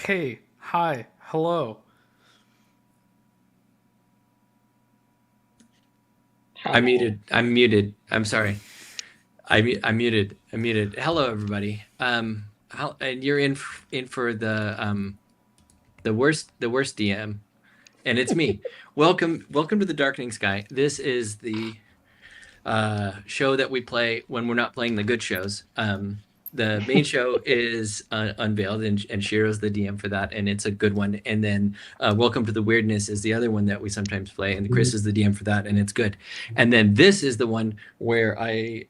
Hey, hi, hello. I'm muted. I'm muted. I'm sorry. I'm muted. I'm muted. Hello, everybody. And you're in for the worst DM, and it's me. Welcome to the Darkening Sky. This is the show that we play when we're not playing the good shows. The main show is Unveiled, and Shiro's the DM for that, and it's a good one. And then Welcome to the Weirdness is the other one that we sometimes play, and Chris is the DM for that, and it's good. And then this is the one where I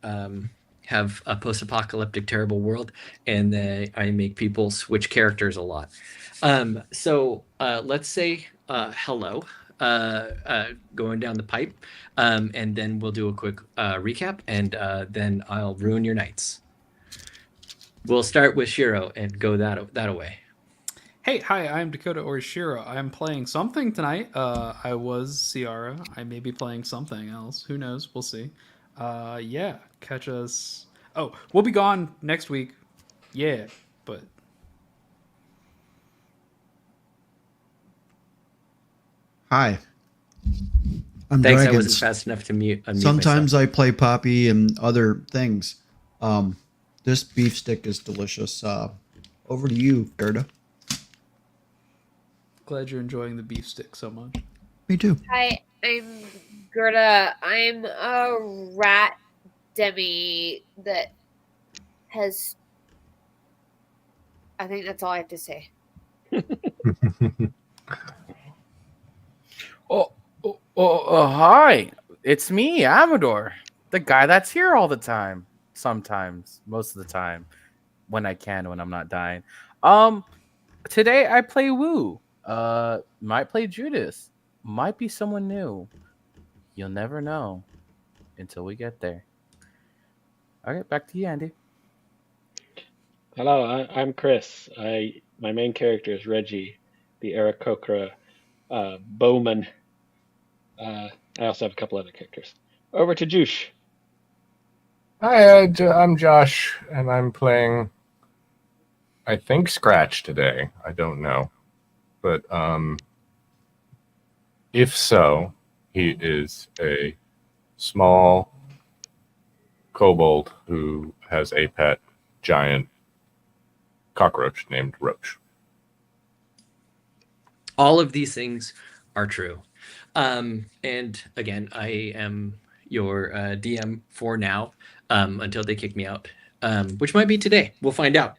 have a post-apocalyptic terrible world, and I make people switch characters a lot. So let's say hello. Going down the pipe, and then we'll do a quick recap, and then I'll ruin your nights. We'll start with Shiro and go that away. Hey, hi, I'm Dakota or Shiro. I'm playing something tonight. I was Ciara. I may be playing something else. Who knows? We'll see. Yeah, catch us. Oh, we'll be gone next week. Yeah, but Hi, I'm Thanks, I wasn't Dragons. fast enough to unmute Sometimes myself. I play Poppy and other things. This beef stick is delicious. Over to you, Gerda. glad you're enjoying the beef stick so much. Me too. Hi, I'm Gerda. I'm a rat demi that has. I think that's all I have to say. Hi. It's me, Amador. The guy that's here all the time. Sometimes. Most of the time. When I can, when I'm not dying. Today I play Woo. Might play Judas. Might be someone new. You'll never know until we get there. Okay, back to you, Andy. Hello, I'm Chris. My main character is Reggie, the Aarakocra bowman. I also have a couple other characters. Over to Juice. Hi, I'm Josh, and I'm playing, I think, Scratch today. I don't know. But if so, he is a small kobold who has a pet giant cockroach named Roach. All of these things are true. And again, I am your DM for now, until they kick me out, which might be today. We'll find out.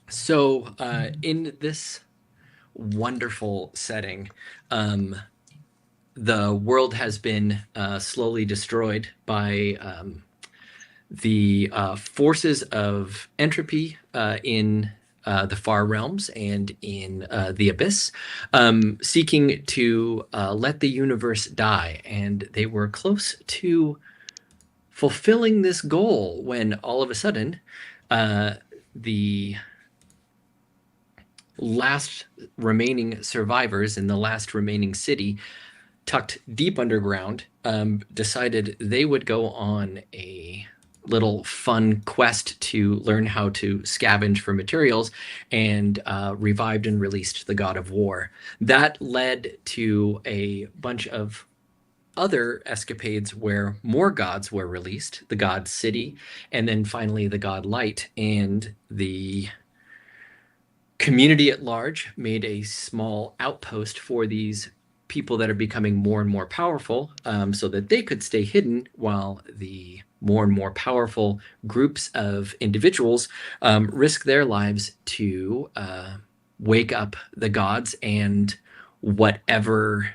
So in this wonderful setting, the world has been slowly destroyed by the forces of entropy in the far realms and in the abyss, seeking to let the universe die. And they were close to fulfilling this goal when all of a sudden the last remaining survivors in the last remaining city, tucked deep underground, decided they would go on a little fun quest to learn how to scavenge for materials, and revived and released the god of war. That led to a bunch of other escapades where more gods were released, the god city, and then finally the god light. And the community at large made a small outpost for these people that are becoming more and more powerful, so that they could stay hidden while the more and more powerful groups of individuals risk their lives to wake up the gods and whatever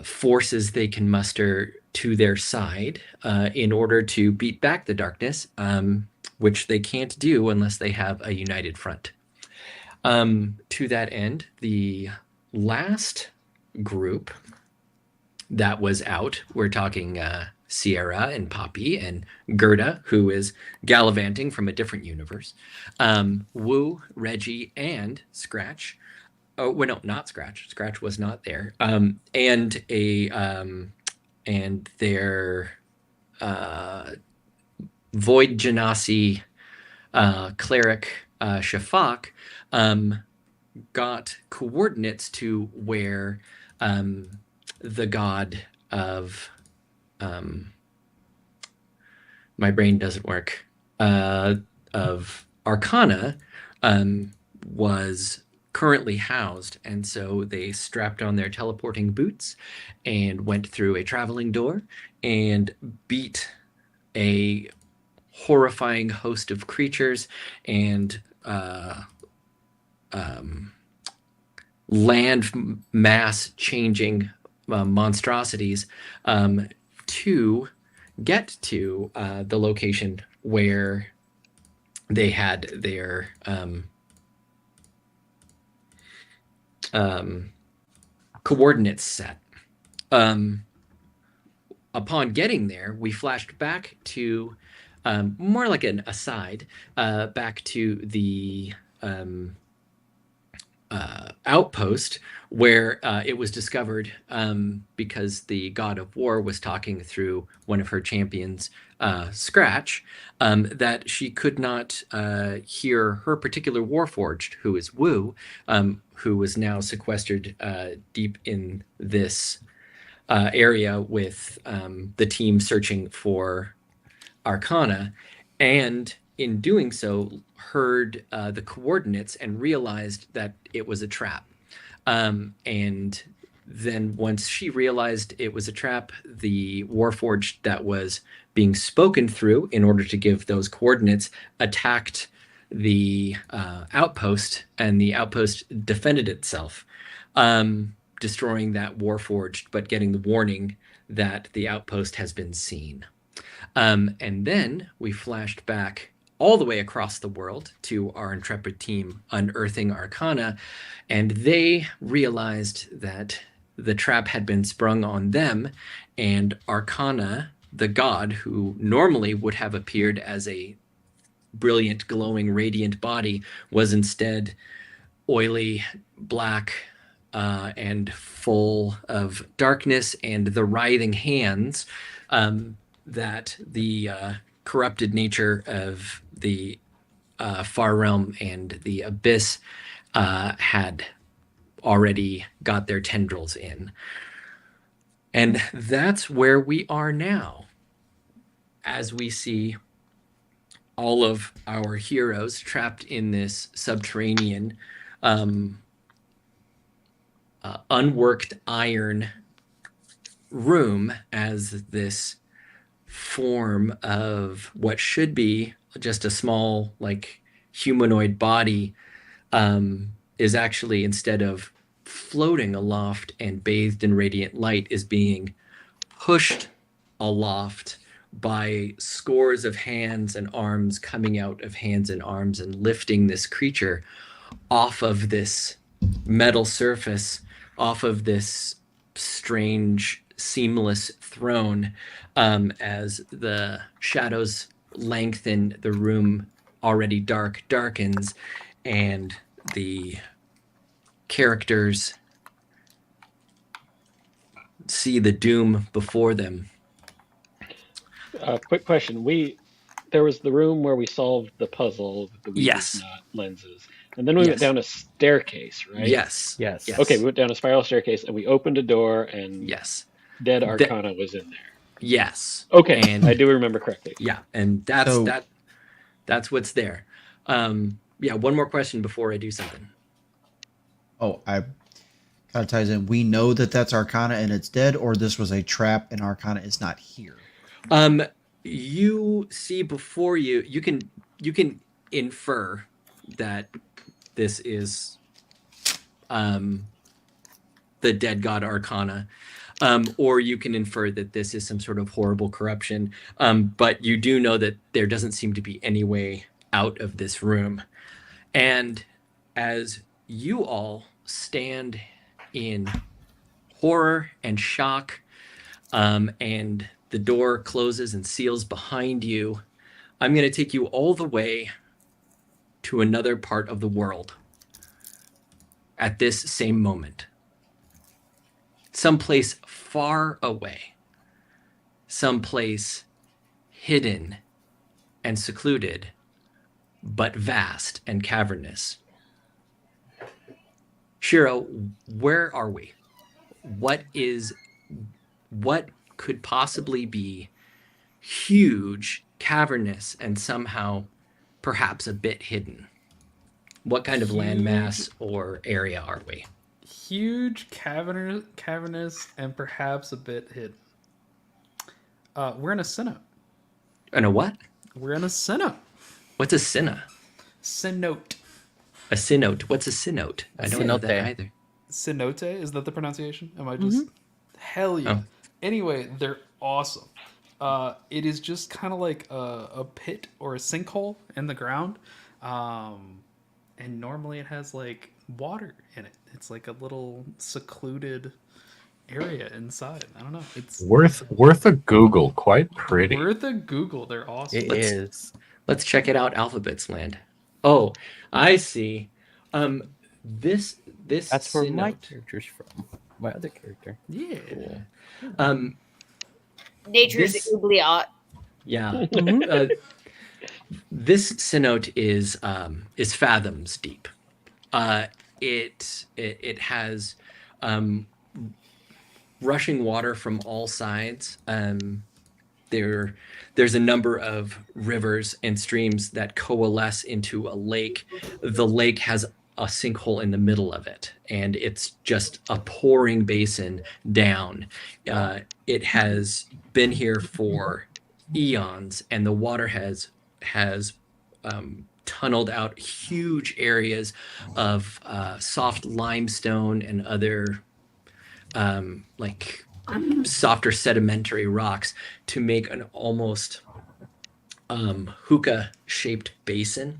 forces they can muster to their side in order to beat back the darkness, which they can't do unless they have a united front. To that end, the last group that was out, we're talking Sierra and Poppy and Gerda, who is gallivanting from a different universe, Wu, Reggie, and Scratch. Oh, well, no, not Scratch. Scratch was not there. And their Void Genasi cleric Shafak got coordinates to where the god of my brain doesn't work of Arcana was currently housed, and so they strapped on their teleporting boots and went through a traveling door and beat a horrifying host of creatures and land mass changing monstrosities to get to the location where they had their coordinates set. Upon getting there, we flashed back to more like an aside, back to the outpost where it was discovered because the god of war was talking through one of her champions, Scratch, that she could not hear her particular warforged, who is Wu, who was now sequestered deep in this area with the team searching for Arcana, and in doing so heard the coordinates and realized that it was a trap. And then once she realized it was a trap, the warforged that was being spoken through in order to give those coordinates attacked the outpost, and the outpost defended itself, destroying that warforged, but getting the warning that the outpost has been seen. And then we flashed back all the way across the world to our intrepid team unearthing Arcana, and they realized that the trap had been sprung on them, and Arcana, the god who normally would have appeared as a brilliant, glowing, radiant body, was instead oily, black, and full of darkness and the writhing hands that the corrupted nature of the Far Realm and the Abyss had already got their tendrils in. And that's where we are now, as we see all of our heroes trapped in this subterranean unworked iron room, as this form of what should be just a small, like, humanoid body is actually, instead of floating aloft and bathed in radiant light, is being pushed aloft by scores of hands and arms coming out of hands and arms and lifting this creature off of this metal surface, off of this strange, seamless throne, as the shadows lengthen, the room already darkens, and the characters see the doom before them. Quick question. There was the room where we solved the puzzle with the Yes. knot lenses. And then we went Yes. down a staircase, right? Yes. Yes. Okay, we went down a spiral staircase and we opened a door and Yes. dead Arcana was in there. Yes. Okay, And I do remember correctly. yeah, and that's So- that's what's there. Yeah, one more question before I do something. Oh, I kind of ties in. We know that that's Arcana and it's dead, or this was a trap and Arcana is not here. You see before you can infer that this is the dead god Arcana. Or you can infer that this is some sort of horrible corruption. But you do know that there doesn't seem to be any way out of this room. And as you all stand in horror and shock, and the door closes and seals behind you, I'm going to take you all the way to another part of the world at this same moment. Someplace far away, someplace hidden and secluded, but vast and cavernous. Shiro, where are we? What could possibly be huge, cavernous, and somehow perhaps a bit hidden? What kind of landmass or area are we? Huge, cavernous, and perhaps a bit hidden. We're in a cenote. And a what? We're in a cenote. What's a cinna? Cenote. A cenote. What's a cenote? I don't know that cenote. either. Cenote? Is that the pronunciation? Am I just... Hell yeah. Oh. Anyway, they're awesome. It is just kind of like a pit or a sinkhole in the ground. And normally it has like water in it. It's like a little secluded area inside. I don't know. It's Worth a Google. Quite pretty. worth a Google. They're awesome. It is. Let's check it out. Alphabets Land. Oh, I see. This That's where my cenote. character's from. My other character. Yeah. Cool. Nature's This- oubliette. Yeah. This cenote is fathoms deep. It has rushing water from all sides. There's a number of rivers and streams that coalesce into a lake. The lake has a sinkhole in the middle of it, and it's just a pouring basin down. It has been here for eons, and the water has tunneled out huge areas of soft limestone and other like softer sedimentary rocks to make an almost hookah-shaped basin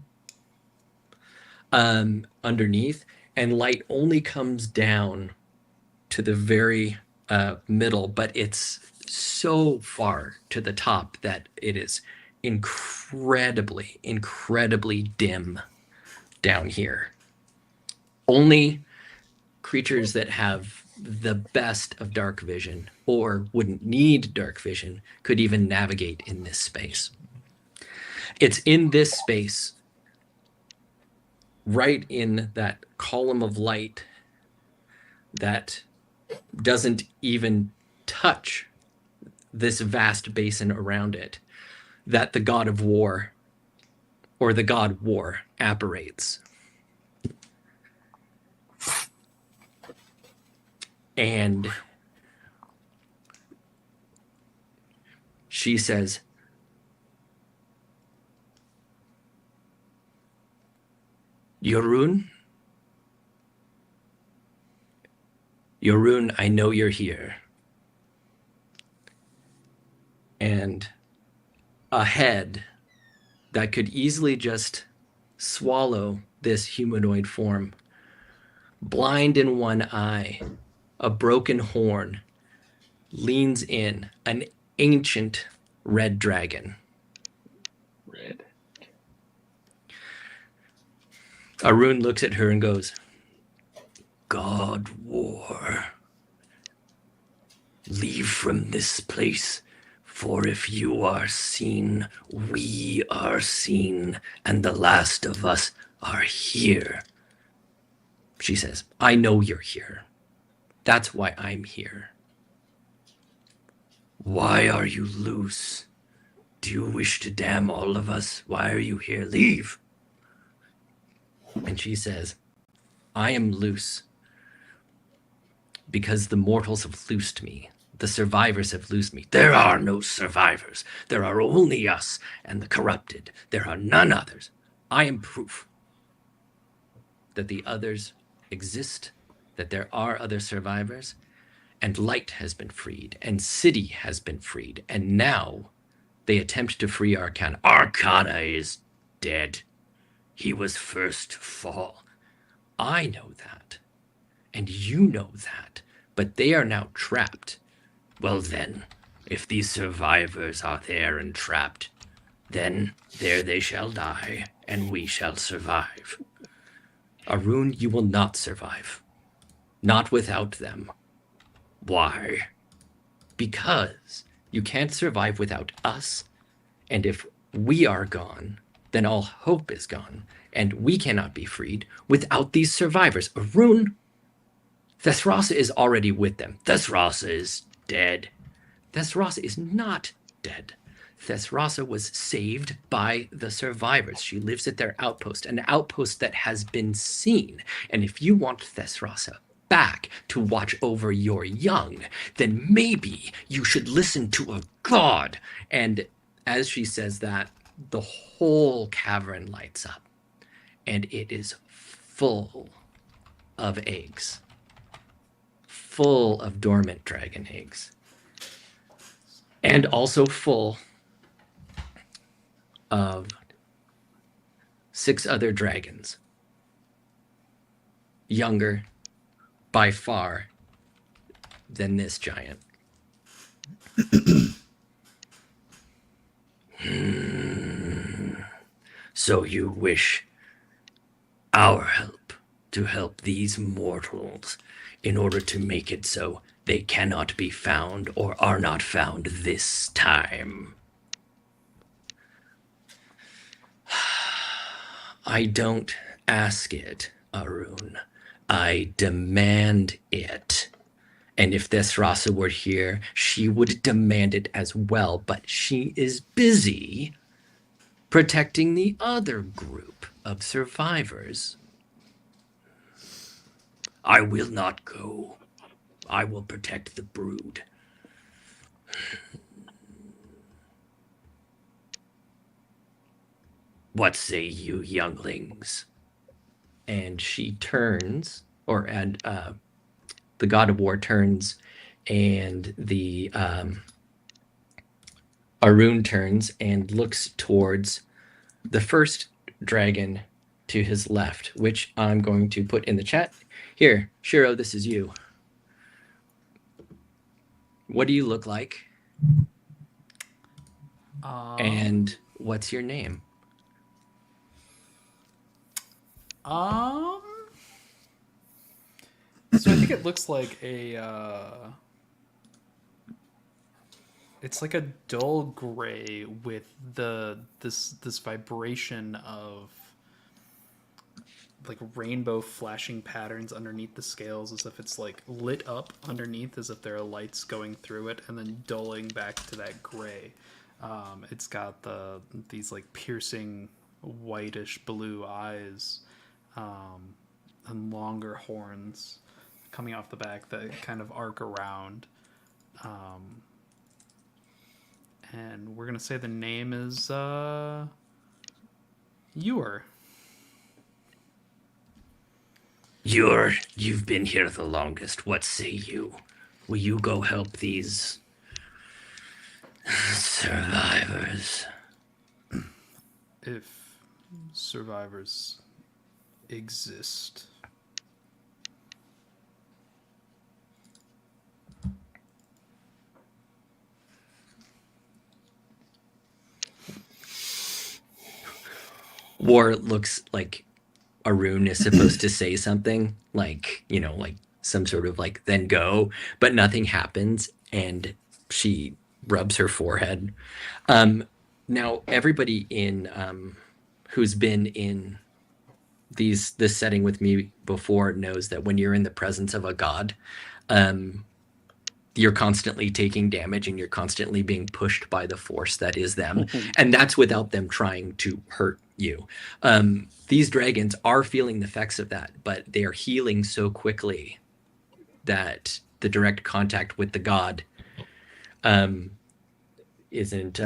underneath, and light only comes down to the very middle, but it's so far to the top that it is incredibly dim down here. Only creatures that have the best of dark vision or wouldn't need dark vision could even navigate in this space. It's in this space, right in that column of light that doesn't even touch this vast basin around it, that the god of war, or the god War, apparates. And she says, Yorun, I know you're here. And a head that could easily just swallow this humanoid form, blind in one eye, a broken horn, leans in, an ancient red dragon. Red. Arun looks at her and goes, God War, leave from this place, for if you are seen, we are seen, and the last of us are here. She says, I know you're here. That's why I'm here. Why are you loose? Do you wish to damn all of us? Why are you here? Leave. And she says, I am loose because the mortals have loosed me. The survivors have loosed me. There are no survivors. There are only us and the corrupted. There are none others. I am proof. that the others exist, that there are other survivors, and light has been freed, and city has been freed, and now they attempt to free Arcana. Arcana is dead. He was first to fall. I know that, and you know that, but they are now trapped. Well then, if these survivors are there and trapped, then there they shall die, and we shall survive. Arun, you will not survive. Not without them. Why? Because you can't survive without us, and if we are gone, then all hope is gone, and we cannot be freed without these survivors. Arun, Thesrasa is already with them. Thesrasa is dead. Thesrasa is not dead. Thesrasa was saved by the survivors. She lives at their outpost, an outpost that has been seen. And if you want Thesrasa back to watch over your young, then maybe you should listen to a god. And as she says that, the whole cavern lights up, and it is full of eggs, full of dormant dragon eggs, and also full of 6 other dragons, younger by far than this giant. So you wish our help to help these mortals in order to make it so they cannot be found or are not found this time. I don't ask it, Arun. I demand it. And if Thesrasa were here, she would demand it as well, but she is busy protecting the other group of survivors. I will not go. I will protect the brood. What say you, younglings? And she turns, the god of war turns, and the Arun turns and looks towards the first dragon to his left, which I'm going to put in the chat. Here, Shiro, this is you. What do you look like? And what's your name? So I think it looks like it's like a dull gray with this vibration of like rainbow flashing patterns underneath the scales, as if it's like lit up underneath, as if there are lights going through it, and then dulling back to that gray. It's got these like piercing whitish blue eyes, and longer horns coming off the back that kind of arc around. And we're gonna say the name is Ewer. You've been here the longest. What say you? Will you go help these survivors? If survivors exist. War looks like Arun is supposed to say something, like, like some sort of like, then go, but nothing happens, and she rubs her forehead. Now, everybody in who's been in this setting with me before knows that when you're in the presence of a god, you're constantly taking damage and you're constantly being pushed by the force that is them. And that's without them trying to hurt you. These dragons are feeling the effects of that, but they are healing so quickly that the direct contact with the god isn't...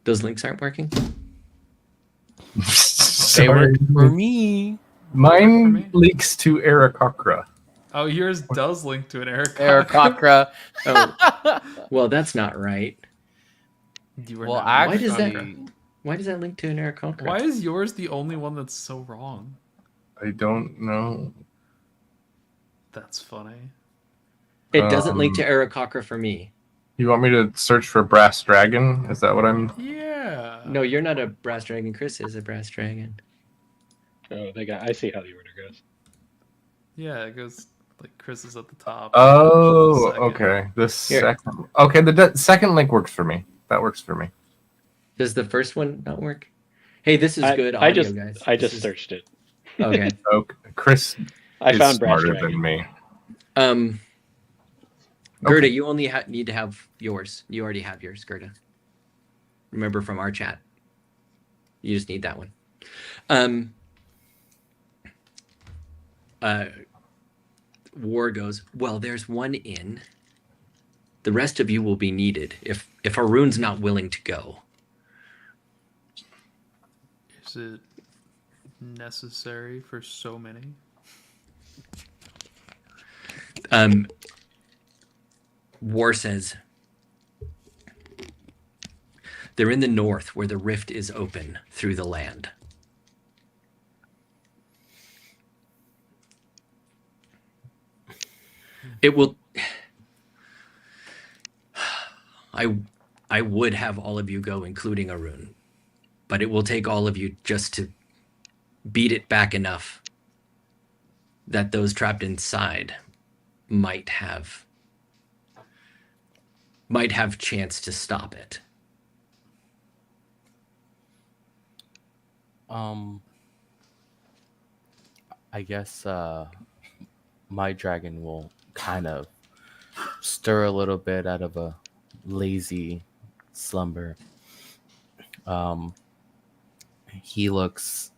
Those links aren't working. They Sorry. work for me. Mine For me? leaks to Aarakocra. Oh, yours does link to an Eric. Aarakocra. Oh, well, that's not right. You were Well, not Why does that- actually, Why does that link to an Aarakocra? Why is yours the only one that's so wrong? I don't know. That's funny. It doesn't link to Aarakocra for me. You want me to search for Brass Dragon? Is that what I'm... Yeah. No, you're not a brass dragon. Chris is a brass dragon. Oh, I see how the order goes. Yeah, it goes like Chris is at the top. Oh, Second. okay. The Here. second... Okay, the second link works for me. That works for me. Does the first one not work? Hey, this is good I audio, just guys. I This just is- searched it. Okay. So Chris I is found Brass smarter Dragon. than me. Gerda, you only need to have yours. You already have yours, Gerda. Remember from our chat. You just need that one. War goes, well, there's one in. The rest of you will be needed if Haroon's not willing to go. Is it necessary for so many? War says, they're in the north where the rift is open through the land. It will... I would have all of you go, including Haroon, but it will take all of you just to beat it back enough that those trapped inside might have chance to stop it. I guess my dragon will kind of stir a little bit out of a lazy slumber. He looks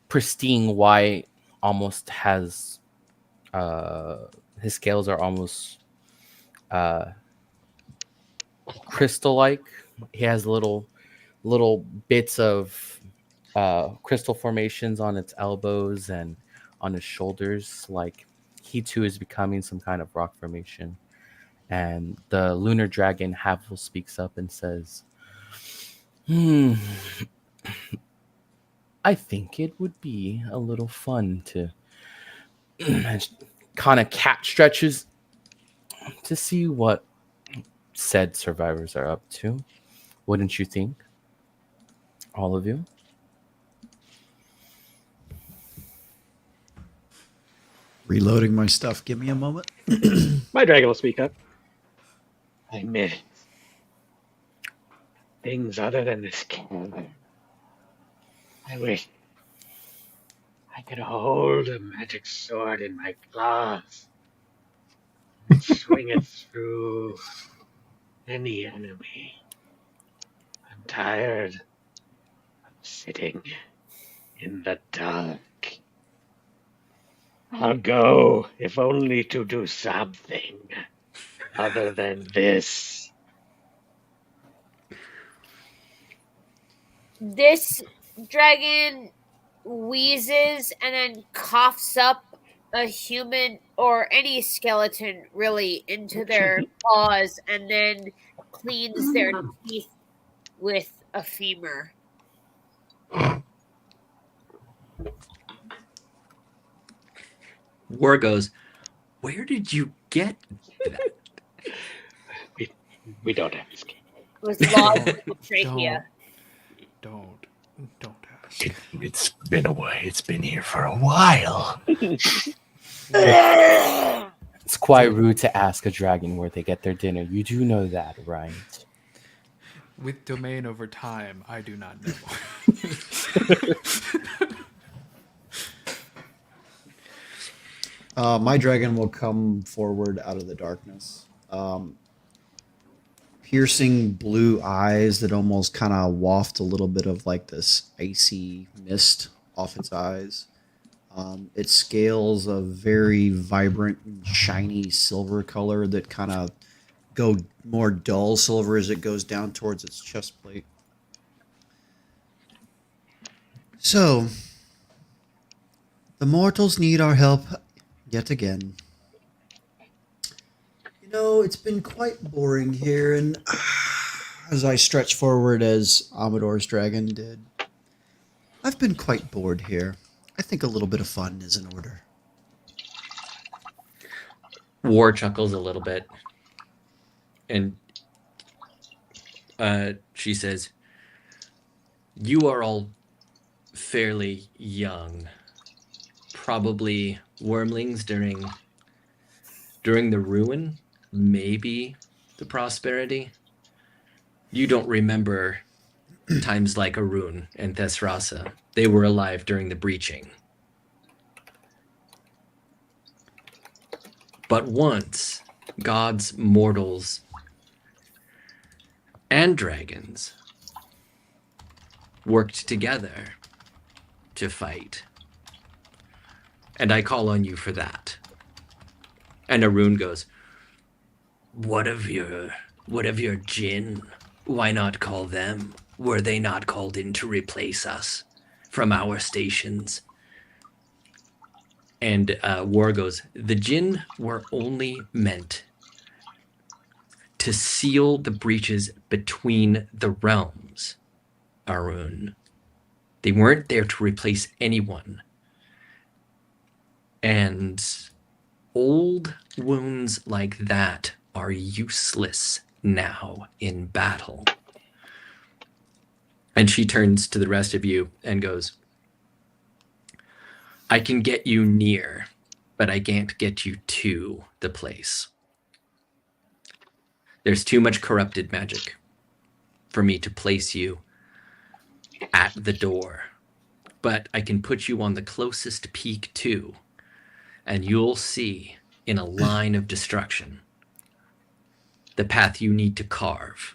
pristine white, almost has his scales are almost crystal-like. He has little bits of crystal formations on its elbows and on his shoulders, like he too is becoming some kind of rock formation. And the lunar dragon Havel speaks up and says, I think it would be a little fun to kind of cat stretches to see what said survivors are up to. Wouldn't you think? All of you? Reloading my stuff. Give me a moment. My dragon will speak up. I miss things other than this cavern. I wish I could hold a magic sword in my claws and swing it through any enemy. I'm tired of sitting in the dark. I'll go, if only to do something other than this. This dragon wheezes and then coughs up a human or any skeleton really into their paws and then cleans their teeth with a femur. War goes, where did you get that? We don't have escape. With lodged in the trachea. Don't ask. It's been away. It's been here for a while. It's quite rude to ask a dragon where they get their dinner. You do know that, right? With domain over time, I do not know. My dragon will come forward out of the darkness. Piercing blue eyes that almost kind of waft a little bit of like this icy mist off its eyes. Its scales a very vibrant, shiny silver color that kind of go more dull silver as it goes down towards its chest plate. So, the mortals need our help yet again. You know, it's been quite boring here, and as I stretch forward as Amador's dragon did, I've been quite bored here. I think a little bit of fun is in order. War chuckles a little bit, and she says, "You are all fairly young, probably wormlings during the ruin, maybe the prosperity. You don't remember times like Arun and Thesrasa. They were alive during the breaching. But once gods, mortals, and dragons worked together to fight. And I call on you for that." And Arun goes, What of your jinn? Why not call them? Were they not called in to replace us from our stations?" And War goes, "The jinn were only meant to seal the breaches between the realms, Arun. They weren't there to replace anyone. And old wounds like that are useless now in battle." And she turns to the rest of you and goes, "I can get you near, but I can't get you to the place. There's too much corrupted magic for me to place you at the door. But I can put you on the closest peak too, and you'll see in a line of destruction the path you need to carve."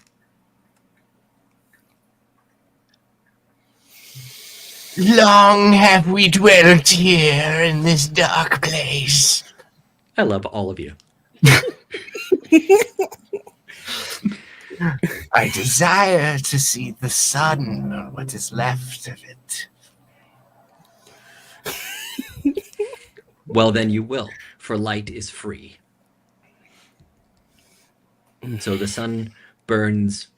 Long have we dwelt here in this dark place. I love all of you. I desire to see the sun, or what is left of it. Well, then you will, for light is free. So the sun burns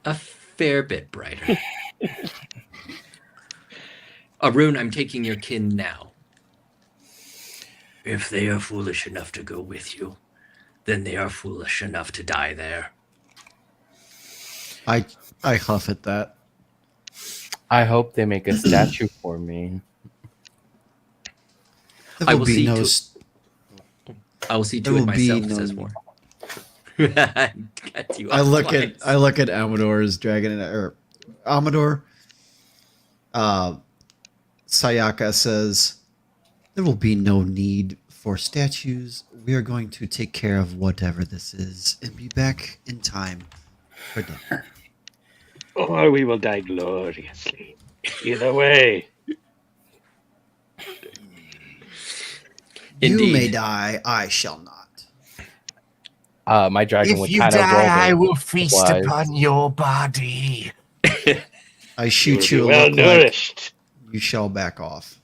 a fair bit brighter. Arun, I'm taking your kin now. If they are foolish enough to go with you, then they are foolish enough to die there. I huff at that. I hope they make a statue for me. There I will will be see no. to- s- I will see There to it will be myself, no says need. War. Cut you I off look twice. at Amador's dragon, or Amador. Sayaka says, "There will be no need for statues. We are going to take care of whatever this is and be back in time for dinner." Or we will die gloriously. Either way. You may Indeed. die, I shall not. My dragon If would you kind of roll. die, I the will feast flies. upon your body. I You shoot will you be a well look like nourished. you shall back off.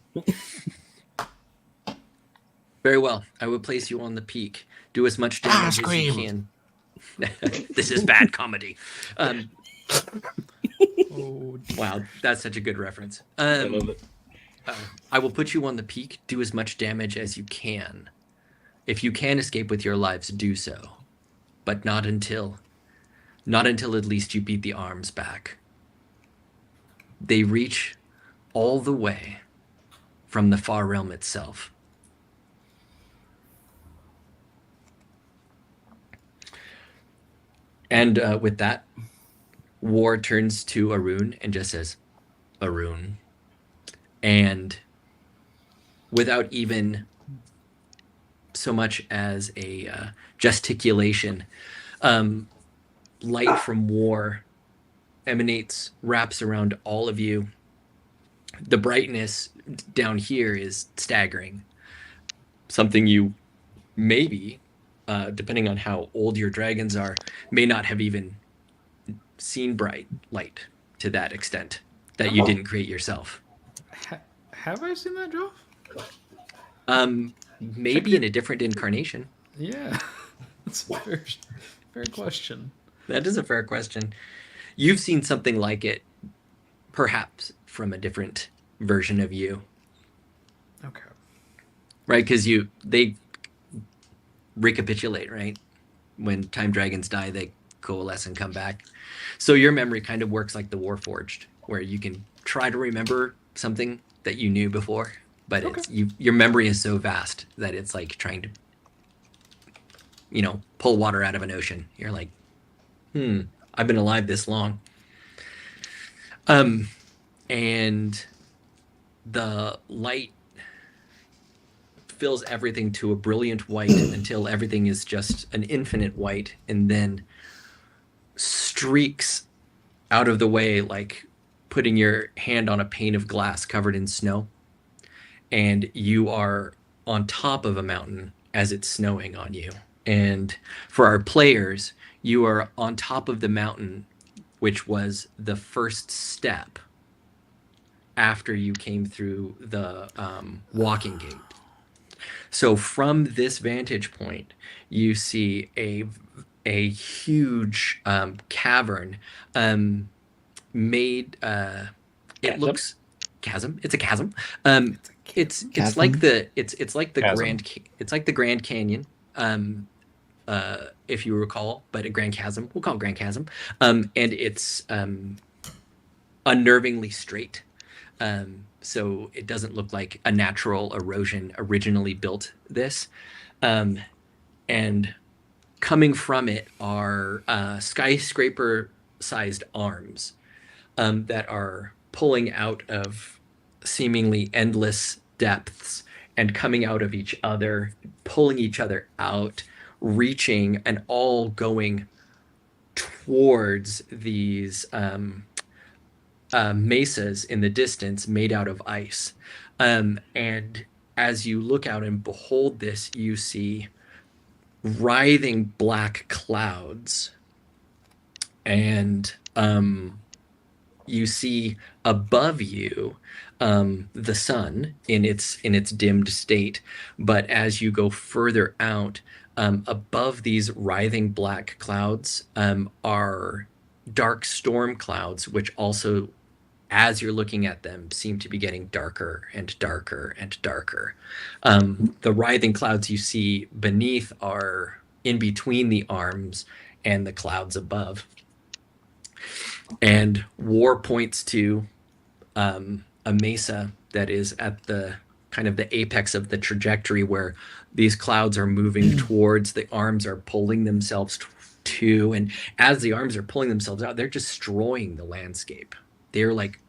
Very well. I will place you on the peak. Do as much damage as you scream. can. This is bad comedy. Oh, Wow, that's such a good reference. I love it. I will put you on the peak. Do as much damage as you can. If you can escape with your lives, do so. But not until at least you beat the arms back. They reach all the way from the far realm itself. And with that, War turns to Arun and just says, "Arun." And without even so much as a gesticulation, light from War emanates, wraps around all of you. The brightness down here is staggering. Something you maybe, depending on how old your dragons are, may not have even seen bright light to that extent. that you didn't create yourself. Have I seen that, Joe? Maybe in a different incarnation. Yeah, that's a fair question. That is a fair question. You've seen something like it, perhaps from a different version of you, Okay. right? Because they recapitulate, right? When time dragons die, they coalesce and come back. So your memory kind of works like the Warforged, where you can try to remember something that you knew before, but Okay. your memory is so vast that it's like trying to, pull water out of an ocean. You're like, I've been alive this long. And the light fills everything to a brilliant white until everything is just an infinite white, and then streaks out of the way like putting your hand on a pane of glass covered in snow, and you are on top of a mountain as it's snowing on you. And for our players, you are on top of the mountain, which was the first step after you came through the walking gate. So from this vantage point, you see a huge cavern made. It looks chasm. It's a chasm. It's like the Grand Canyon. If you recall, but a Grand Chasm. We'll call it Grand Chasm. And it's unnervingly straight. So it doesn't look like a natural erosion originally built this. And coming from it are skyscraper-sized arms that are pulling out of seemingly endless depths and coming out of each other, pulling each other out, reaching, and all going towards these mesas in the distance made out of ice. And as you look out and behold this, you see writhing black clouds, and you see above you the sun in its dimmed state. But as you go further out, above these writhing black clouds are dark storm clouds, which also, as you're looking at them, seem to be getting darker and darker and darker. The writhing clouds you see beneath are in between the arms and the clouds above. And War points to a mesa that is at the kind of the apex of the trajectory where these clouds are moving towards. The arms are pulling themselves to, and as the arms are pulling themselves out, they're destroying the landscape. They're like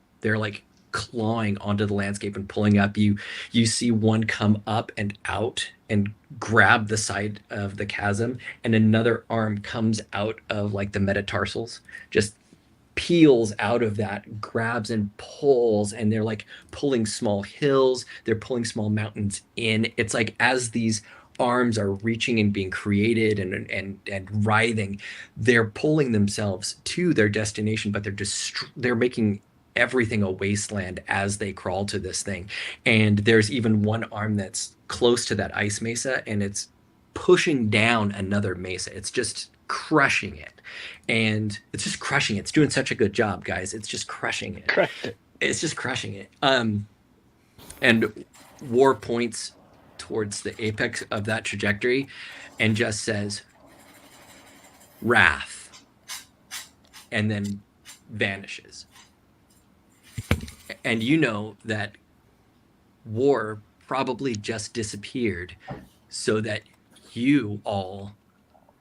clawing onto the landscape and pulling up. You see one come up and out and grab the side of the chasm, and another arm comes out of like the metatarsals, just peels out of that, grabs and pulls, and they're like pulling small hills, they're pulling small mountains in. It's like as these arms are reaching and being created and writhing, they're pulling themselves to their destination, but they're making everything a wasteland as they crawl to this thing. And there's even one arm that's close to that ice mesa, and it's pushing down another mesa. It's just crushing it, and it's just crushing it. It's doing such a good job, guys. It's just crushing it. It's just crushing it. And War points towards the apex of that trajectory and just says wrath, and then vanishes. And you know that War probably just disappeared so that you all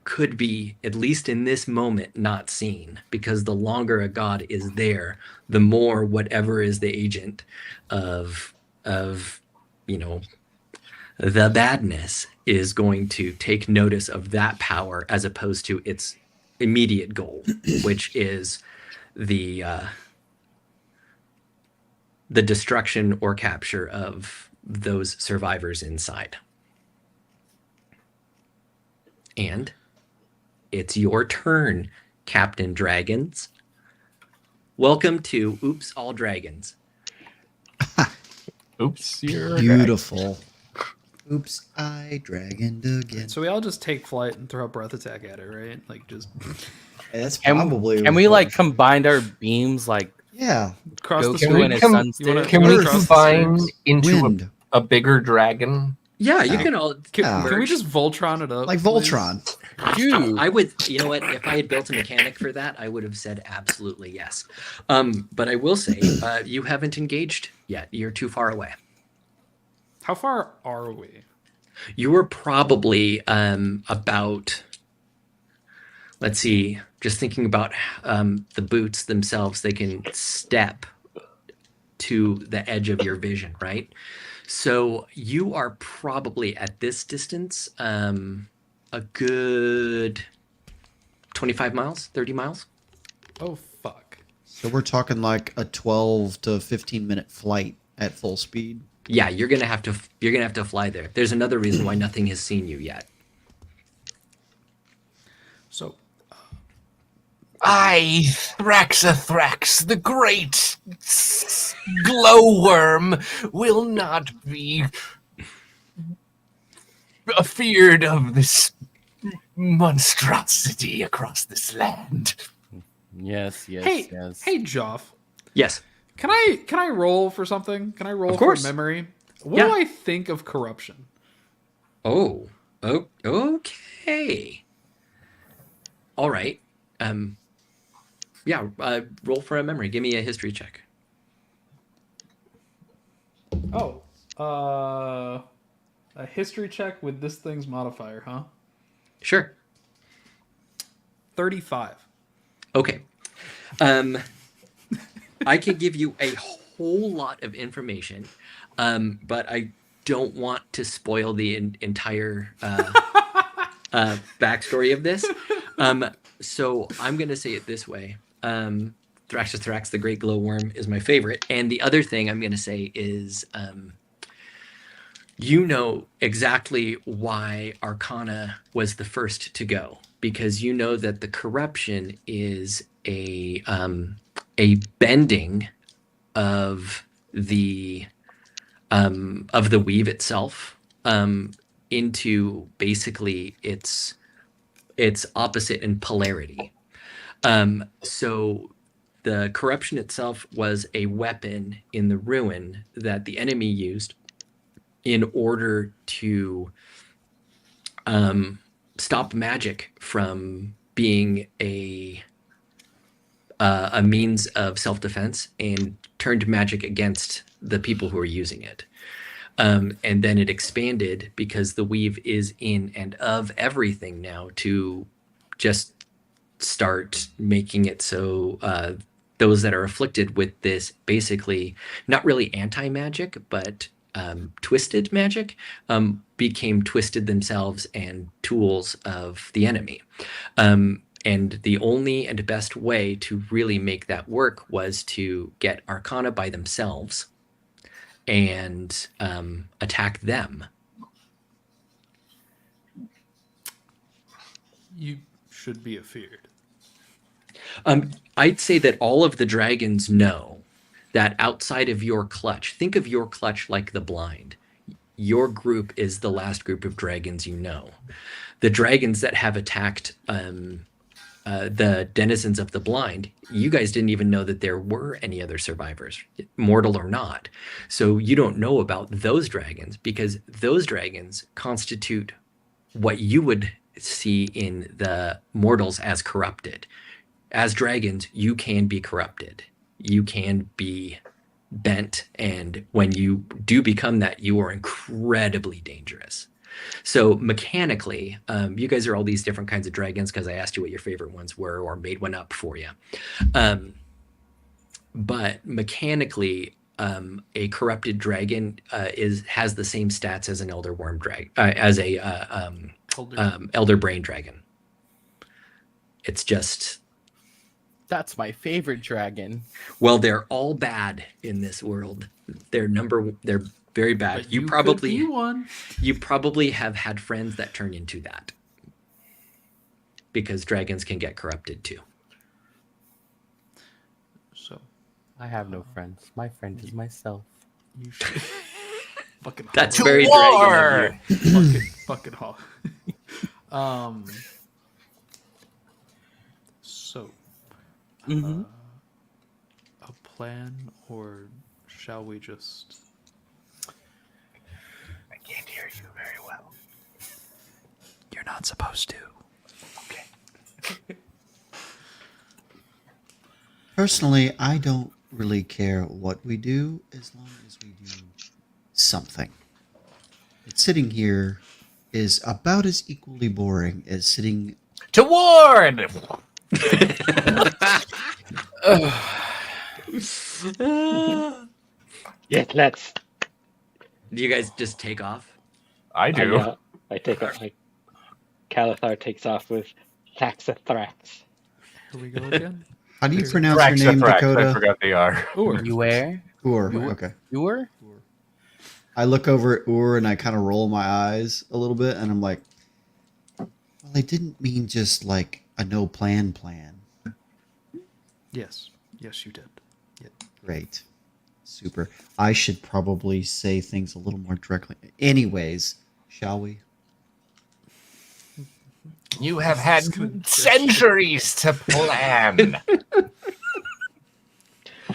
could be, at least in this moment, not seen, because the longer a god is there, the more whatever is the agent of the badness is going to take notice of that power as opposed to its immediate goal, which is the destruction or capture of those survivors inside. And it's your turn, Captain Dragons. Welcome to Oops All Dragons. Oops, you're Beautiful. Oops, I dragoned again. So we all just take flight and throw a breath attack at it, right? Like just That's Can, probably. can we like combine our beams like Yeah, cross the Goku Can we and his street. com- son's You wanna- did? Can you we wanna cross the combine streets? into wind a bigger dragon? Yeah, you Yeah. can all Can we merge. just Voltron it up? like please? Voltron. Dude, I would, you know what? If I had built a mechanic for that, I would have said absolutely yes. But I will say, you haven't engaged yet. You're too far away. How far are we? You were probably about. Let's see. Just thinking about the boots themselves, they can step to the edge of your vision, right? So you are probably at this distance a good 25 miles, 30 miles. Oh fuck. So we're talking like a 12 to 15-minute flight at full speed. Yeah, you're gonna have to fly there. There's another reason why nothing has seen you yet. So I, Thrax, the great glowworm, will not be afeared of this monstrosity across this land. yes, yes, hey, yes. hey, Joff. Yes. Can I roll for something? Can I roll Of course. for memory? What Yeah. do I think of corruption? Oh, okay. All right. Yeah. Roll for a memory. Give me a history check. Oh, a history check with this thing's modifier, huh? Sure. 35. Okay. I can give you a whole lot of information, but I don't want to spoil the entire backstory of this. So I'm going to say it this way. Thrax, the Great Glowworm, is my favorite. And the other thing I'm going to say is you know exactly why Arcana was the first to go, because you know that the corruption is a bending of the weave itself into basically its opposite in polarity. So the corruption itself was a weapon in the ruin that the enemy used in order to stop magic from being a means of self-defense and turned magic against the people who are using it. And then it expanded because the weave is in and of everything now to just start making it so those that are afflicted with this basically not really anti-magic, but twisted magic became twisted themselves and tools of the enemy. And the only and best way to really make that work was to get Arcana by themselves and attack them. You should be afeared. I'd say that all of the dragons know that outside of your clutch, think of your clutch like the blind. Your group is the last group of dragons you know. The dragons that have attacked the denizens of the blind, you guys didn't even know that there were any other survivors, mortal or not. So you don't know about those dragons because those dragons constitute what you would see in the mortals as corrupted. As dragons, you can be corrupted. You can be bent. And when you do become that, you are incredibly dangerous. So mechanically, you guys are all these different kinds of dragons because I asked you what your favorite ones were or made one up for you. But mechanically, a corrupted dragon has the same stats as an elder worm as a elder brain dragon. It's just, That's my favorite dragon. well, they're all bad in this world. They're very bad. But You could probably be one. you probably have had friends that turn into that because dragons can get corrupted too. So I have no friends. My friend is myself. You should. Fucking That's hog. very dragon of you. Fucking hog. So, Mm-hmm. a plan, or shall we just? I can't hear you very well. You're not supposed to. Okay. Personally, I don't really care what we do as long as we do something. But sitting here is about as equally boring as sitting. Toward! Yes, let's. Do you guys just take off? I do. I take off. Calathar takes off with Saxathrax. Here we go again. How do you Here's- pronounce your name, Thrax, I Dakota? forgot the R. Ur. You where? Ur. Ur. Okay. You were? Ur. I look over at Ur and I kind of roll my eyes a little bit, and I'm like, well, I didn't mean just like a no plan. Yes. Yes, you did. Great. Super. I should probably say things a little more directly. Anyways, shall we? You have had It's gonna- centuries to plan.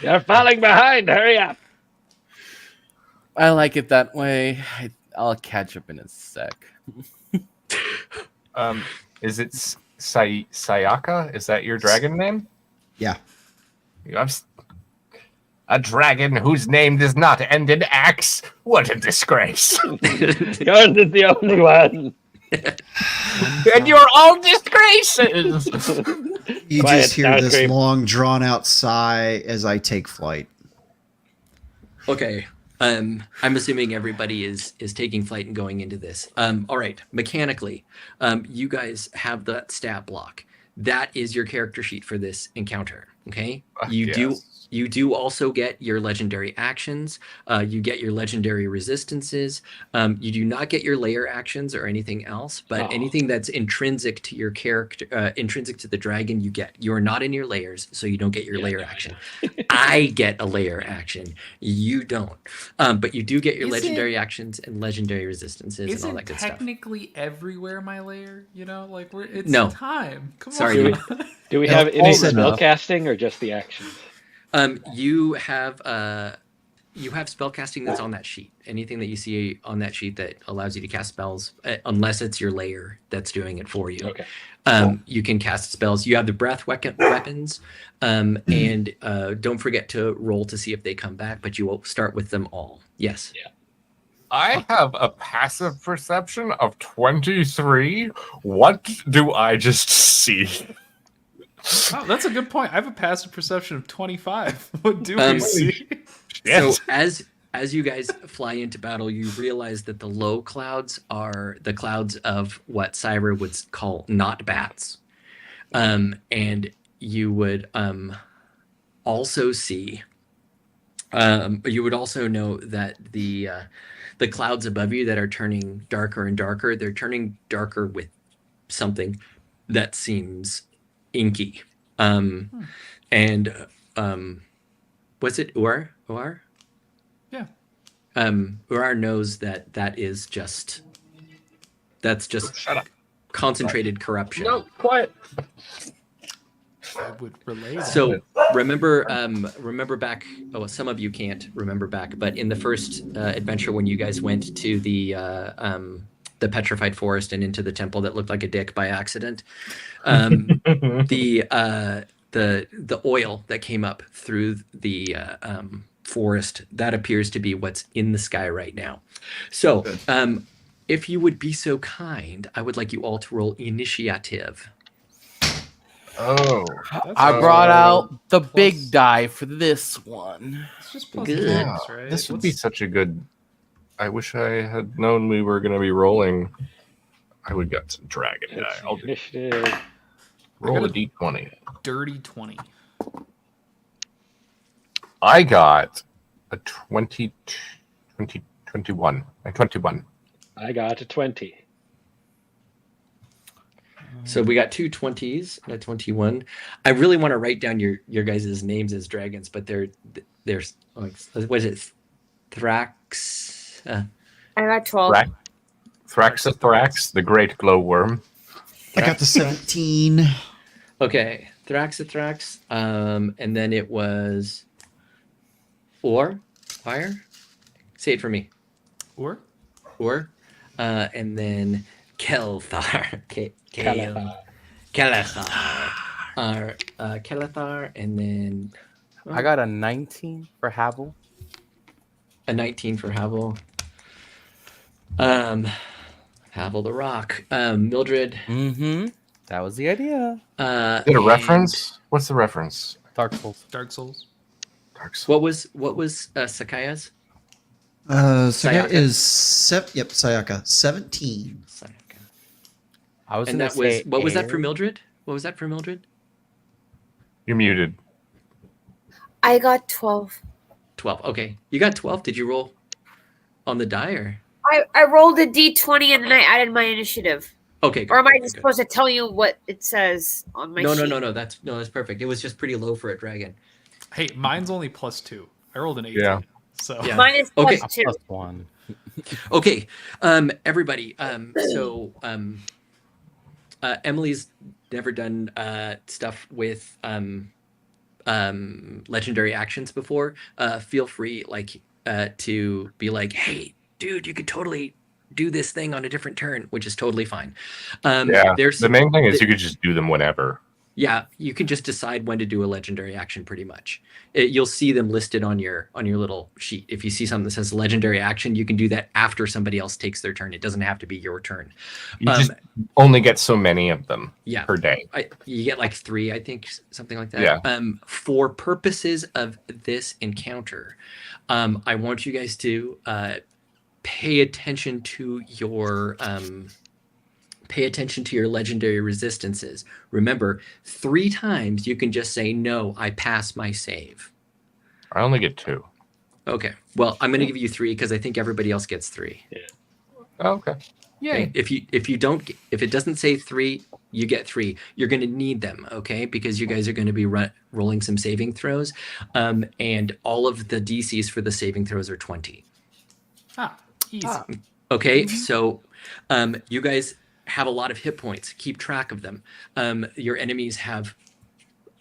You're falling behind. Hurry up. I like it that way. I'll catch up in a sec. Is it Sayaka? Is that your dragon name? Yeah. You have a dragon whose name does not end in X. What a disgrace. Yours is the only one. And you're all disgraces. You Quiet, just hear now this scream. long, drawn out sigh as I take flight. Okay. I'm assuming everybody is taking flight and going into this. All right. Mechanically, you guys have that stat block. That is your character sheet for this encounter. Okay. You do also get your legendary actions. You get your legendary resistances. You do not get your layer actions or anything else, but anything that's intrinsic to your character, intrinsic to the dragon, you get. You are not in your layers, so you don't get your layer action. I get a layer action. You don't. But you do get your legendary actions and legendary resistances and all that good stuff. Technically everywhere my layer? You know, like it's No. time. Come Sorry, on. Do we No, have any close spell enough. casting or just the actions? You have spellcasting that's on that sheet. Anything that you see on that sheet that allows you to cast spells, unless it's your layer that's doing it for you. Okay. You can cast spells. You have the breath weapons, and don't forget to roll to see if they come back. But you will start with them all. Yes. Yeah. I have a passive perception of 23. What do I just see? Oh, that's a good point. I have a passive perception of 25. What do we Um, see? So Yes. as you guys fly into battle, you realize that the low clouds are the clouds of what Syra would call not bats, and you would also see. You would also know that the clouds above you that are turning darker and darker, they're turning darker with something that seems inky. And was it Uar? Yeah. Uar knows that is just Shut up. concentrated corruption. No, quiet. I would relay that. So remember back. Oh, some of you can't remember back, but in the first adventure when you guys went to the petrified forest and into the temple that looked like a dick by accident, the oil that came up through the forest, that appears to be what's in the sky right now. So if you would be so kind, I would like you all to roll initiative. Oh. I brought out the big die for this one. It's just plus Good. things, right? This would be such a good. I wish I had known we were going to be rolling. I would got some dragon die. I'll Initiative. roll a d20. dirty 20. I got a 21. A 21. I got a 20. So we got two 20s and a 21. I really want to write down your guys' names as dragons, but they're what is it? Thrax. I got 12. Thraxathrax, the great glowworm. I got the 17. Okay, Thraxathrax. And then it was fire. Say it for me. Or And then Kelthar. Kelthar, and then I got a 19 for Havel. a 19 for Havel. Havel the Rock. Mildred. Mm-hmm. That was the idea. Is it a reference? What's the reference? Dark Souls. Dark Souls. Dark Souls. What was Sakaya's? Sayaka Sayaka? is Sayaka 17. Sayaka. I was And gonna that was say what was that for air. Mildred? What was that for Mildred? You're muted. I got 12. 12. Okay. You got 12. Did you roll on the die or? I rolled a d20 and then I added my initiative. Okay. Good, Or am I good, just good. supposed to tell you what it says on my sheet? No. That's perfect. It was just pretty low for a dragon. Hey, mine's only +2. I rolled an 18. Yeah. So Yeah. Mine is Okay. +2. +1. Okay, everybody. Emily's never done stuff with legendary actions before. Feel free, to be like, "Hey, dude, you could totally do this thing on a different turn," which is totally fine. Yeah. There's The main thing is you could just do them whenever. Yeah, you can just decide when to do a legendary action pretty much. You'll see them listed on your little sheet. If you see something that says legendary action, you can do that after somebody else takes their turn. It doesn't have to be your turn. You just only get so many of them Yeah. per day. You get like 3, I think, something like that. Yeah. For purposes of this encounter, I want you guys to pay attention to your legendary resistances. Remember, 3 times you can just say, "No, I pass my save." I only get 2. Okay. Well, I'm going to give you 3 because I think everybody else gets 3. Oh, okay. Okay? If it doesn't say 3, you get 3. You're going to need them, okay? Because you guys are going to be rolling some saving throws, and all of the DCs for the saving throws are 20. easy. Okay, so you guys have a lot of hit points. Keep track of them. Your enemies have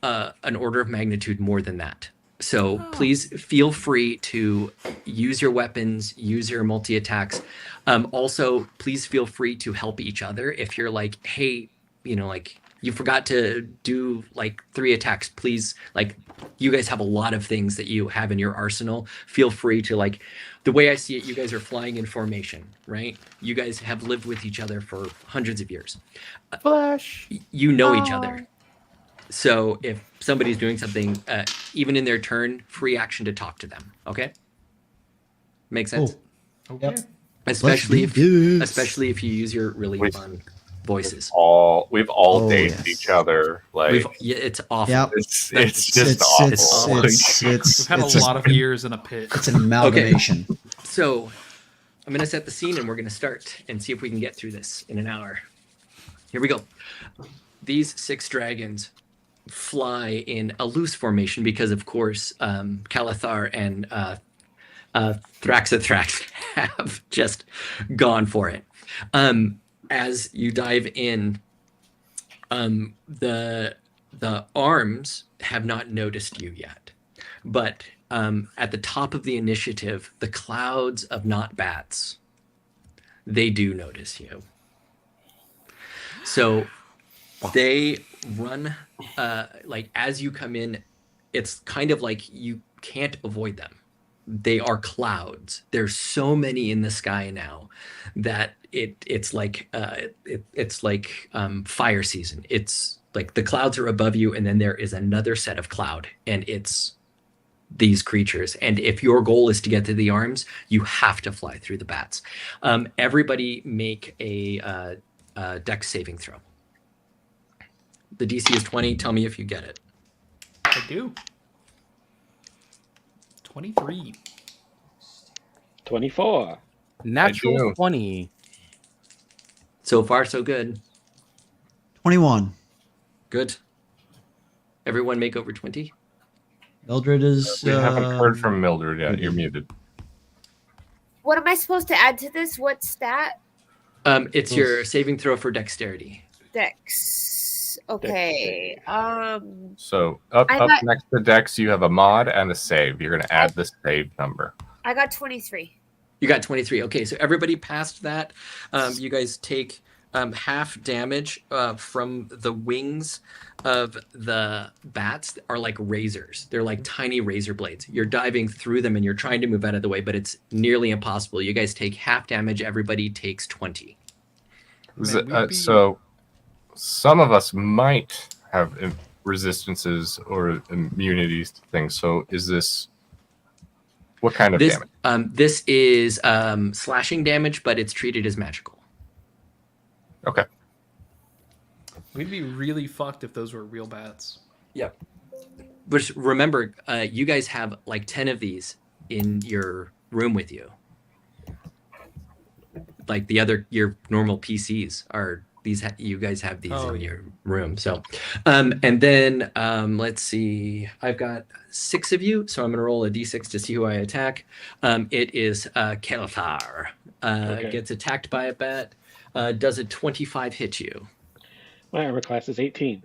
an order of magnitude more than that. So please feel free to use your weapons, use your multi-attacks. Also, please feel free to help each other. If you're like, hey, you forgot to do 3 attacks, please, you guys have a lot of things that you have in your arsenal. Feel free to, the way I see it, you guys are flying in formation, right? You guys have lived with each other for hundreds of years. Flash. You know each other. So if somebody's doing something, even in their turn, free action to talk to them. Okay? Make sense? Cool. Okay. Yep. Especially Let's do this. if you use your really fun voices. We've all Oh, dated yes. each other. It's awful. Yep. It's just awful. We've had a lot of years in a pit. It's an amalgamation. So I'm going to set the scene and we're going to start and see if we can get through this in an hour. Here we go. These 6 dragons fly in a loose formation because, of course, Calathar and Thraxathrax have just gone for it. As you dive in, the arms have not noticed you yet, but at the top of the initiative, the clouds of not bats, they do notice you. So they run as you come in, it's kind of like you can't avoid them. They are clouds. There's so many in the sky now that it's like fire season. It's like the clouds are above you, and then there is another set of cloud, and it's these creatures. And if your goal is to get to the arms, you have to fly through the bats. Everybody make a dex saving throw. The DC is 20. Tell me if you get it. I do. 23. 21. Good. Everyone make over 20. Mildred is. We haven't heard from Mildred yet. You're muted. What am I supposed to add to this? What stat? It's your saving throw for dexterity. Dex. Okay. So I up got- next to Dex, you have a mod and a save. You're going to add the save number. I got 23. You got 23. Okay, so everybody passed that. You guys take half damage from the wings of the bats are like razors. They're like tiny razor blades. You're diving through them and you're trying to move out of the way, but it's nearly impossible. You guys take half damage. Everybody takes 20. So some of us might have resistances or immunities to things. So is this... What kind of damage? This is slashing damage, but it's treated as magical. Okay. We'd be really fucked if those were real bats. Yep. But remember, you guys have like 10 of these in your room with you. Like your normal PCs are these. You guys have these in your room. So, and then let's see. I've got 6 of you, so I'm going to roll a d6 to see who I attack. It is Kelthar. Gets attacked by a bat. Does a 25 hit you? My armor class is 18.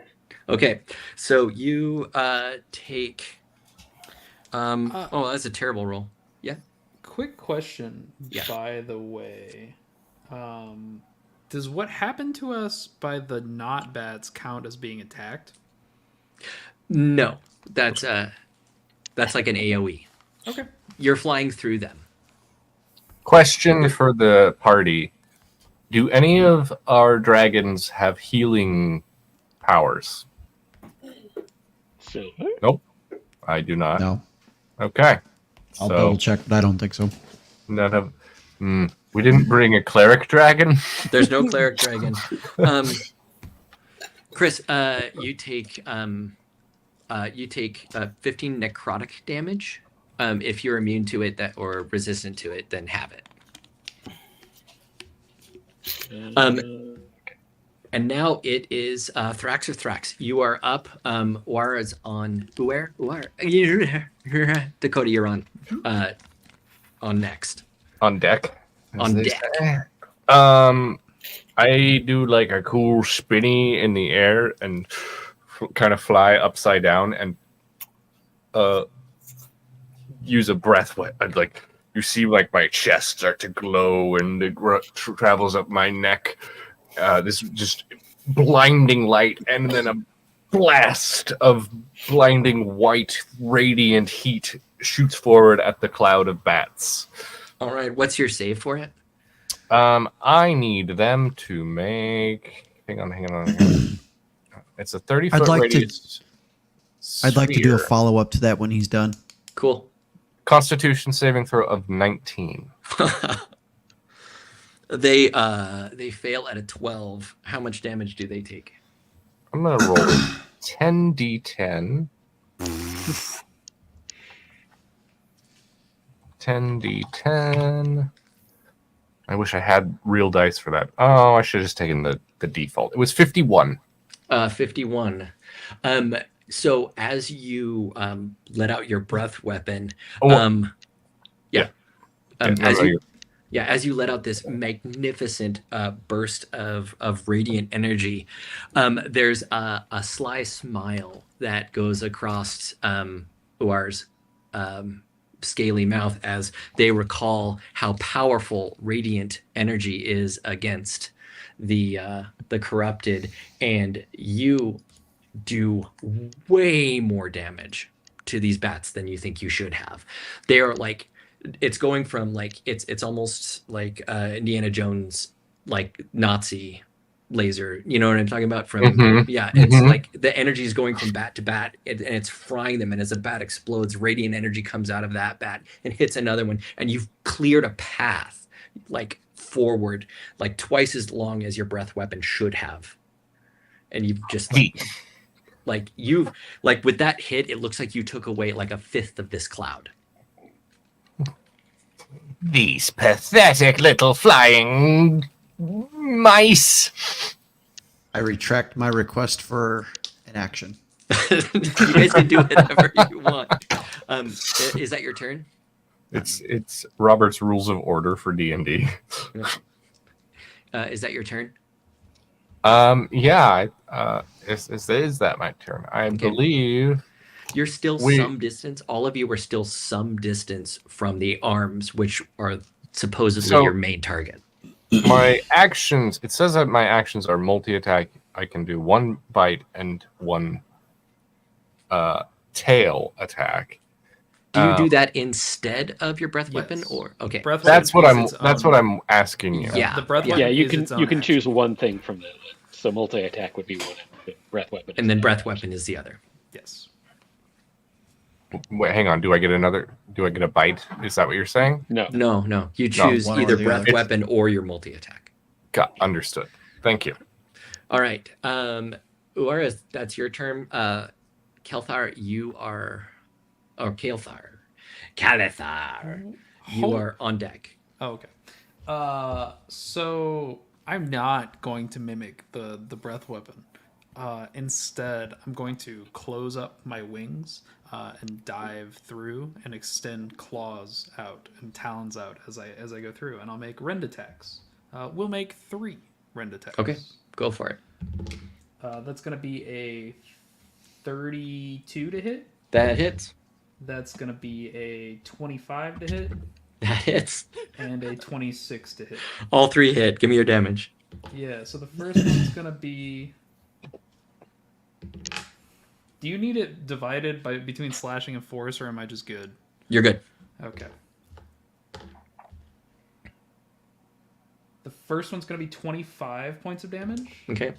Okay, so you take. Oh, that's a terrible roll. Yeah. Quick question, by the way. Does what happened to us by the not bats count as being attacked? No, that's like an AoE. Okay. You're flying through them. Question for the party. Do any of our dragons have healing powers? Silver? Nope. I do not. No. Okay. I'll double check, but I don't think so. None of... we didn't bring a cleric dragon? There's no cleric dragon. Chris, you take 15 necrotic damage. If you're immune to it or resistant to it, then have it. And now it is Thrax or Thrax. You are up. Uar is on. Uar. Dakota, you're on. On next. On deck. On deck. I do like a cool spinny in the air and kind of fly upside down and use a breath. Like you see, like my chest start to glow and it travels up my neck. This just blinding light, and then a blast of blinding white radiant heat shoots forward at the cloud of bats. All right, what's your save for it? I need them to make. Hang on. It's a 30-foot radius. I'd like to do a follow-up to that when he's done. Cool. Constitution saving throw of 19. They fail at a 12. How much damage do they take? I'm gonna roll 10d10. 10d10. I wish I had real dice for that. Oh, I should have just taken the default. It was 51. 51. So as you let out your breath weapon, as you let out this magnificent burst of radiant energy, there's a sly smile that goes across Uar's scaly mouth as they recall how powerful radiant energy is against the corrupted, and you do way more damage to these bats than you think you should have. They are like, it's going from like it's almost like Indiana Jones, like Nazi laser, you know what I'm talking about? It's like the energy is going from bat to bat, and it's frying them, and as a bat explodes, radiant energy comes out of that bat and hits another one, and you've cleared a path like forward like twice as long as your breath weapon should have, and you've just like you've like with that hit, it looks like you took away like a fifth of this cloud. These pathetic little flying mice. I retract my request for an action. You guys can do whatever you want. Is that your turn? It's Robert's Rules of Order for D&D. Is that your turn? Yeah. Is that my turn? I believe you're still some distance. All of you are still some distance from the arms, which are supposedly your main target. My actions. It says that my actions are multi-attack. I can do one bite and one tail attack. Do you do that instead of your breath weapon, or okay? Breath that's what weapon I'm asking you. Yeah, the breath weapon. Yeah, you is can its own you can action. choose one thing from the so multi attack would be one, but breath weapon. And then breath weapon is the other. Yes. Wait, hang on. Do I get a bite? Is that what you're saying? No. You choose one or either the breath other. weapon or your multi attack. Got understood. Thank you. All right, Uara, that's your turn. Kelthar, you are, or Kalethar, you are on deck. Oh, okay. So I'm not going to mimic the breath weapon. Instead, I'm going to close up my wings and dive through and extend claws out and talons out as I go through, and I'll make rend attacks. We'll make 3 rend attacks. Okay, go for it. That's going to be a 32 to hit. That hits. That's going to be a 25 to hit. That hits. And a 26 to hit. All 3 hit. Give me your damage. Yeah, so the first one's going to be... Do you need it divided between slashing and force, or am I just good? You're good. Okay. The first one's going to be 25 points of damage. Okay.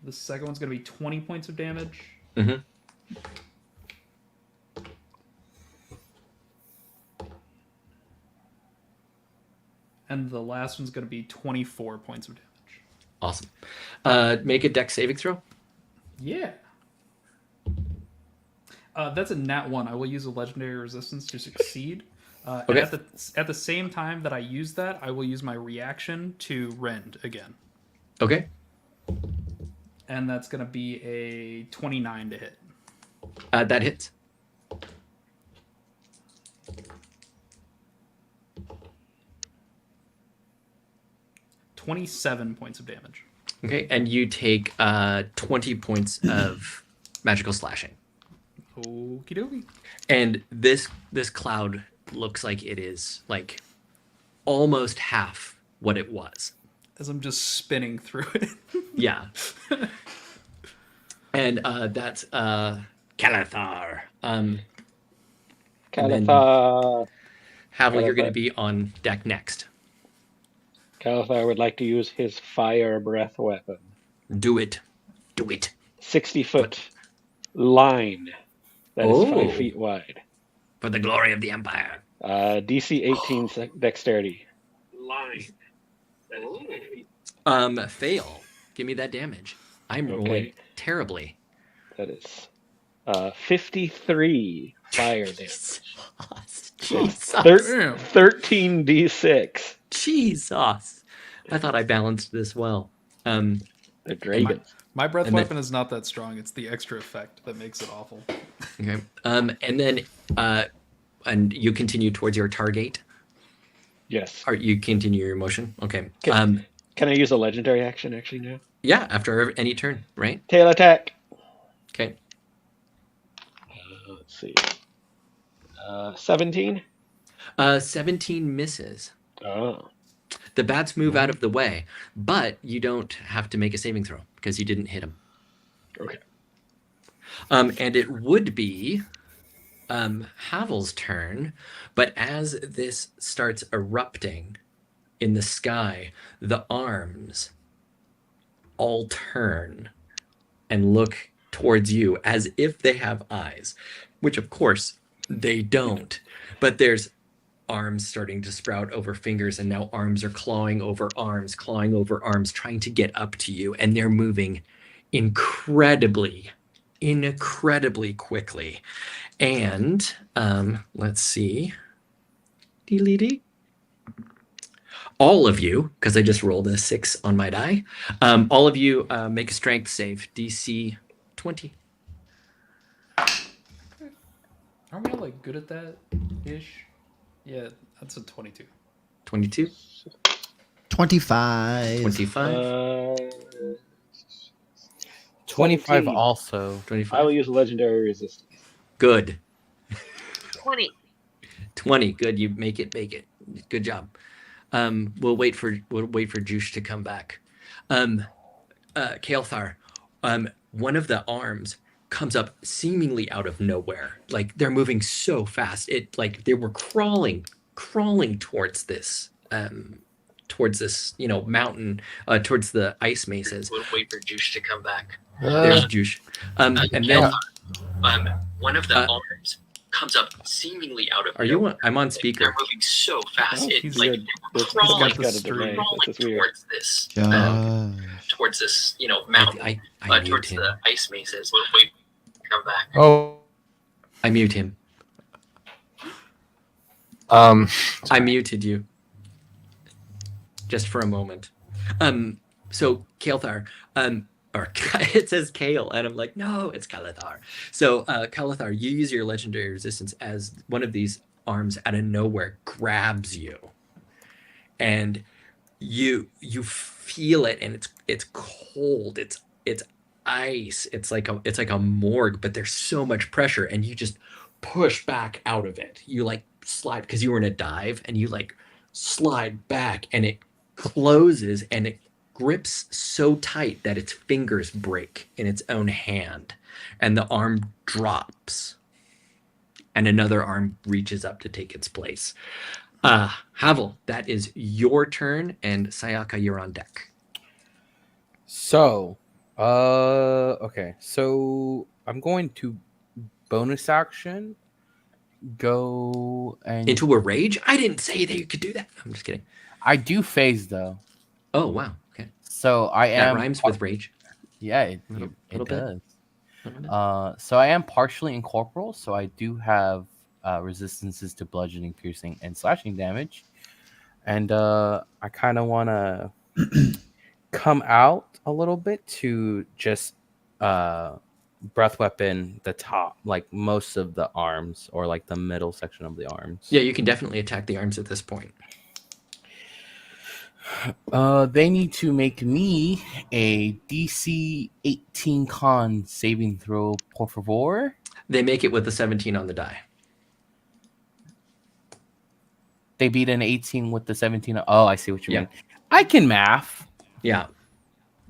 The second one's going to be 20 points of damage. Mm-hmm. And the last one's going to be 24 points of damage. Awesome. Make a dex saving throw. Yeah. That's a nat 1. I will use a legendary resistance to succeed. Okay. And at the same time that I use that, I will use my reaction to rend again. Okay. And that's going to be a 29 to hit. That hits. $27 points of damage. Okay, and you take 20 points of magical slashing. Okie dokie. And this cloud looks like it is like almost half what it was. As I'm just spinning through it. Yeah. And that's Kalethar. Kalethar. Havel, you're going to be on deck next. Kalethar would like to use his fire breath weapon. Do it. Do it. 60-foot line that is 5 feet wide. For the glory of the Empire. DC 18 dexterity. Line. Fail. Give me that damage. I'm rolling terribly. That is 53 fire damage. Jesus. 13 d6. Jesus. I thought I balanced this well. The dragon. My breath weapon is not that strong. It's the extra effect that makes it awful. Okay. And then and you continue towards your target? Yes. Or you continue your motion? Okay. Can I use a legendary action actually now? Yeah, after any turn, right? Tail attack. Okay. Let's see. 17? 17 misses. Oh. The bats move out of the way, but you don't have to make a saving throw because you didn't hit them. Okay. And it would be Havel's turn, but as this starts erupting in the sky, the arms all turn and look towards you as if they have eyes, which of course they don't. But there's arms starting to sprout over fingers, and now arms are clawing over arms, trying to get up to you, and they're moving incredibly quickly. And let's see. Dee-lee-dee. all of you, because I just rolled a 6 on my die, all of you make a strength save, DC 20. Aren't we all like good at that ish? Yeah, that's a 22. 22, 25. 25, 25 17. also. I 25. will use legendary resistance. Good. 20. 20. Good. You make it. Good job. We'll wait for Juice to come back. Kael'thar, one of the arms comes up seemingly out of nowhere. Like they're moving so fast. It like they were crawling towards this mountain, towards the ice mesas. We'll wait for Juice to come back. There's Juice. And then one of the arms comes up seemingly out of nowhere. I'm on speaker. They're moving so fast. Oh, It's weird. like This crawling got a delay. This is weird. towards this mountain, I towards the ice mesas. We'll wait, come back. Oh, I mute him. I muted you. Just for a moment. So Kael'thar, or it says Kale, and I'm like, no, it's Kael'thar. So Kael'thar, you use your legendary resistance as one of these arms out of nowhere grabs you, and you feel it, and it's cold. It's ice. It's like a morgue, but there's so much pressure, and you just push back out of it. You like slide because you were in a dive, and you like slide back, and it closes, and it grips so tight that its fingers break in its own hand, and the arm drops, and another arm reaches up to take its place. Havel, that is your turn, and Sayaka, you're on deck. so, okay. So I'm going to bonus action go and Into a rage? I didn't say that you could do that. I'm just kidding. I do phase though. Oh, wow. Okay. So I That am rhymes with rage. Yeah, it Little bit. does. Little bit. So I am partially incorporeal, so I do have resistances to bludgeoning, piercing, and slashing damage. And I kind of want to come out a little bit to just breath weapon the top, like most of the arms, or like the middle section of the arms. Yeah, you can definitely attack the arms at this point. They need to make me a DC 18 con saving throw, por favor. They make it with a 17 on the die. They beat an 18 with the 17. Oh, I see what you Yeah. mean. I can math. Yeah.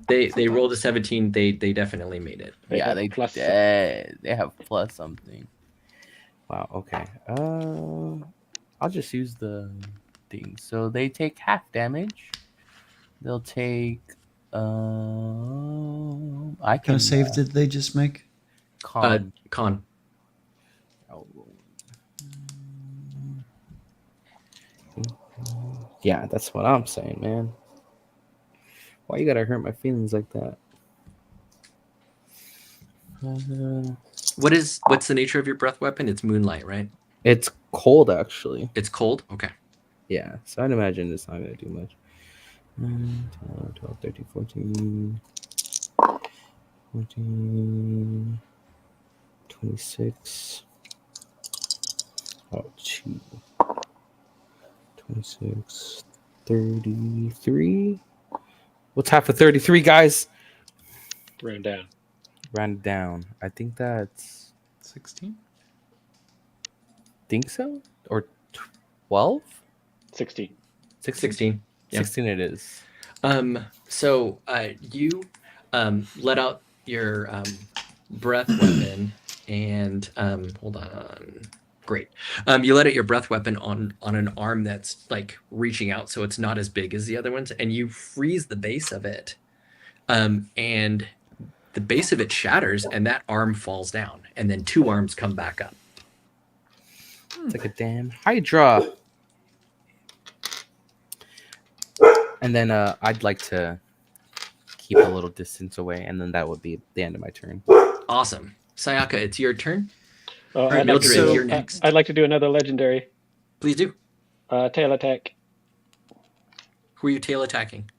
They rolled a 17. They definitely made it. They Yeah, have they plus they have plus something. Wow. Okay. I'll just use the thing. So they take half damage. They'll take. I What kind can of save did they just make? con. Con. I'll roll. Yeah, that's what I'm saying, man. Why you gotta hurt my feelings like that? What's the nature of your breath weapon? It's moonlight, right? It's cold, actually. It's cold? Okay. Yeah, so I'd imagine it's not gonna do much. 9, 10, 12, 13, 14, 14, 26. Oh, 2. 26, 33. What's half of 33, guys? round down. Round it down. I think that's 16? think so? Or 12? 16. 16. Yeah. 16 it is. So you let out your breath weapon, and hold on. Great. You let out your breath weapon on an arm that's like reaching out, so it's not as big as the other ones, and you freeze the base of it, and the base of it shatters, and that arm falls down, and then 2 arms come back up. It's like a damn Hydra. And then I'd like to keep a little distance away, and then that would be the end of my turn. Awesome. Sayaka, it's your turn. I'd, like Mildred, to, you're next. I'd like to do another legendary Please do. tail attack. Who are you tail attacking?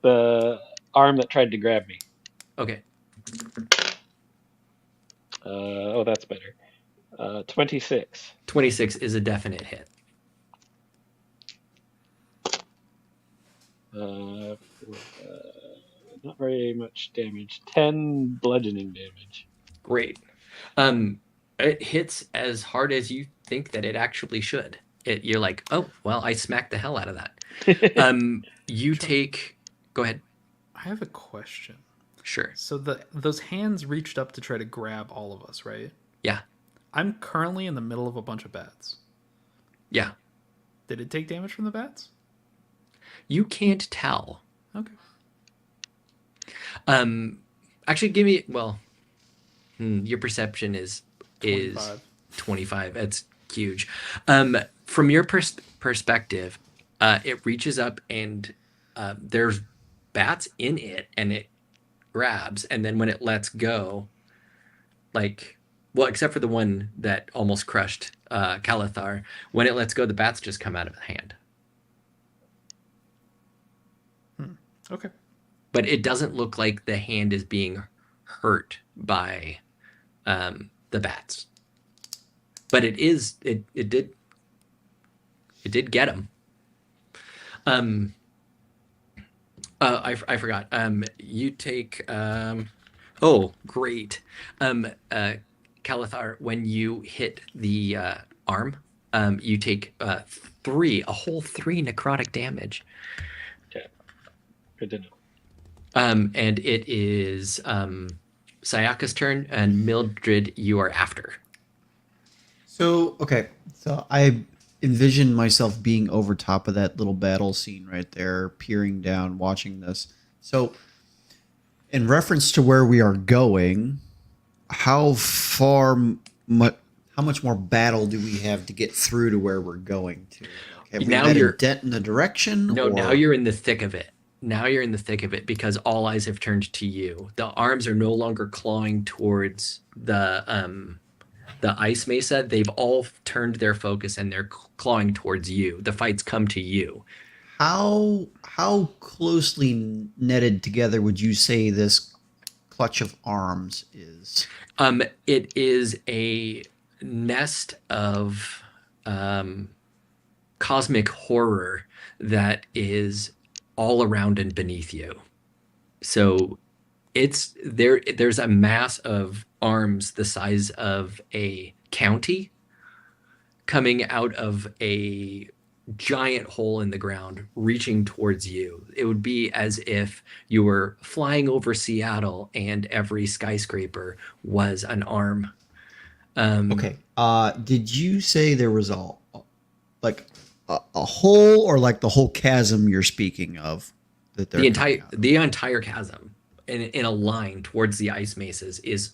The arm that tried to grab me. Okay. Oh, that's better. 26. 26 is a definite hit. Not very much damage. 10 bludgeoning damage. Great. It hits as hard as you think that it actually should. You're like, oh, well, I smacked the hell out of that. You take. Go ahead. I have a question. Sure. So those hands reached up to try to grab all of us, right? Yeah. I'm currently in the middle of a bunch of bats. Yeah. Did it take damage from the bats? You can't tell. Okay. Actually, give me. Well, your perception is 25. That's huge. From your perspective, it reaches up and there's bats in it, and it grabs, and then when it lets go, like, well, except for the one that almost crushed Calathar, when it lets go, the bats just come out of the hand. Okay. But it doesn't look like the hand is being hurt by the bats. But it is. It did get him. I forgot. You take. Oh, great. Calathar, when you hit the arm, you take a whole 3 necrotic damage. Okay. Good to know. And it is Sayaka's turn, and Mildred, you are after. So, okay. So I envision myself being over top of that little battle scene right there, peering down, watching this. So, in reference to where we are going, how much more battle do we have to get through to where we're going to? Have we Now had a you're- dent in the direction? No, or- now you're in the thick of it. Now you're in the thick of it because all eyes have turned to you. The arms are no longer clawing towards the ice mesa. They've all turned their focus and they're clawing towards you. The fight's come to you. How closely netted together would you say this clutch of arms is? It is a nest of cosmic horror that is all around and beneath you. So it's there's a mass of arms the size of a county coming out of a giant hole in the ground reaching towards you. It would be as if you were flying over Seattle and every skyscraper was an arm. Okay. Did you say there was a hole, or like the whole chasm you're speaking of? That they're The entire chasm in a line towards the ice mesas is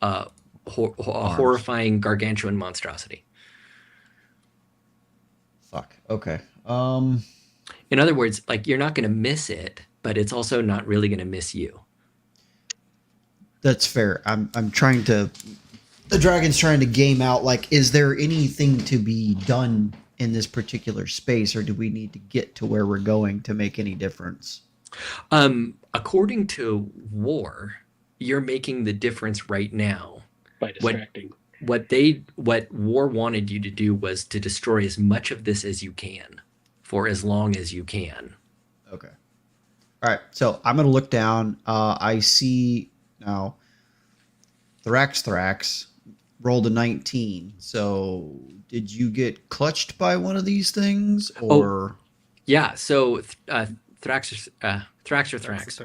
a horrifying gargantuan monstrosity. Fuck. Okay. In other words, like, you're not going to miss it, but it's also not really going to miss you. That's fair. I'm trying to. The dragon's trying to game out. Like, is there anything to be done in this particular space, or do we need to get to where we're going to make any difference? According to War, you're making the difference right now. By distracting. What War wanted you to do was to destroy as much of this as you can for as long as you can. Okay. All right. So I'm gonna look down. I see now. Thrax rolled a 19. So did you get clutched by one of these things, or? Yeah. So Thrax.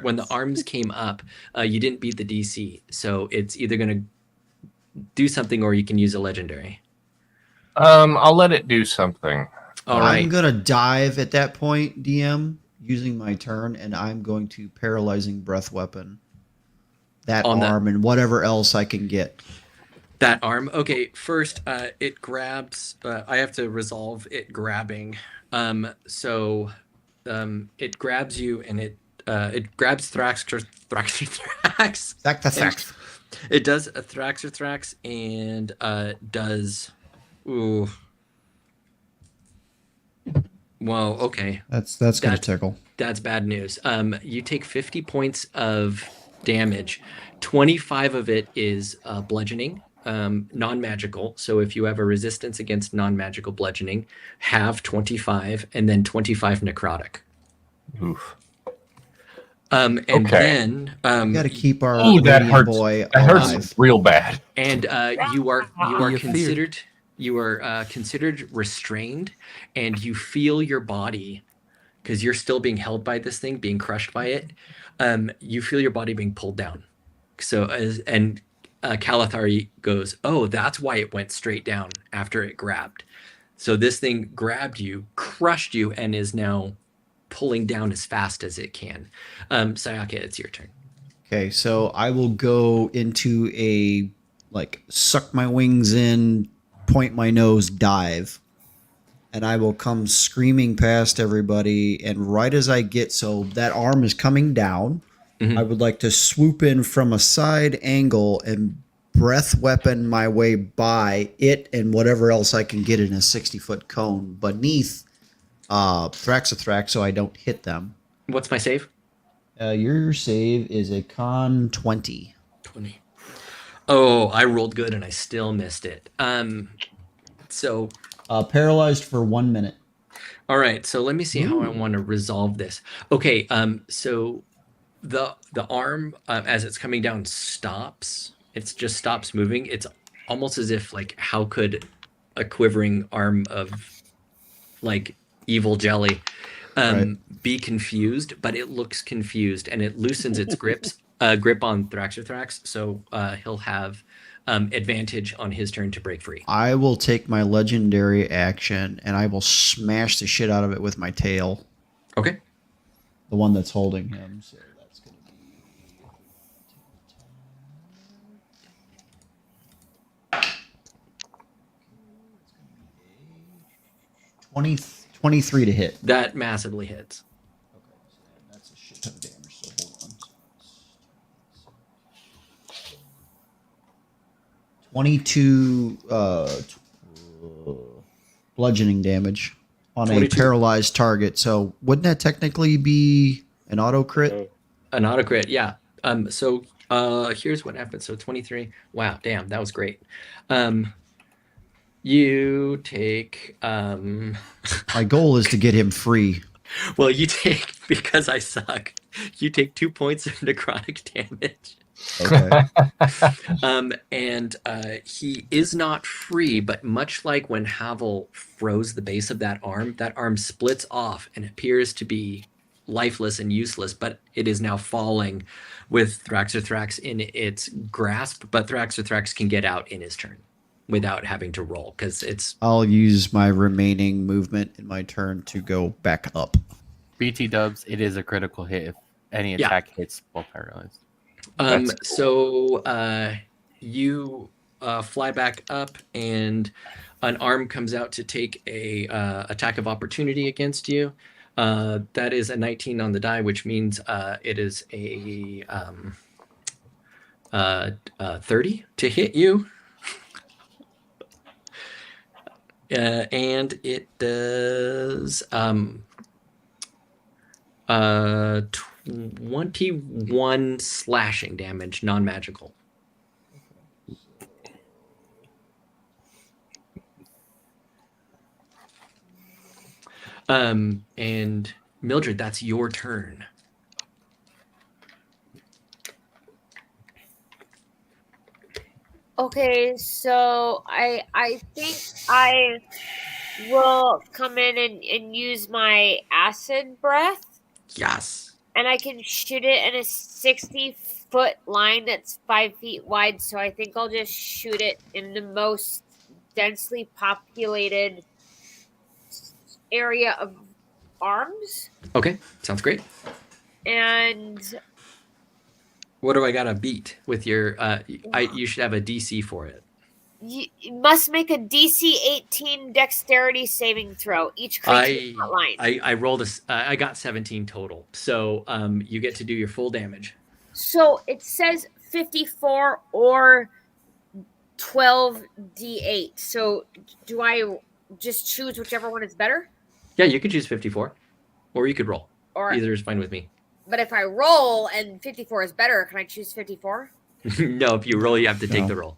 When the arms came up, you didn't beat the DC, so it's either gonna do something or you can use a legendary. I'll let it do something. All right. I'm gonna dive at that point, DM, using my turn, and I'm going to paralyzing breath weapon that On arm and whatever else I can get. That arm. Okay, first, it grabs. I have to resolve it grabbing. So it grabs you, and it grabs Thrax. Thrax. It does a Thrax, and does. Ooh. Well, okay. That's gonna That's- tickle. That's bad news. You take 50 points of damage. 25 of it is bludgeoning, non-magical. So if you have a resistance against non-magical bludgeoning, have 25, and then 25 necrotic. Oof. And Okay. then We got to keep our Ooh, that radiant hurts. boy That alive. hurts real bad. and you are Be feared. considered restrained, and you feel your body, because you're still being held by this thing, being crushed by it. You feel your body being pulled down. So Calathari goes, "Oh, that's why it went straight down after it grabbed. So this thing grabbed you, crushed you, and is now pulling down as fast as it can." Sayaka, it's your turn. Okay, so I will go into a suck my wings in, point my nose, dive. And I will come screaming past everybody, and right as I get so that arm is coming down, Mhm. I would like to swoop in from a side angle and breath weapon my way by it and whatever else I can get in a 60-foot cone beneath Thraxothrax so I don't hit them. What's my save? Your save is a con 20. 20. Oh, I rolled good and I still missed it. So Paralyzed for 1 minute. all right, so let me see how I want to resolve this. Okay, so the arm as it's coming down stops. It just stops moving. It's almost as if how could a quivering arm of evil jelly be confused, but it looks confused, and it loosens its grip on Thraxothrax, so he'll have advantage on his turn to break free. I will take my legendary action and I will smash the shit out of it with my tail. Okay. The one that's holding him. So that's going to be 23 to hit. That massively hits. Okay, so that's a shit ton of damage. So hold on. 22 bludgeoning damage on 22. a paralyzed target. So wouldn't that technically be an auto crit? An auto crit, yeah. So here's what happened. So 23. Wow, damn, that was great. You take My goal is to get him free. well, you take, because I suck, you take 2 points of necrotic damage. Okay. And he is not free, but much like when Havel froze the base of that arm splits off and appears to be lifeless and useless, but it is now falling with Thraxothrax in its grasp, but Thraxothrax can get out in his turn without having to roll, because it's... I'll use my remaining movement in my turn to go back up. BT dubs, it is a critical hit if any Yeah. attack hits while paralyzed. So you fly back up, and an arm comes out to take a attack of opportunity against you. That is a 19 on the die, which means it is a 30 to hit you. And it does 21 slashing damage, non-magical. And Mildred, that's your turn. Okay, so I think I will come in and use my acid breath, Yes. and I can shoot it in a 60-foot line that's 5 feet wide. So I think I'll just shoot it in the most densely populated area of arms. Okay, sounds great. And What do I got to beat with your? You should have a DC for it. you must make a DC 18 dexterity saving throw. Each creature in that line. I rolled I got 17 total. So you get to do your full damage. So it says 54 or 12 d8. So do I just choose whichever one is better? Yeah, you could choose 54, or you could roll. Or Either is fine with me. but if I roll and 54 is better, can I choose 54? No, if you roll, you have to take No. the roll.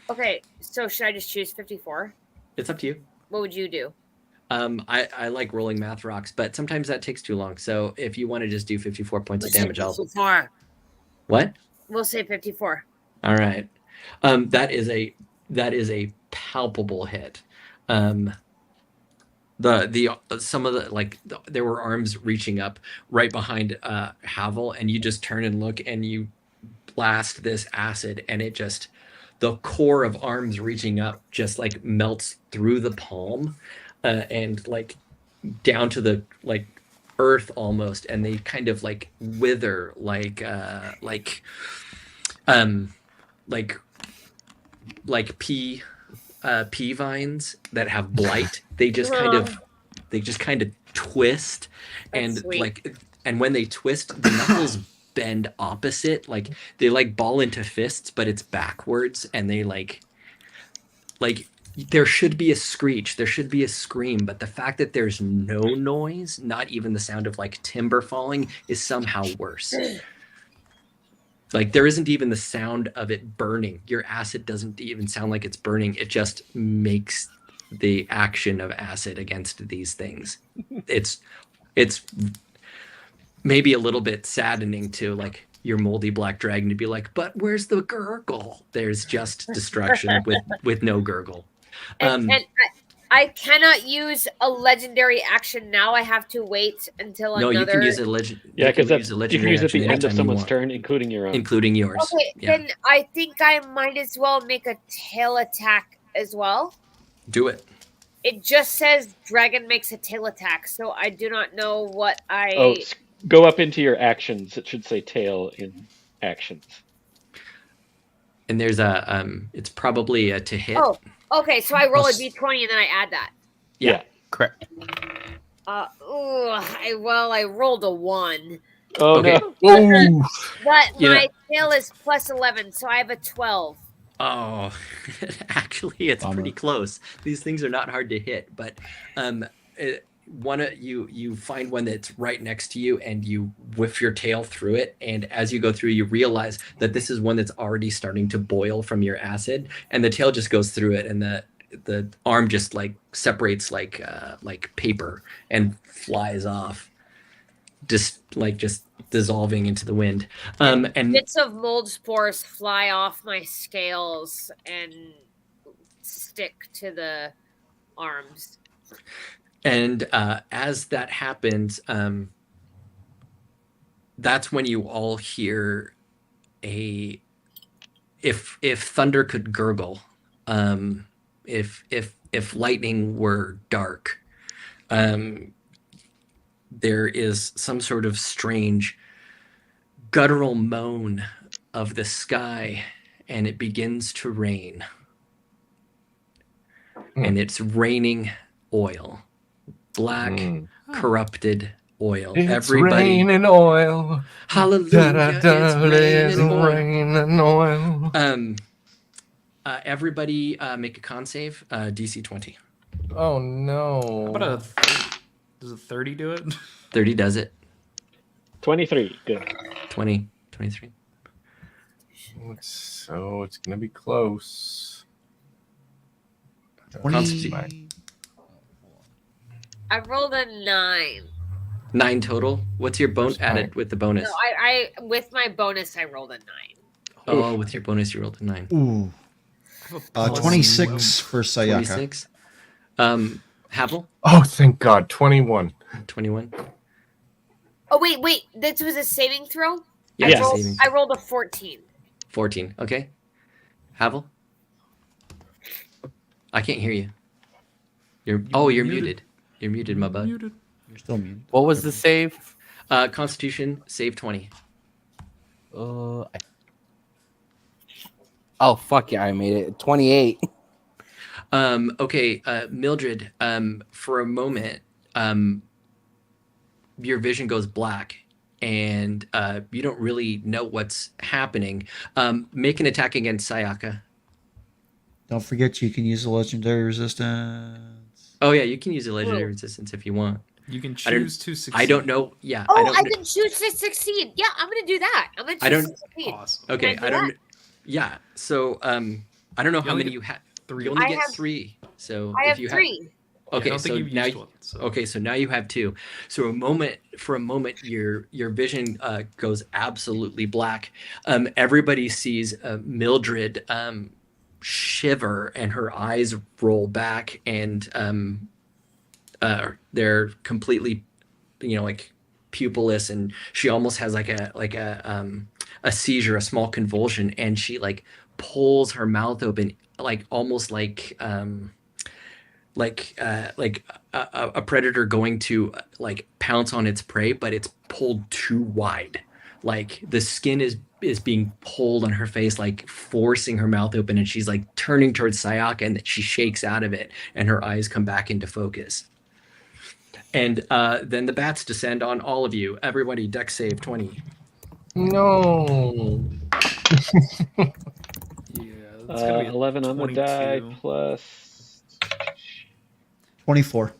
Okay, so should I just choose 54? It's up to you. What would you do? I like rolling math rocks, but sometimes that takes too long. So if you want to just do 54 points of damage, I'll. 54. What? We'll say 54. All right. That is a palpable hit. The some of the there were arms reaching up right behind Havel, and you just turn and look, and you blast this acid, and it just the core of arms reaching up just like melts through the palm, and like down to the like earth almost, and they kind of like wither like pea vines that have blight. They just kind of twist, and sweet. and when they twist, the knuckles bend opposite. Like they like ball into fists, but it's backwards, and they like there should be a screech, there should be a scream, but the fact that there's no noise, not even the sound of like timber falling, is somehow worse. Like there isn't even the sound of it burning. Your acid doesn't even sound like it's burning. It just makes the action of acid against these things. It's maybe a little bit saddening to like your moldy black dragon to be like, but where's the gurgle? There's just destruction with no gurgle. And I cannot use a legendary action now. I have to wait until No, another. you can use a legend. Yeah, because you legendary can use it at action the end of anytime you someone's want, turn, including your own. including yours. Okay, Yeah. then I think I might as well make a tail attack as well. Do it. It just says dragon makes a tail attack, so I do not know what I. Oh, go up into your actions. It should say tail in actions. And there's a it's probably a to hit. Oh, okay. So I roll a Plus- d20 and then I add that. Yeah. Correct. I rolled a 1, Oh Okay. no! Oh, but You know- my tail is plus 11, so I have a 12. Oh, actually, it's Bummer. pretty close. These things are not hard to hit, but you find one that's right next to you, and you whiff your tail through it. And as you go through, you realize that this is one that's already starting to boil from your acid, and the tail just goes through it, and the arm just like separates like paper and flies off, just dissolving into the wind. And Bits of mold spores fly off my scales and stick to the arms. And as that happens, that's when you all hear if thunder could gurgle, if lightning were dark, there is some sort of strange guttural moan of the sky, and it begins to rain. And it's raining oil. Black, corrupted oil. it's Everybody, raining oil. hallelujah, Da-da-da, it's it's raining oil. raining oil. Everybody make a con save, DC 20. Oh no. How about does a 30 do it? 30 does it. 23. Good. 20, 23. So it's gonna be close. 20. I rolled a 9. 9 total. What's your That's added fine. with the bonus? No, I with my bonus I rolled a 9. Oh, with your bonus you rolled a 9. Ooh. I have a plus 26 for Sayaka. 26. Havel, Oh, thank God. 21. 21. Oh wait, this was a saving throw? Yeah, I, it's a rolled, saving. I rolled a 14. 14. Okay. Havel? I can't hear you. You're muted. muted. You're muted, my bud. Muted. You're still muted. What was the save? Constitution, save 20. Oh fuck yeah, I made it. 28. Okay, Mildred, for a moment, your vision goes black, and you don't really know what's happening. Make an attack against Sayaka. Don't forget you can use a legendary resistance. Oh yeah, you can use a legendary Ooh. resistance if you want. You can I don't- choose to succeed. I don't know. Yeah, Oh, I don't. I kn- can choose to succeed. Yeah, I'm gonna do that. I'm gonna I choose don't- to succeed. Awesome. Okay, Can I I do don't. that? Yeah. So I don't know You how only many get you have. 3. You only I get have- 3. So I if have you 3. I Okay, don't think so you've now used one. So. okay, so now you have 2. So for a moment, your vision goes absolutely black. Everybody sees Mildred shiver, and her eyes roll back, and they're completely, like pupilless, and she almost has like a seizure, a small convulsion, and she like pulls her mouth open, like almost like a predator going to like pounce on its prey, but it's pulled too wide. Like the skin is being pulled on her face, like forcing her mouth open, and she's like turning towards Sayaka, and she shakes out of it, and her eyes come back into focus. And then the bats descend on all of you. Everybody, dex save 20. No. Yeah, it's gonna be a 11 on the 22. die plus 24.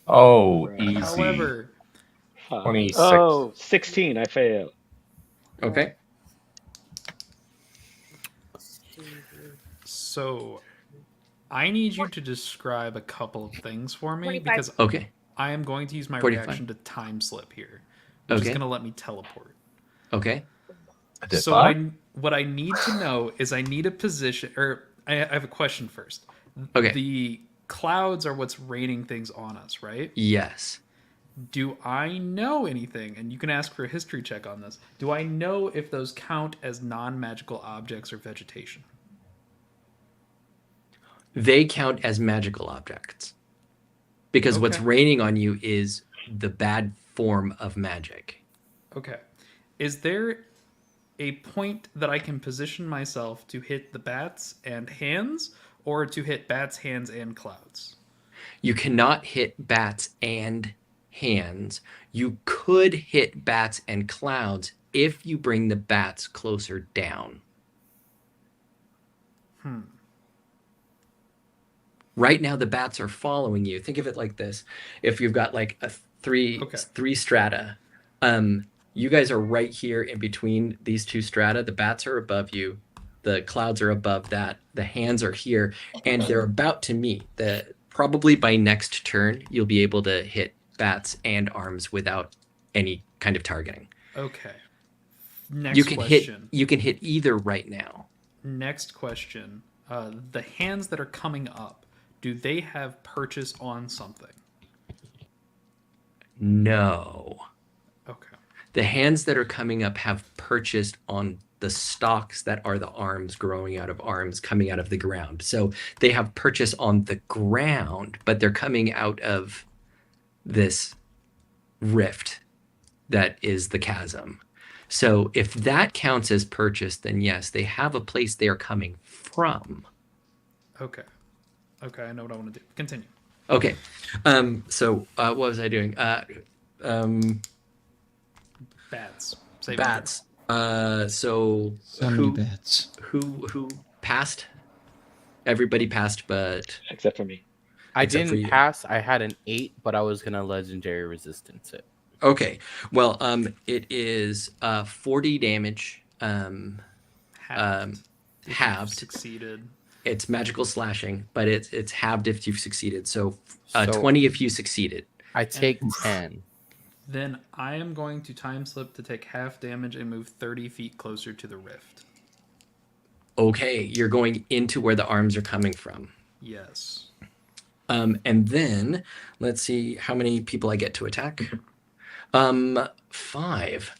Oh, Right. easy. However, 26. Oh, 16. I fail. Okay. so I need you to describe a couple of things for me 25. because Okay. I am going to use my 45. reaction to time slip here, which is Okay. going to let me teleport. Okay. So what I need to know is I need a position, or I have a question first. Okay. The clouds are what's raining things on us, right? Yes. Do I know anything? And you can ask for a history check on this. Do I know if those count as non-magical objects or vegetation? They count as magical objects. Because what's Okay. raining on you is the bad form of magic. Okay. Is there a point that I can position myself to hit the bats and hands, or to hit bats, hands, and clouds? You cannot hit bats and hands. You could hit bats and clouds if you bring the bats closer down. Right now, the bats are following you. Think of it like this: if you've got like a three strata, you guys are right here in between these 2 strata. The bats are above you, the clouds are above that, the hands are here, and they're about to meet. Probably by next turn, you'll be able to hit bats and arms without any kind of targeting. Okay. Next You can question. hit either right now. Next question. The hands that are coming up, do they have purchase on something? No. Okay. The hands that are coming up have purchased on the stalks that are the arms growing out of arms coming out of the ground. So they have purchase on the ground, but they're coming out of this rift that is the chasm. So if that counts as purchase, then yes, they have a place they are coming from. Okay. Okay, I know what I want to do. Continue. Okay. So what was I doing? Bats. Save Bats. So Many who bats. who passed? Everybody passed, but Except for me. I Except for didn't you. pass. I had an 8, but I was gonna legendary resistance it. okay. Well, it is 40 damage. Halved. If you've Halved. Succeeded. It's magical slashing, but it's halved if you've succeeded. So, So 20 if you succeeded. I take 10. Then I am going to time slip to take half damage and move 30 feet closer to the rift. Okay, you're going into where the arms are coming from. Yes. And then let's see how many people I get to attack. 5.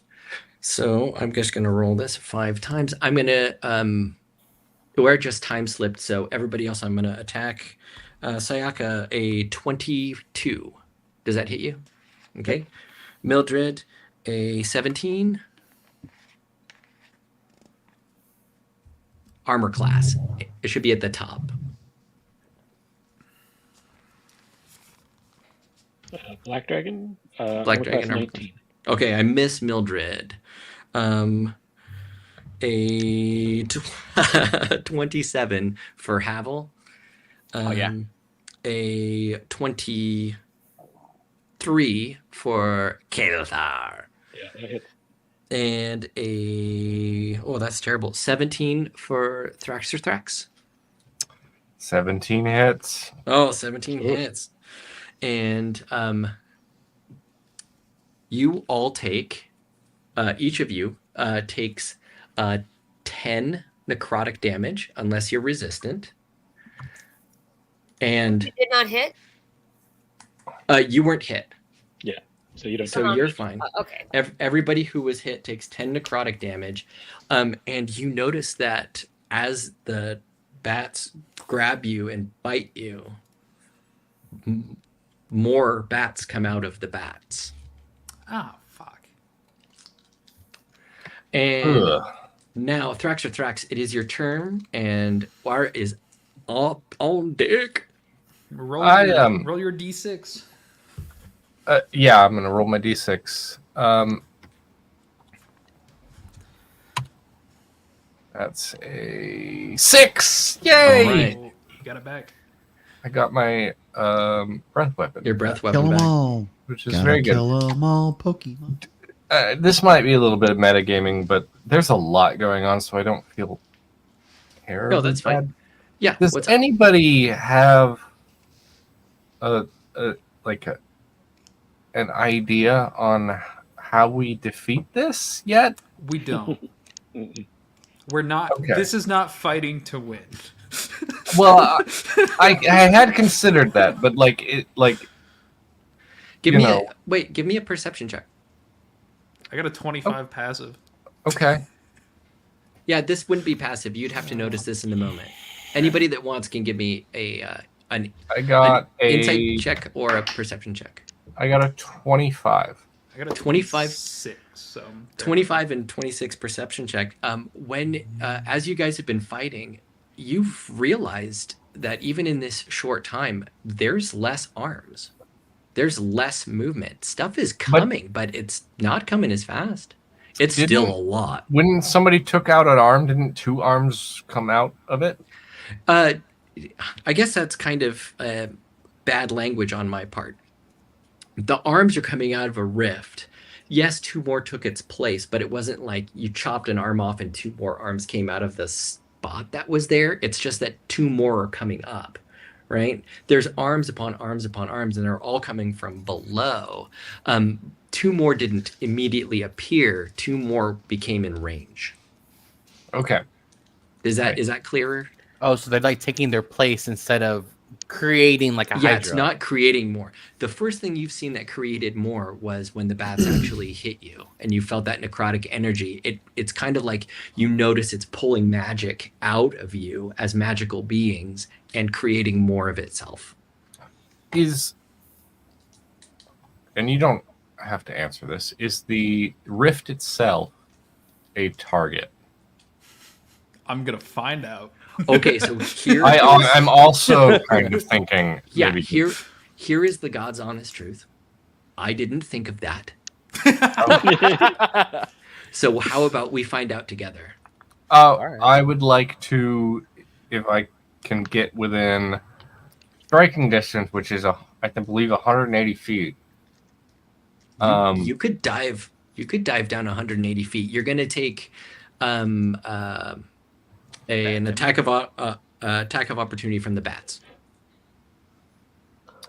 So I'm just gonna roll this 5 times. I'm gonna we're just time slipped, so everybody else I'm gonna attack. Sayaka, a 22. Does that hit you? Okay. Mildred, a 17. Armor class. It should be at the top. Black Dragon? Black armor Dragon, class armor 19. Okay, I miss Mildred. A 27 for Havel. Oh, yeah. a 23 for Kelthar. Yeah, that hits. And that's terrible. 17 for Thrax. 17 hits. Oh, 17 Ooh. hits. And you all take, each of you takes 10 necrotic damage unless you're resistant. And You did not hit? you weren't hit. Yeah. So you don't. So you're fine. Okay. Everybody who was hit takes 10 necrotic damage. And you notice that as the bats grab you and bite you, more bats come out of the bats. Ah, fuck. And Ugh. now, Thrax, it is your turn, and War is up on deck. Roll I, roll your d6. Yeah, I'm gonna roll my d6. That's a 6. Yay! All right. Oh, you got it back. I got my breath weapon. Your breath Kill weapon them back. all. which is Gotta very good. kill them all, Pokemon. This might be a little bit of metagaming, but there's a lot going on, so I don't feel terribly No, that's fine. bad. Yeah. Does What's up? anybody have an idea on how we defeat this yet? We don't. Mm-mm. We're not. Okay. This is not fighting to win. Well, I had considered that, but Give you me know. give me a perception check. I got a 25 passive. Okay. Yeah, this wouldn't be passive. You'd have to notice this in the moment. Anybody that wants can give me an I got insight check or a perception check. I got a 25. I got a 25. 26. So 25 and 26 perception check. When as you guys have been fighting, you've realized that even in this short time, there's less arms. There's less movement. Stuff is coming, but it's not coming as fast. It's still a lot. When somebody took out an arm, didn't 2 arms come out of it? I guess that's kind of bad language on my part. The arms are coming out of a rift. Yes, 2 more took its place, but it wasn't like you chopped an arm off and 2 more arms came out of the spot that was there. It's just that 2 more are coming up, right? There's arms upon arms upon arms, and they're all coming from below. 2 more didn't immediately appear. 2 more became in range. Okay. Is that clearer? Oh, so they're like taking their place instead of creating like a Yeah, hydra. it's not creating more. The first thing you've seen that created more was when the bats actually hit you and you felt that necrotic energy. It's kind of like you notice it's pulling magic out of you as magical beings and creating more of itself. And you don't have to answer this, is the rift itself a target? I'm gonna find out. Okay, so here I'm also kind of thinking. yeah, maybe here is the God's honest truth. I didn't think of that. So how about we find out together? Alright. I would like to, if I can get within striking distance, which is I believe 180 feet. You could dive down 180 feet. You're going to take an attack of opportunity from the bats,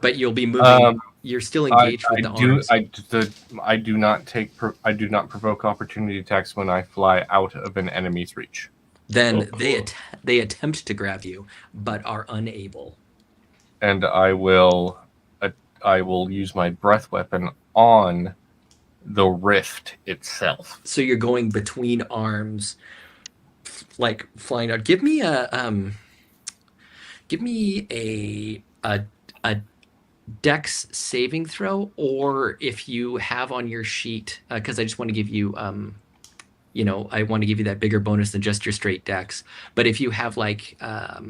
but you'll be moving. You're still engaged with the arms. I do not provoke opportunity attacks when I fly out of an enemy's reach. Then they attempt to grab you, but are unable. And I will use my breath weapon on the rift itself. So you're going between arms, like flying out. Give me a Dex saving throw, or if you have on your sheet, because I just want to give you, I want to give you that bigger bonus than just your straight Dex. But if you have like, not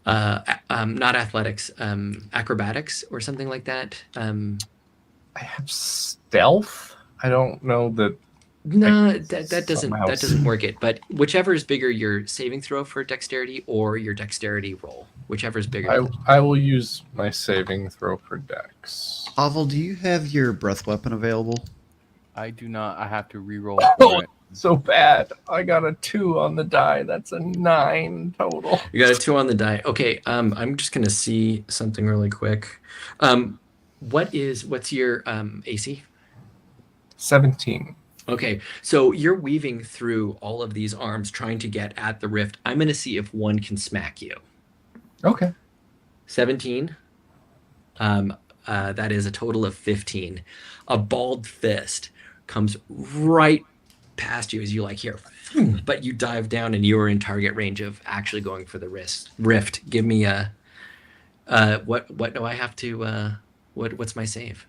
athletics, acrobatics or something like that. I have stealth. I don't know that. No, Like, that somehow doesn't work it. But whichever is bigger, your saving throw for dexterity or your dexterity roll, whichever is bigger. I will use my saving throw for dex. Pavel, do you have your breath weapon available? I do not. I have to re-roll Oh, for it. so bad. I got a 2 on the die. That's a 9 total. You got a 2 on the die. Okay, I'm just gonna see something really quick. What's your AC? 17. Okay, so you're weaving through all of these arms trying to get at the rift. I'm gonna see if one can smack you. Okay. 17. That is a total of 15. A balled fist comes right past you as you like here, but you dive down and you are in target range of actually going for the rift. Give me a what do I have to what's my save?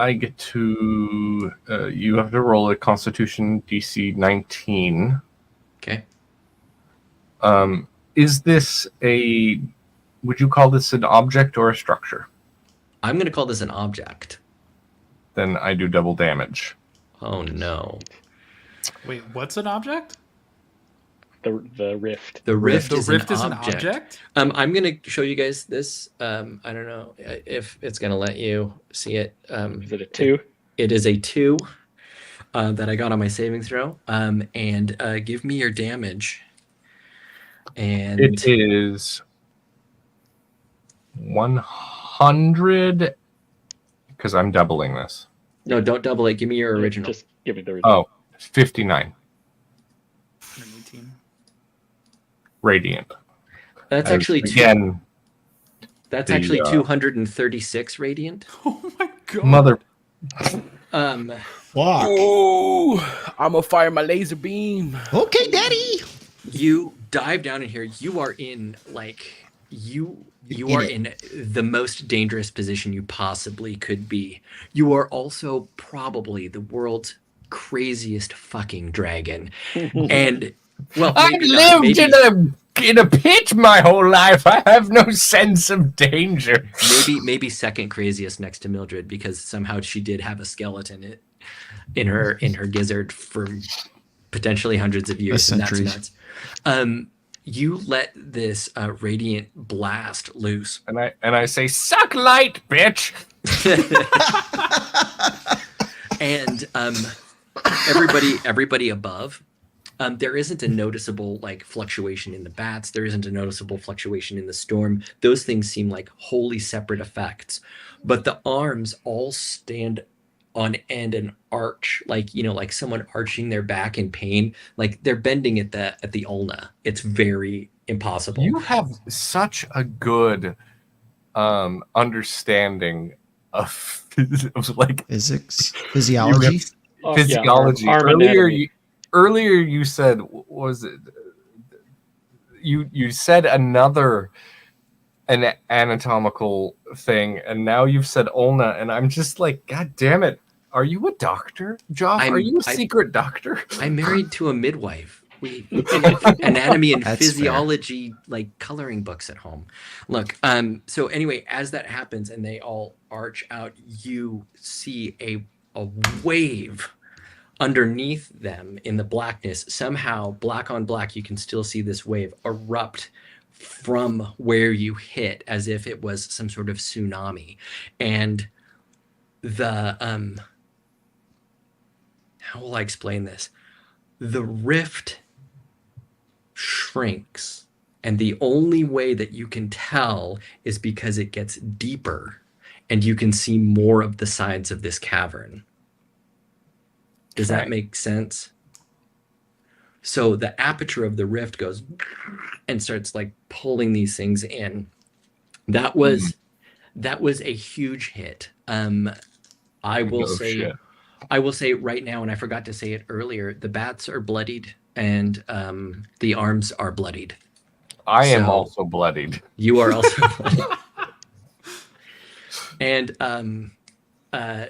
I get to you have to roll a Constitution DC 19. Okay. Is this a? Would you call this an object or a structure? I'm gonna call this an object. Then I do double damage. Oh no. Wait, what's an object? The rift. The rift, The is, rift an is an object. object? I'm gonna show you guys this. I don't know if it's gonna let you see it. Is it a 2? It is a 2 that I got on my saving throw. And give me your damage. And It is 100 because I'm doubling this. no, don't double it. Give me your original. Just give me the original. Oh, 59 118. radiant. That's As, actually again. That's the, actually 236 radiant. Oh my god. Mother. Um, Fuck. Oh, I'm gonna fire my laser beam. Okay, Daddy. you dive down in here. You are in like you are in the most dangerous position you possibly could be. You are also probably the world's craziest fucking dragon. And well, I've maybe not, lived maybe- in a pit my whole life. I have no sense of danger. maybe second craziest next to Mildred, because somehow she did have a skeleton in her gizzard for potentially hundreds of years, and that's Centuries. nuts. You let this radiant blast loose, And I say, suck light, bitch. and everybody above. There isn't a noticeable like fluctuation in the bats. There isn't a noticeable fluctuation in the storm. Those things seem like wholly separate effects, but the arms all stand on end and arch, like like someone arching their back in pain, like they're bending at the ulna. It's very impossible. You have such a good understanding of like Physics, physiology. physiology. Yeah, arm anatomy. Earlier you said, was it you said an anatomical thing, and now you've said ulna, and I'm just like, god damn it, are you a doctor, Joff? Are you a secret doctor? I'm married to a midwife. We anatomy and That's physiology like coloring books at home. Look, so anyway, as that happens and they all arch out, you see a wave underneath them in the blackness. Somehow, black on black, you can still see this wave erupt from where you hit, as if it was some sort of tsunami. And the how will I explain this? The rift shrinks, and the only way that you can tell is because it gets deeper and you can see more of the sides of this cavern. Does that make sense? So the aperture of the rift goes and starts like pulling these things in. That was a huge hit. I will say right now, and I forgot to say it earlier, the bats are bloodied and the arms are bloodied. I am So- also bloodied. You are also bloodied. And yeah,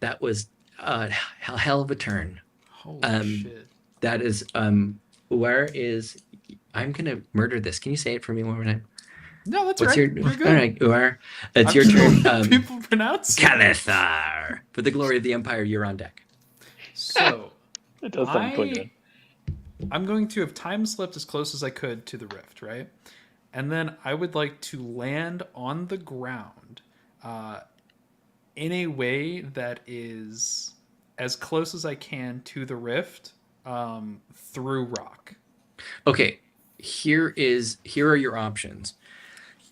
that was a hell of a turn. Holy shit. That is where is I'm gonna murder this. Can you say it for me one more time? No, that's What's right. your? You're good. All right, Uar. It's I'm your sure turn. People pronounce it. Kalithar. For the glory of the Empire, you're on deck. So It does sound Klingon. I'm going to have time slipped as close as I could to the rift, right? And then I would like to land on the ground in a way that is as close as I can to the rift through rock. Okay, here are your options.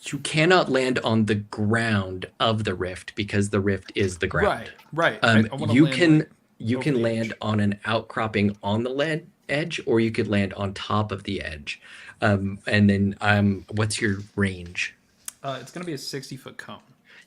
You cannot land on the ground of the rift because the rift is the ground. Right. I wanna you land, can like, you over can the land edge. on an outcropping on the edge, or you could land on top of the edge. And then what's your range? It's going to be a 60-foot cone.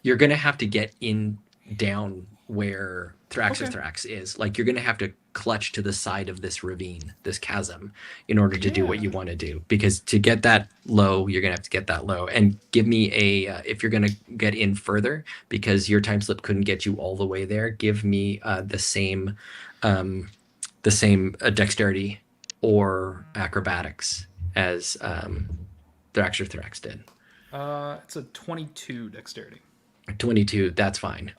You're gonna have to get in down where Thrax is. Like you're gonna have to clutch to the side of this ravine, this chasm, in order to do what you want to do. Because to get that low, you're gonna have to get that low. And give me a if you're gonna get in further, because your time slip couldn't get you all the way there. Give me the same dexterity or acrobatics as Thrax did. It's a 22 dexterity. 22, that's fine.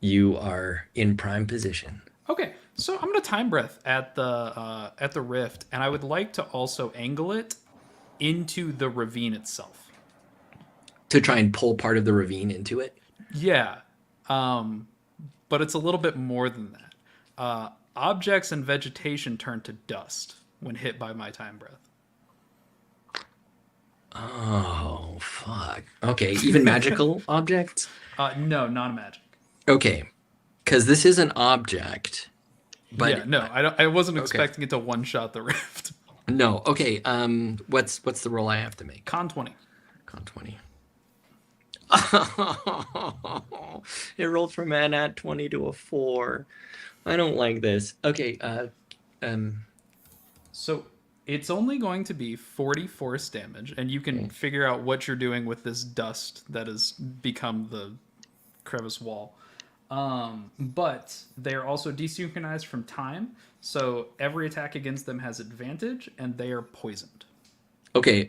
You are in prime position. Okay, so I'm gonna time breath at the rift, and I would like to also angle it into the ravine itself. To try and pull part of the ravine into it? Yeah, but it's a little bit more than that. Objects and vegetation turn to dust when hit by my time breath. Oh, fuck. Okay, even magical objects? No, non-magic. Okay, because this is an object, but yeah, no, I wasn't expecting it to one-shot the rift. no. Okay, what's the roll I have to make? Con 20. Con 20. It rolled from an at 20 to a 4. I don't like this. Okay, So it's only going to be 40 force damage, and you can figure out what you're doing with this dust that has become the crevice wall. But they're also desynchronized from time, so every attack against them has advantage, and they are poisoned. okay,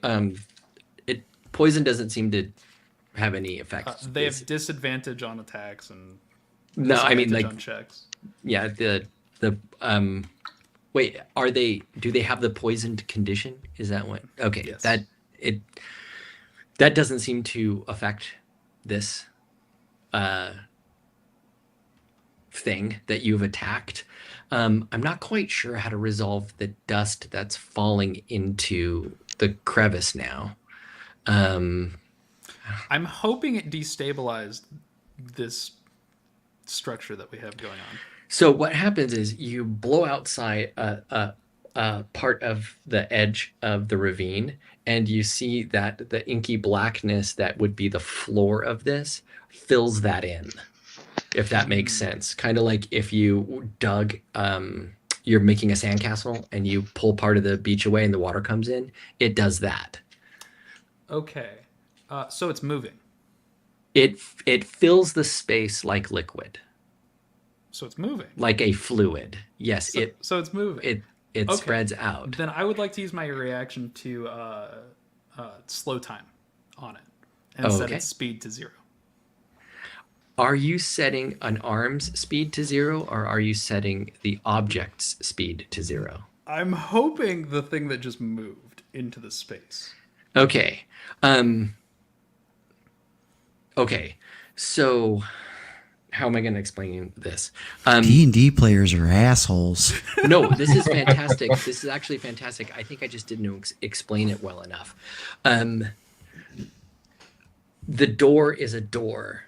poison doesn't seem to have any effect. They have disadvantage on attacks and No, I mean, like, on checks. yeah, wait, do they have the poisoned condition? Is that what? Okay, Yes. that doesn't seem to affect this thing that you've attacked. I'm not quite sure how to resolve the dust that's falling into the crevice now. I'm hoping it destabilized this structure that we have going on. So what happens is you blow outside a part of the edge of the ravine, and you see that the inky blackness that would be the floor of this fills that in, if that makes sense. Kind of like if you dug, you're making a sandcastle and you pull part of the beach away and the water comes in, it does that. Okay. So it's moving. It fills the space like liquid, So it's moving. like a fluid. Yes, So it's moving. it Okay. spreads out. Then I would like to use my reaction to slow time on it and set Okay. its speed to 0. Are you setting an arm's speed to 0, or are you setting the object's speed to 0? I'm hoping the thing that just moved into the space. Okay. Okay. So how am I going to explain this? D&D players are assholes. No, this is fantastic. This is actually fantastic. I think I just didn't explain it well enough. The door is a door.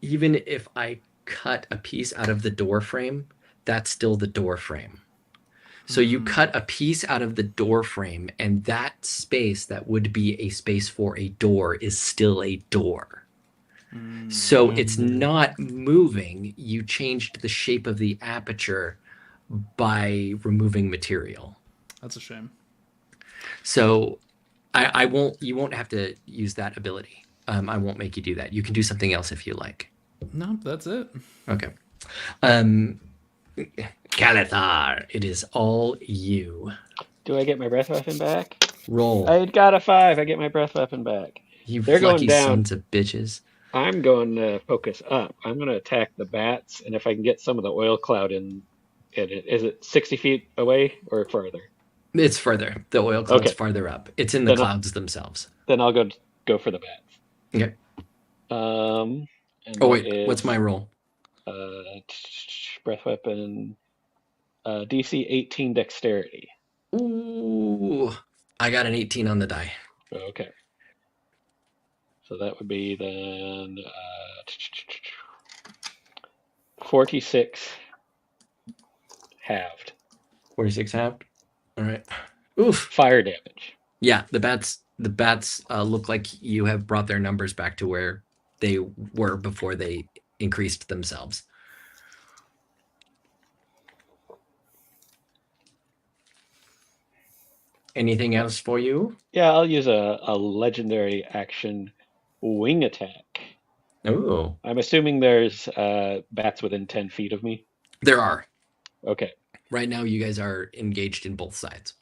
Even if I cut a piece out of the door frame, that's still the door frame. So you cut a piece out of the door frame, and that space that would be a space for a door is still a door. So it's not moving. You changed the shape of the aperture by removing material. That's a shame. So you won't have to use that ability. I won't make you do that. You can do something else if you like. No, that's it. Okay. Kalithar, it is all you. Do I get my breath weapon back? Roll. I got a 5. I get my breath weapon back. You They're going lucky down. sons of bitches. I'm going to focus up. I'm going to attack the bats, and if I can get some of the oil cloud in it, is it 60 feet away or further? It's further. The oil cloud's Okay. farther up. It's in the clouds themselves. Then I'll go for the bats. Okay. And Oh wait, what's my roll? Breath weapon, DC 18 dexterity. Ooh, I got an 18 on the die. Okay. So that would be then 46 halved. 46 halved. All right. Oof. Fire damage. Yeah, the bats look like you have brought their numbers back to where they were before they increased themselves. Anything else for you? Yeah, I'll use a legendary action wing attack. Oh, I'm assuming there's bats within 10 feet of me. there are. Okay. Right now, you guys are engaged in both sides.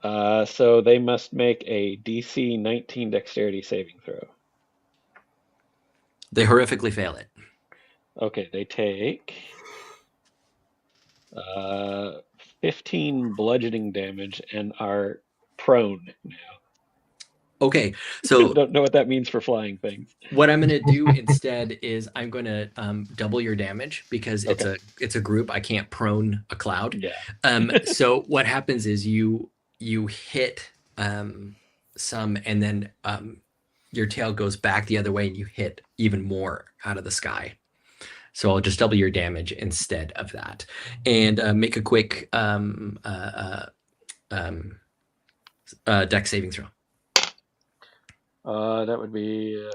So they must make a DC 19 dexterity saving throw. They horrifically fail it. Okay, they take 15 bludgeoning damage and are prone now. Okay, so Don't know what that means for flying things. what I'm going to do instead is I'm going to double your damage because it's a group. I can't prone a cloud. Yeah. So what happens is you hit some, and then your tail goes back the other way, and you hit even more out of the sky. So I'll just double your damage instead of that, and make a quick dex saving throw. That would be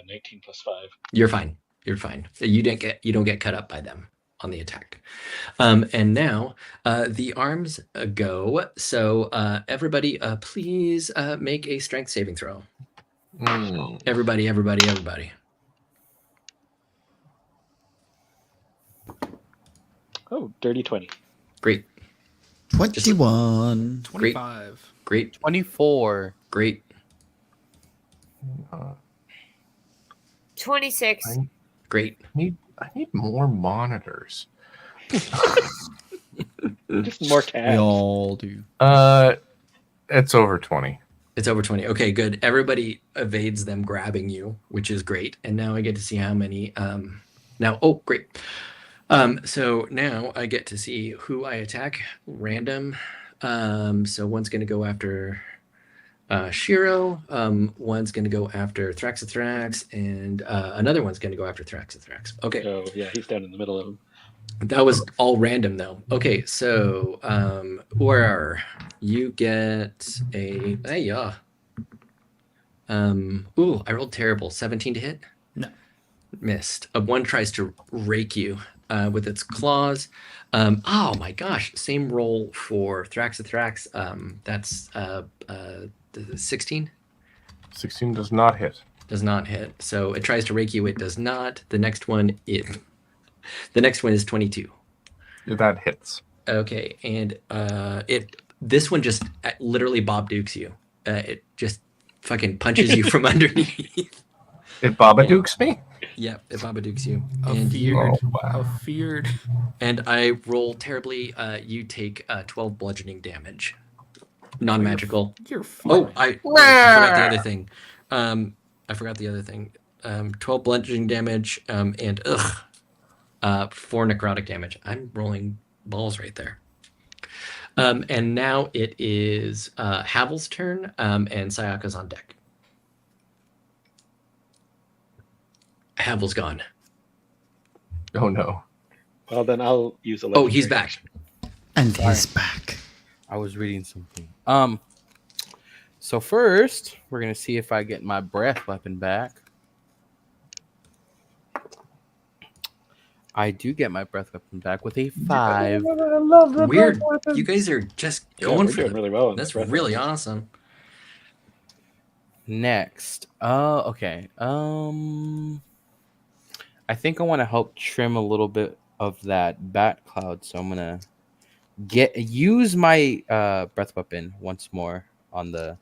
19 plus 5. You're fine. You're fine. You don't get cut up by them on the attack. And now the arms go. So everybody, please make a strength saving throw. Everybody. Oh, dirty 20. Great. 21. 25. Great. 24. Great. 26. Great. I need more monitors. Just more We tabs. all do. It's over 20. It's over 20. Okay, good. Everybody evades them grabbing you, which is great. And now I get to see how many. Great. So now I get to see who I attack. Random. So one's going to go after Shiro. One's going to go after Thraxathrax, and another one's going to go after Thraxathrax. Okay. Oh, yeah, he's down in the middle of them. That was all random, though. Okay, so Urar, you get a I rolled terrible. 17 to hit. No. Missed. One tries to rake you with its claws. Oh my gosh! Same roll for Thraxathrax. That's 16. 16 does not hit. Does not hit. So it tries to rake you. It does not. The next one is 22. That hits. Okay, and this one just literally Bob Dukes you. It just fucking punches you from underneath. It Babadooks me? Yep, it Bob Dukes you. Feared. And I roll terribly. You take 12 bludgeoning damage. Non-magical. You're fine. I forgot the other thing. 12 bludgeoning damage and 4 necrotic damage. I'm rolling balls right there. And now it is Havel's turn, and Sayaka's on deck. Havel's gone. Oh no. Well, then I'll use a. Oh, he's back. And he's back. I was reading something. So first, we're gonna see if I get my breath weapon back. I do get my breath weapon back with a 5. Weird. You guys are just going we're for doing really well. on That's this really reference. awesome. Next, okay. I think I want to help trim a little bit of that bat cloud, so I'm gonna use my breath weapon once more on the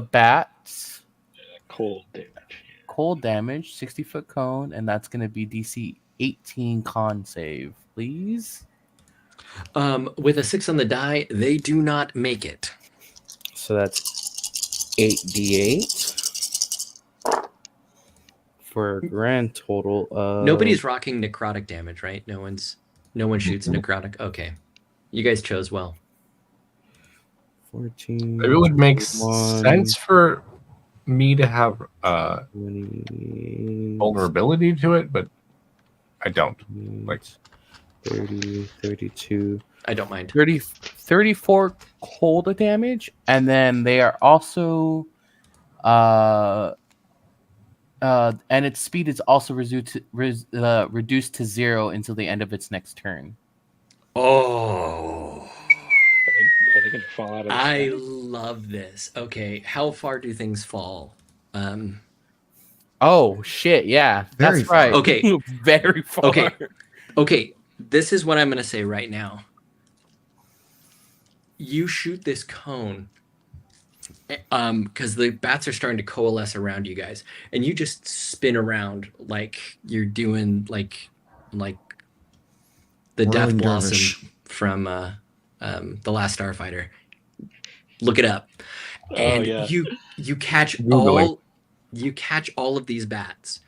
bats. Cold damage. Cold damage, 60-foot cone, and that's going to be DC 18 con save, please. With a 6 on the die, they do not make it. So that's 8d8 for a grand total of Nobody's rocking necrotic damage, right? No one shoots necrotic. Okay, you guys chose well. 14. It would make 21, sense for me to have 20, vulnerability to it, but I don't. Like 30, 32, I don't mind. 34 cold damage, and then they are also and its speed is also reduced to 0 until the end of its next turn. Oh, Are they going to fall out of the I sky? love this. Okay, how far do things fall? Oh shit! Yeah, Very that's far. right. Okay. Very far. Okay, this is what I'm going to say right now. You shoot this cone, because the bats are starting to coalesce around you guys, and you just spin around like you're doing like the Death Whirling Blossom dervish. from The Last Starfighter. Look it up, and yeah. you catch Googling. all of these bats.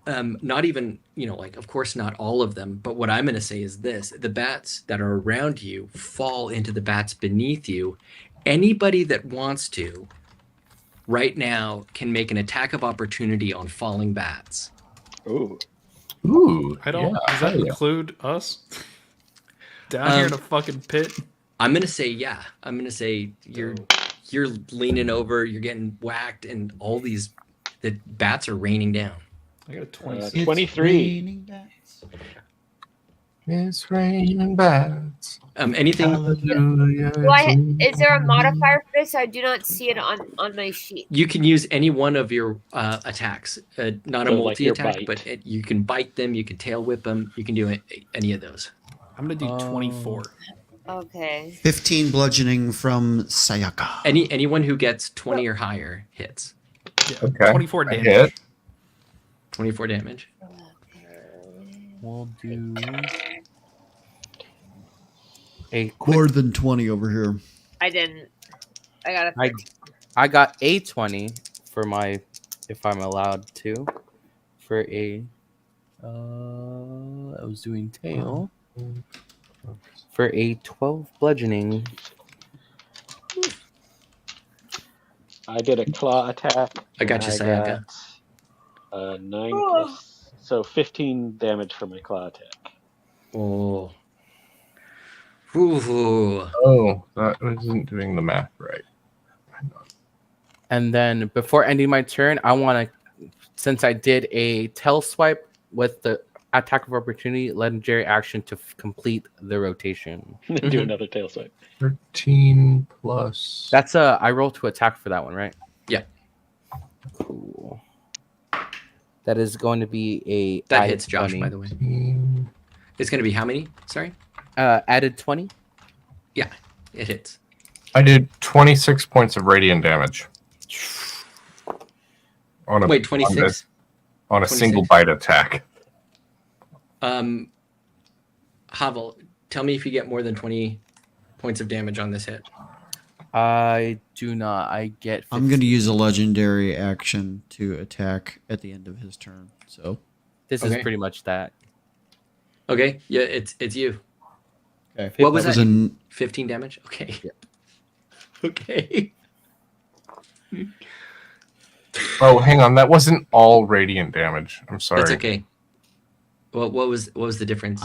Not even, like, of course not all of them, but what I'm going to say is this: the bats that are around you fall into the bats beneath you. Anybody that wants to right now can make an attack of opportunity on falling bats. Ooh. Ooh, I don't. yeah, Does that hell yeah. include us? Down here in a fucking pit. I'm going to say, yeah. I'm going to say you're leaning over, you're getting whacked, and all the bats are raining down. I got a 26. 23. It's raining bats. Anything Hallelujah. Is there a modifier for this? I do not see it on my sheet. you can use any one of your attacks, not a So, like your multi-attack, bite. but you can bite them, you can tail whip them, you can do any of those. I'm gonna do 24. Okay. 15 bludgeoning from Sayaka. Anyone who gets 20 or higher hits. Yeah, Okay. 24 I damage. hit. 24 damage. We'll do a quick. More than 20 over here. I didn't. I got a. I got a 20 for my, if I'm allowed to, for a. I was doing tail for a 12 bludgeoning. I did a claw attack. I got you, and Sayaka. got, 9 plus, so 15 damage for my claw attack. Oh. Ooh. Oh, that isn't doing the math right. And then before ending my turn, I want to, since I did a tail swipe with the attack of opportunity, legendary action to complete the rotation. Do another tail swipe. 13 plus. That's I roll to attack for that one, right? Yeah. Cool. That is going to be a That added hits Josh, 20. by the way. It's going to be how many? Sorry? Added 20. Yeah, it hits. I did 26 points of radiant damage. On a, Wait, 26? On a 26. single bite attack. Havel, tell me if you get more than 20 points of damage on this hit. I do not. I get. 15. I'm going to use a legendary action to attack at the end of his turn. So This Okay. is pretty much that. Okay, yeah, it's you. okay. What was that? An, 15 damage? Okay. Okay. Oh, hang on. That wasn't all radiant damage. I'm sorry. That's okay. Well, what was the difference?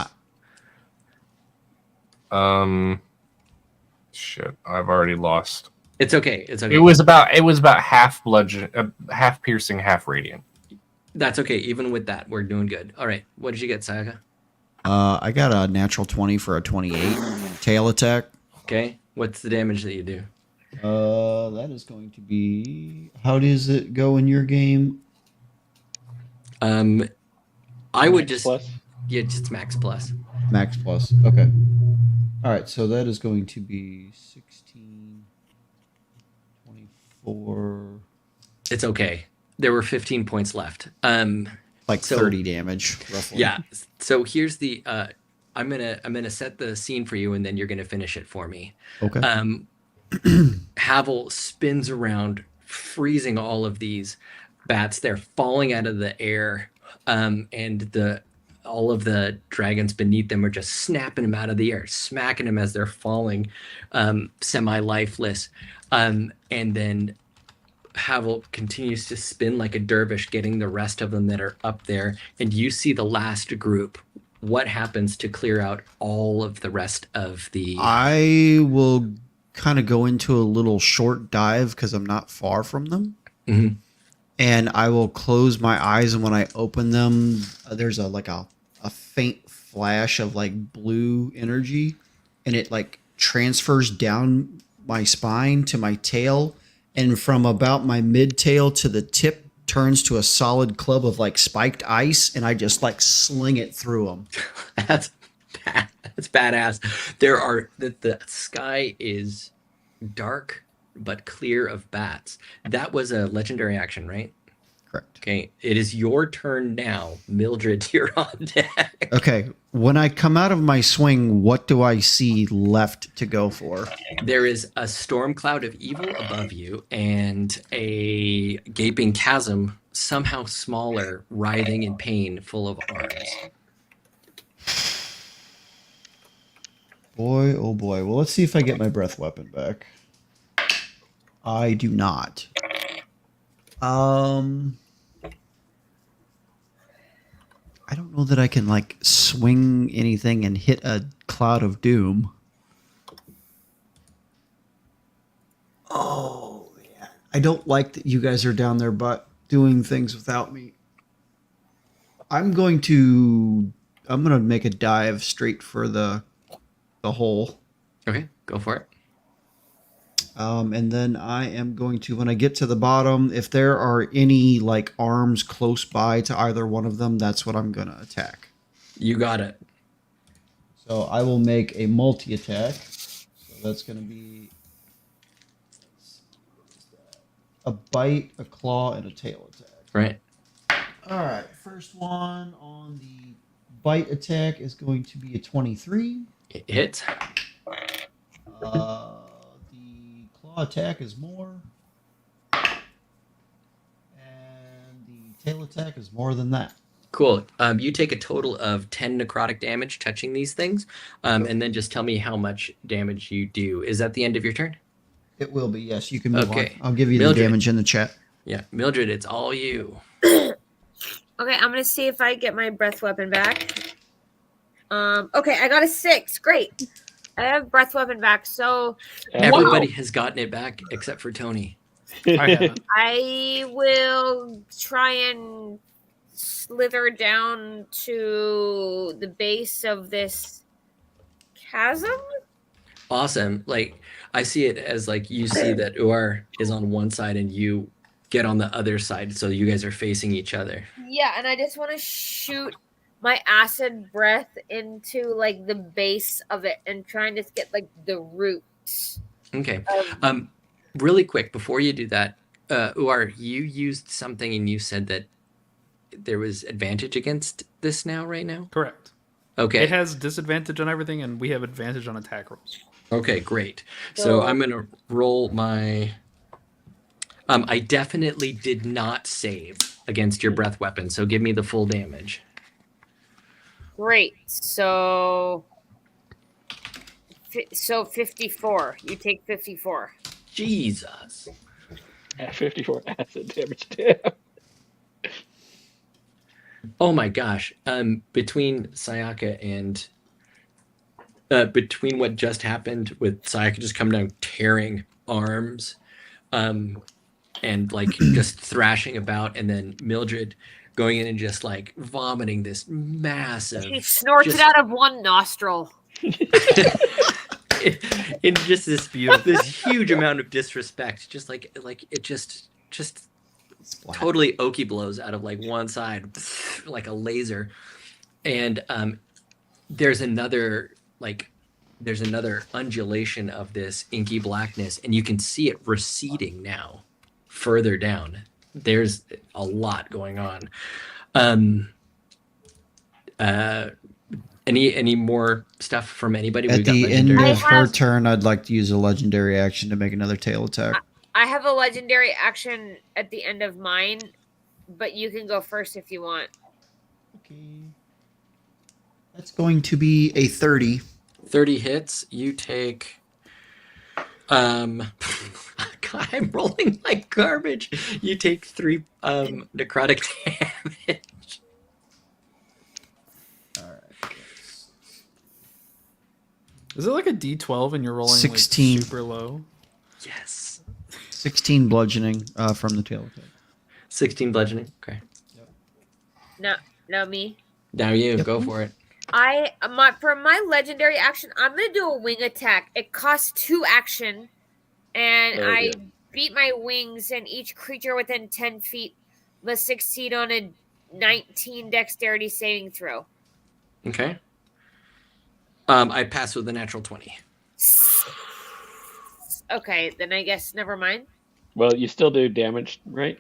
Shit. I've already lost. It's okay. It's okay. It was about half bludgeon, half piercing, half radiant. That's okay. Even with that, we're doing good. All right. What did you get, Sayaka? I got a natural 20 for a 28 tail attack. Okay. What's the damage that you do? That is going to be. How does it go in your game? I would just Plus. yeah, just max plus. Max plus. Okay. All right. So that is going to be 16 24, It's okay. There were 15 points left. like So- 30 damage, roughly. Yeah. So here's the. I'm gonna set the scene for you, and then you're gonna finish it for me. Okay. Havel spins around, freezing all of these bats. They're falling out of the air, and all of the dragons beneath them are just snapping them out of the air, smacking them as they're falling, semi-lifeless. And then Havel continues to spin like a dervish, getting the rest of them that are up there. And you see the last group. What happens to clear out all of the rest of the... I will kind of go into a little short dive because I'm not far from them. Mhm. And I will close my eyes, and when I open them, there's a faint flash of like blue energy, and it like transfers down my spine to my tail, and from about my mid tail to the tip turns to a solid club of like spiked ice, and I just like sling it through them. That's badass. The sky is dark but clear of bats. That was a legendary action, right? Correct. Okay, it is your turn now. Mildred, you're on deck. Okay, when I come out of my swing, what do I see left to go for? There is a storm cloud of evil above you and a gaping chasm, somehow smaller, writhing in pain, full of arms. Boy, oh boy. Well, let's see if I get my breath weapon back. I do not. I don't know that I can like swing anything and hit a cloud of doom. Oh, yeah. I don't like that you guys are down there but doing things without me. I'm going to make a dive straight for the hole. Okay, go for it. And then I am going to, when I get to the bottom, if there are any like arms close by to either one of them, that's what I'm going to attack. You got it. So I will make a multi-attack. So that's going to be a bite, a claw, and a tail attack. Right. All right. First one on the bite attack is going to be a 23. It hits. The claw attack is more. And the tail attack is more than that. Cool. You take a total of 10 necrotic damage touching these things, and then just tell me how much damage you do. Is that the end of your turn? It will be, yes. You can move Okay. on. I'll give you Mildred. the damage in the chat. Yeah. Mildred, it's all you. Okay, I'm gonna see if I get my breath weapon back. Okay, I got a 6. Great. I have breath weapon back. So Everybody has gotten it back except for Tony. I haven't. I will try and slither down to the base of this chasm. Awesome. Like, I see it as like you see that Uar is on one side and you get on the other side, so you guys are facing each other. Yeah, and I just want to shoot my acid breath into like the base of it and try and just get like the roots. Okay. Really quick before you do that, Uar, you used something and you said that there was advantage against this right now. Correct. Okay. It has disadvantage on everything, and we have advantage on attack rolls. Okay, great. So So- I'm gonna roll my. I definitely did not save against your breath weapon, so give me the full damage. Great. So 54. You take 54. Jesus. At 54 acid damage too. Oh my gosh. Between Sayaka and between what just happened with Sayaka just coming down tearing arms, and like just thrashing about, and then Mildred going in and just like vomiting this massive She snorts just- it out of one nostril. in just this Beautiful. this huge amount of disrespect, just like it just Splat. totally okie blows out of like one side like a laser. And there's another like there's another undulation of this inky blackness, and you can see it receding now, further down. There's a lot going on. Any more stuff from anybody? At We've got the end legendary. of her turn, I'd like to use a legendary action to make another tail attack. I have a legendary action at the end of mine, but you can go first if you want. Okay. That's going to be a 30. 30 hits. You take. God, I'm rolling like garbage. You take 3 necrotic damage. All right. Is it like a D12 and you're rolling 16. like super low? Yes. 16 bludgeoning from the tail attack. 16 bludgeoning. Okay. No, me. Now you Yep. go for it. For my legendary action, I'm gonna do a wing attack. It costs 2 action, and Very I good. beat my wings, and each creature within 10 feet must succeed on a 19 dexterity saving throw. Okay. I pass with a natural 20. Okay, then I guess never mind. Well, you still do damage, right?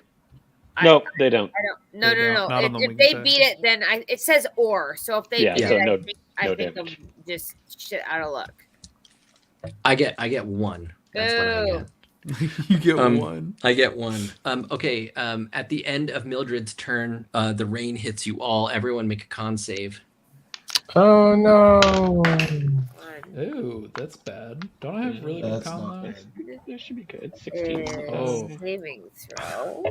I- No, they don't. I don't. No, They no, don't. no. Not on the If wing they attack. beat it, then it says or. So if they Yeah, beat so it, no- I no think damage. I'm just shit out of luck. I get 1. That's what I Boo. get. You get Um, one. I get 1. Okay. At the end of Mildred's turn, the rain hits you all. Everyone make a con save. Oh no! One. Ooh, that's bad. Don't I have really good That's con not though? bad. That should be good. 16. Oh. Saving throw.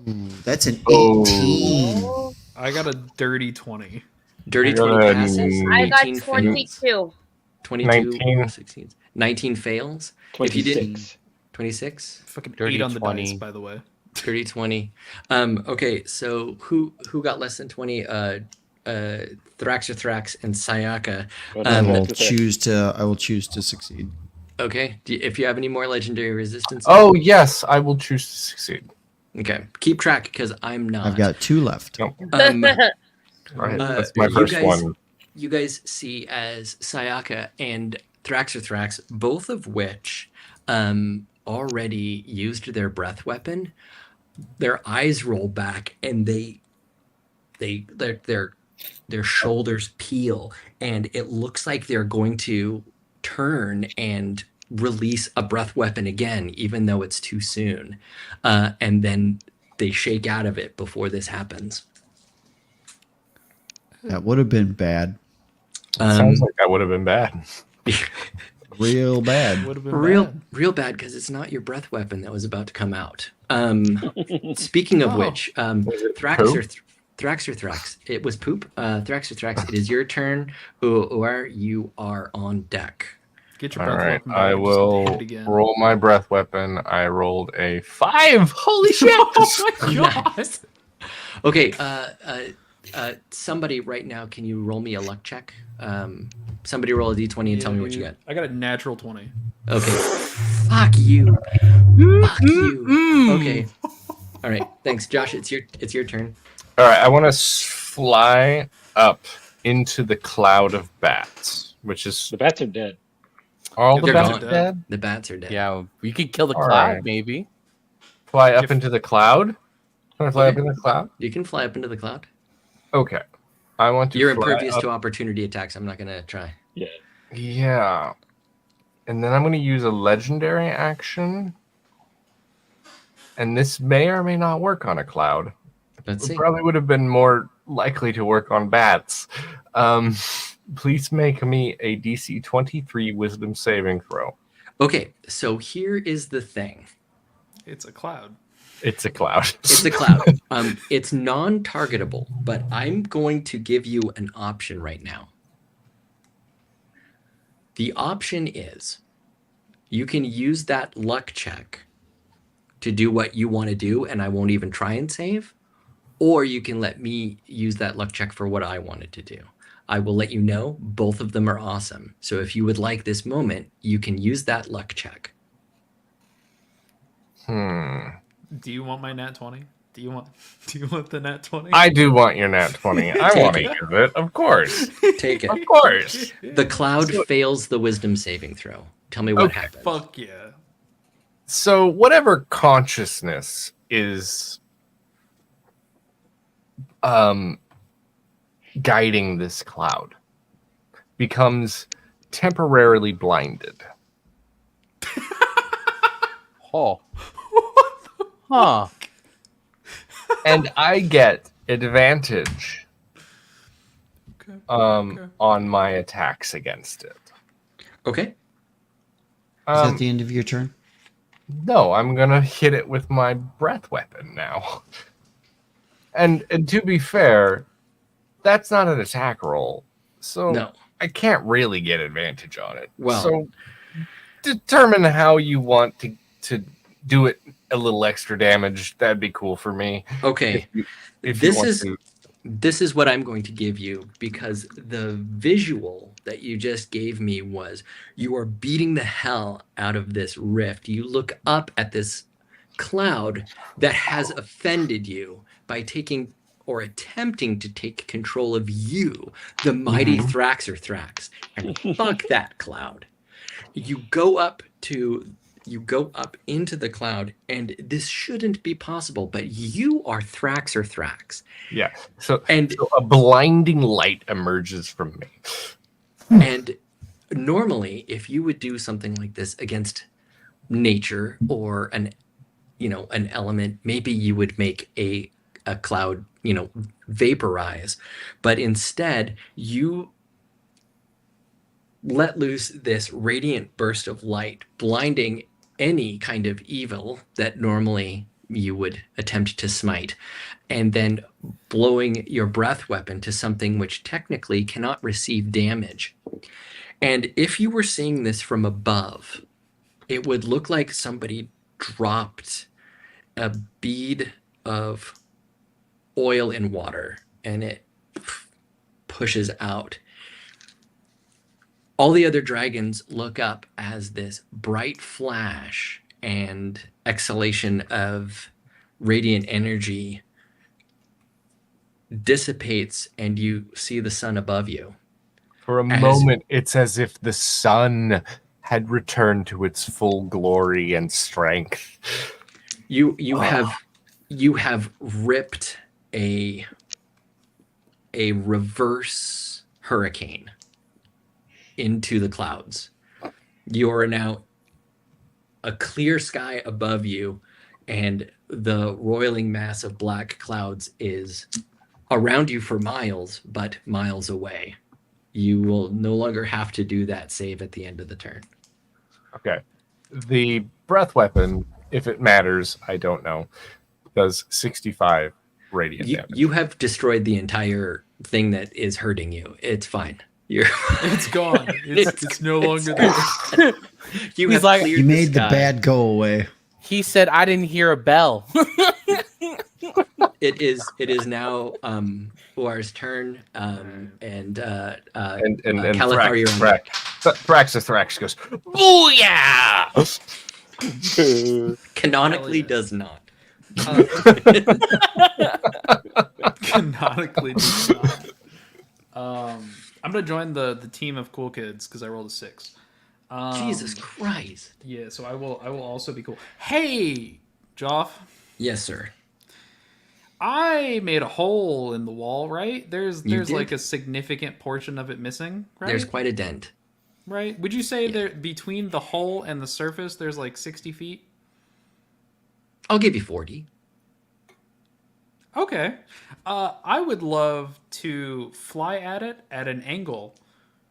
Ooh, that's an Oh. 18. Oh, I got a dirty 20. Dirty I got 20 a passes. I got 18 fails. 22. 22 19. 16. 19 fails. If you 26. 26. Fucking Dirty 8 on the 20. dice, by the way. Dirty 20. Okay, so who got less than 20? Thrax and Sayaka. Go I ahead, will that's it. I will choose to succeed. Okay. If you have any more legendary resistance. Oh yes, I will choose to succeed. Okay. Keep track because I'm not. I've got 2 left. Nope. Um, Right, Uh, that's my you first guys- one. you guys see as Sayaka and Thrax, both of which already used their breath weapon, their eyes roll back and their shoulders peel, and it looks like they're going to turn and release a breath weapon again, even though it's too soon. And then they shake out of it before this happens. That would have been bad. Sounds like that would have been bad. Real bad. Would have been bad. real bad because it's not your breath weapon that was about to come out. Speaking of Oh. which, Was it Thrax or Thrax, it was poop. Thrax or Thrax, it is your turn. Or you are on deck. Get your All breath right, weapon back. I I'm just gonna will hit it again. roll my breath weapon. I rolled a 5. Holy shit! Oh my god! Nice. Okay, somebody right now, can you roll me a luck check? Somebody roll a d20 and tell me what you got. I got a natural 20. Okay. Fuck you. Fuck you. Okay. All right. Thanks, Josh. It's your turn. All right, I want to fly up into the cloud of bats, which is The bats are dead. all Yeah, the they're bats gone. are dead. The bats are dead. Yeah, we could kill the All cloud, right. maybe. Fly up If- into the cloud. Can I fly up Okay. into the cloud? You can fly up into the cloud. Okay. I want to You're fly impervious up. to opportunity attacks. I'm not gonna try. Yeah. Yeah. And then I'm going to use a legendary action. And this may or may not work on a cloud. Let's It see. probably would have been more likely to work on bats. Please make me a DC 23 wisdom saving throw. Okay. So here is the thing. It's a cloud. It's a cloud. It's a cloud. It's non-targetable, but I'm going to give you an option right now. The option is you can use that luck check to do what you want to do, and I won't even try and save, or you can let me use that luck check for what I wanted to do. I will let you know both of them are awesome. So if you would like this moment, you can use that luck check. Hmm. Do you want my nat 20? Do you want the nat 20? I do want your nat 20. I Take want to it. use it, of course. Take it. Of course. The cloud fails the wisdom saving throw. Tell me what Okay. happens. Fuck yeah. So whatever consciousness is guiding this cloud becomes temporarily blinded. Oh. Huh. And I get advantage Okay. on my attacks against it. Okay. Is that the end of your turn? No, I'm gonna hit it with my breath weapon now. And to be fair, that's not an attack roll, so No. I can't really get advantage on it. Well- so determine how you want to do it a little extra damage. That'd be cool for me. Okay. If you This want is to. this is what I'm going to give you, because the visual that you just gave me was you are beating the hell out of this rift. You look up at this cloud that has offended you by taking or attempting to take control of you, the mighty Thrax. And fuck that cloud. You go up into the cloud, and this shouldn't be possible, but you are Thrax. Yeah. So And a blinding light emerges from me. And normally, if you would do something like this against nature or an element, maybe you would make a cloud, vaporize. But instead, you let loose this radiant burst of light, blinding any kind of evil that normally you would attempt to smite, and then blowing your breath weapon to something which technically cannot receive damage. And if you were seeing this from above, it would look like somebody dropped a bead of oil in water, and it pushes out. All the other dragons look up as this bright flash and exhalation of radiant energy dissipates, and you see the sun above you. For a moment, it's as if the sun had returned to its full glory and strength. You have ripped a reverse hurricane into the clouds. You are now a clear sky above you, and the roiling mass of black clouds is around you for miles, but miles away. You will no longer have to do that save at the end of the turn. Okay. The breath weapon, if it matters, I don't know, does 65 radiant damage. You have destroyed the entire thing that is hurting you. It's fine. It's gone. It's no longer there. He's like, You made the bad go away. He said, "I didn't hear a bell." It is now Uar's turn, and Calithar, you're on deck. Thrax goes, booyah! Canonically does not. Canonically does not. I'm gonna join the team of cool kids because I rolled a 6. Jesus Christ. Yeah, so I will also be cool. Hey, Joff. Yes, sir. I made a hole in the wall, right? There's did? like a significant portion of it missing, right? There's quite a dent. Right? Would you say there between the hole and the surface there's like 60 feet? I'll give you 40. Okay. I would love to fly at it at an angle,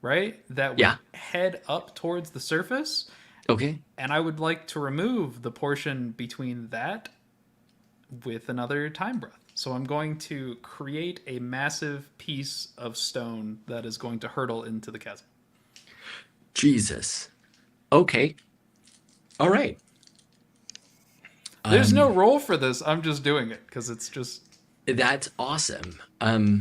right? That would head up towards the surface. Okay. And I would like to remove the portion between that with another time breath. So I'm going to create a massive piece of stone that is going to hurtle into the chasm. Jesus. Okay. All right. There's no roll for this. I'm just doing it because it's just... That's awesome. All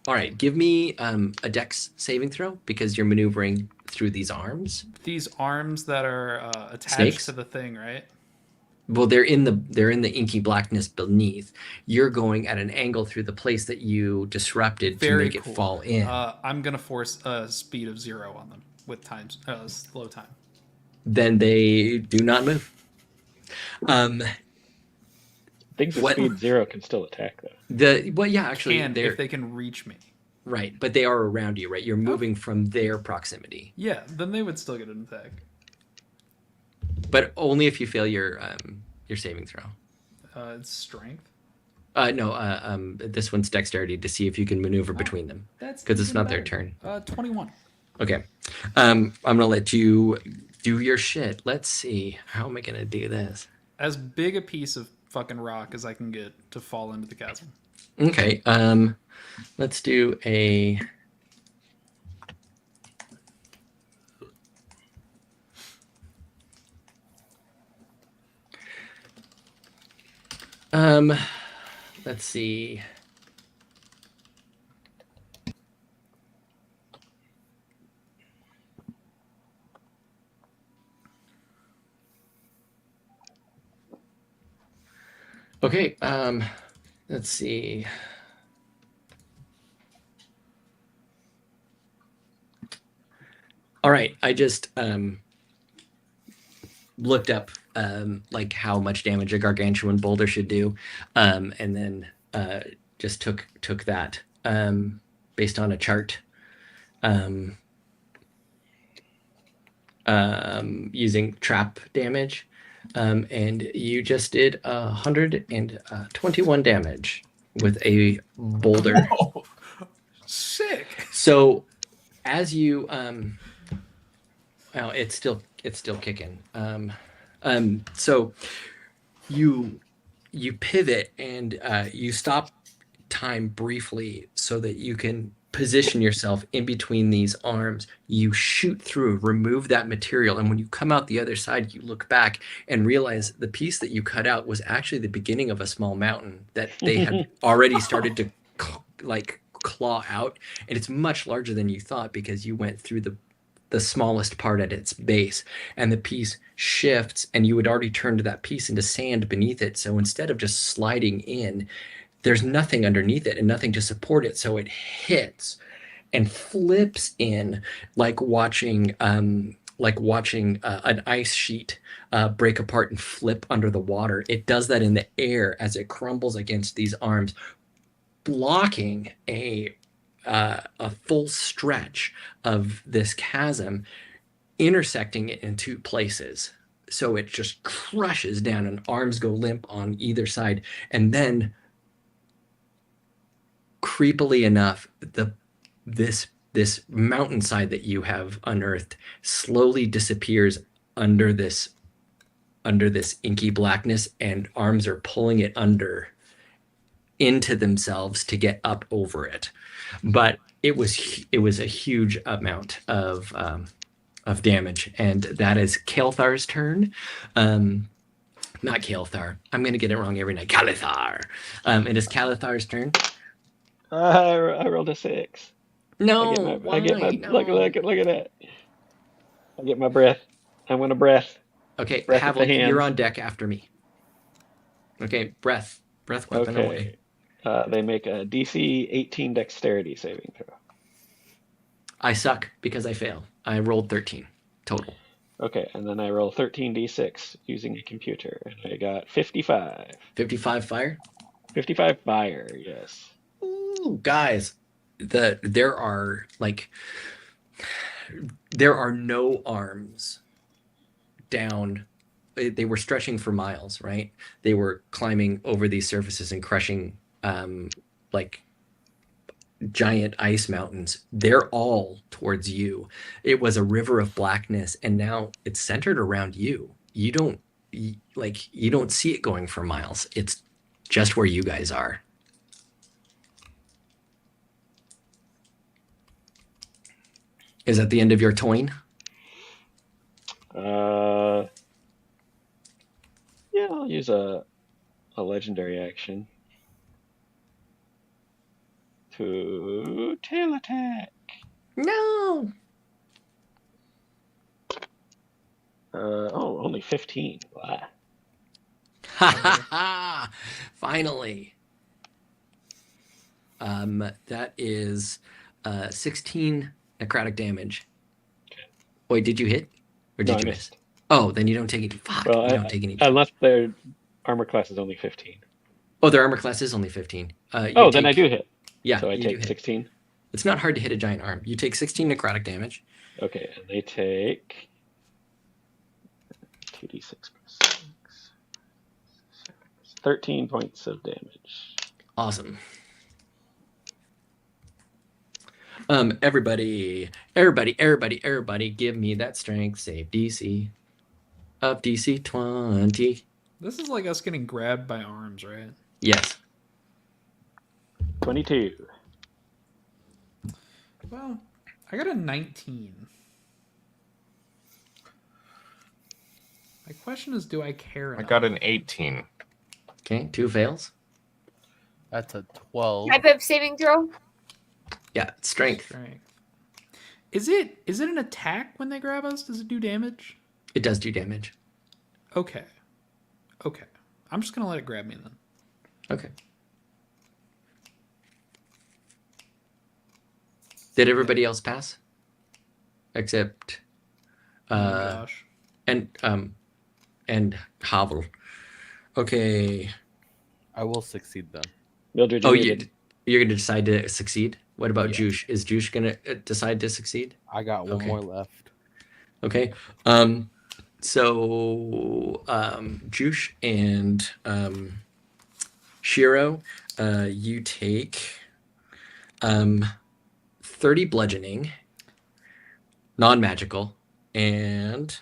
right. Give me a dex saving throw because you're maneuvering through these arms. These arms that are attached Snakes? to the thing, right? Well, they're in the inky blackness beneath. You're going at an angle through the place that you disrupted to Very make cool. it fall in. I'm gonna force a speed of 0 on them with slow time. Then they do not move. Things with What- speed 0 can still attack, though. Actually, they're If they can reach me. right, but they are around you, right? You're moving from their proximity, Yeah, then they would still get an attack. but only if you fail your saving throw. It's strength. No, this one's dexterity to see if you can maneuver between them That's because it's even not their better. turn. 21. Okay, I'm gonna let you do your shit. Let's see, how am I gonna do this? As big a piece of fucking rock as I can get to fall into the chasm. Okay, let's do a. Let's see. Okay, let's see. All right, I just looked up like how much damage a gargantuan boulder should do, and then just took that based on a chart, using trap damage, and you just did 121 damage with a boulder. Sick. So as you well, it's still kicking. So you pivot and you stop time briefly so that you can position yourself in between these arms. You shoot through, remove that material, and when you come out the other side, you look back and realize the piece that you cut out was actually the beginning of a small mountain that they had already started to claw out, and it's much larger than you thought because you went through the smallest part at its base, and the piece shifts, and you had already turned that piece into sand beneath it. So instead of just sliding in, there's nothing underneath it and nothing to support it. So it hits and flips in like watching an ice sheet break apart and flip under the water. It does that in the air as it crumbles against these arms, blocking a full stretch of this chasm, intersecting it in two places. So it just crushes down and arms go limp on either side. And then, creepily enough, this mountainside that you have unearthed slowly disappears under this inky blackness, and arms are pulling it under into themselves to get up over it. But it was a huge amount of damage, and that is Kael'thar's turn. Not Kael'thar. I'm going to get it wrong every night. Kalithar. It is Kalithār's turn. I rolled a 6. No, I get my no. look at that. I get my breath. I want a breath. Okay, Breath at the Havel, hands. you're on deck after me. Okay, breath weapon away. They make a DC 18 dexterity saving throw. I suck because I fail. I rolled 13 total. Okay, and then I roll 13d6 using a computer, and I got 55. 55 fire? 55 fire, yes. Ooh, guys, there are no arms down. They were stretching for miles, right? They were climbing over these surfaces and crushing like giant ice mountains. They're all towards you. It was a river of blackness, and now it's centered around you. You don't see it going for miles. It's just where you guys are. Is that the end of your toin? Yeah, I'll use a legendary action to tail attack. No. Only 15. Wow. Finally. That is 16 necrotic damage. Wait, did you hit? Or did No, I you miss? missed. Oh, then you don't take any. Fuck, Well, you don't take any. unless their armor class is only 15. Oh, their armor class is only 15. Oh, then I do hit. Yeah, So I you do take hit. 16. It's not hard to hit a giant arm. You take 16 necrotic damage. Okay, and they take 2d6 plus 6. 13 points of damage. Awesome. Everybody, give me that strength save DC of DC 20. This is like us getting grabbed by arms, right? Yes. 22. Well, I got a 19. My question is, do I care I enough? got an 18. Okay, 2 fails. That's a 12. Type of saving throw? Yeah, strength. Strength. Is it an attack when they grab us? Does it do damage? It does do damage. Okay. I'm just gonna let it grab me then. Okay. Did everybody else pass? Except Josh. and Havel. Okay. I will succeed then. Mildred, Oh, muted. you're gonna decide to succeed? What about Yeah. Juice? Is Juice gonna decide to succeed? I got one Okay. more left. Okay. So Juice and Shiro, you take 30 bludgeoning, non-magical, and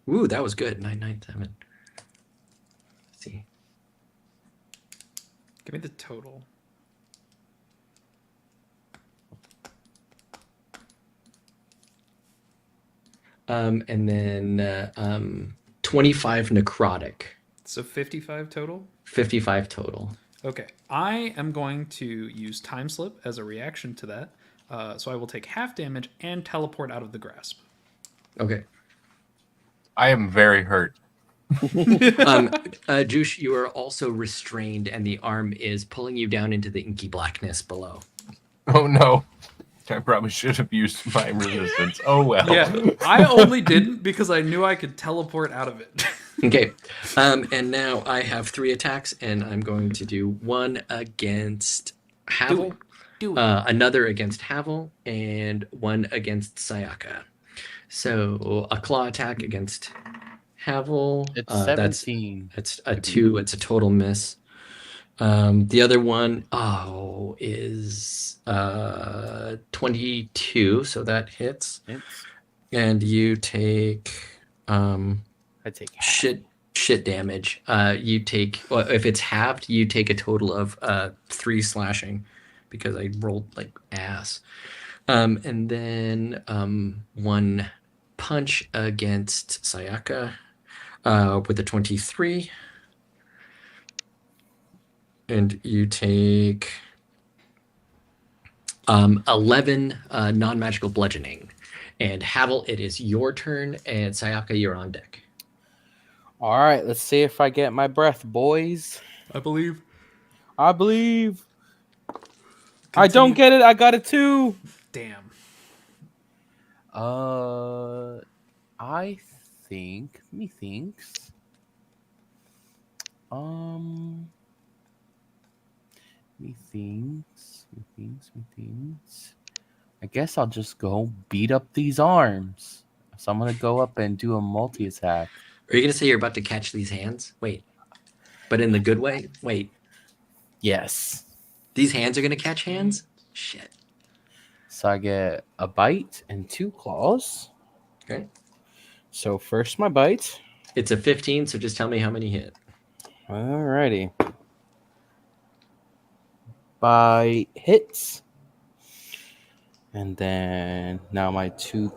ooh, that was good. 997. Let's see. Give me the total. And then 25 necrotic. So 55 total? 55 total. Okay. I am going to use Time Slip as a reaction to that. So I will take half damage and teleport out of the grasp. Okay. I am very hurt. Juice, you are also restrained, and the arm is pulling you down into the inky blackness below. Oh no. I probably should have used my resistance. Oh well. Yeah, I only didn't because I knew I could teleport out of it. Okay. And now I have 3 attacks, and I'm going to do one against Havel, Do it. another against Havel, and one against Sayaka. So a claw attack against Havel. It's That's 17. It's a 2. It's a total miss. The other one is 22, so that hits. And you take I take half. shit damage. You take, well, if it's halved, you take a total of 3 slashing because I rolled like ass. And then 1 punch against Sayaka with a 23. And you take 11 non-magical bludgeoning. And Havel, it is your turn, and Sayaka, you're on deck. All right, let's see if I get my breath, boys. I believe. I believe. I don't get it. I got a 2. Damn. I think. Methinks. Methinks. I guess I'll just go beat up these arms. So I'm gonna go up and do a multi-attack. Are you going to say you're about to catch these hands? Wait. But in the good way? Wait. Yes. These hands are going to catch hands? Shit. So I get a bite and 2 claws. Okay. So first my bite. It's a 15, so just tell me how many hit. Alrighty. Bite hits. And then now my 2.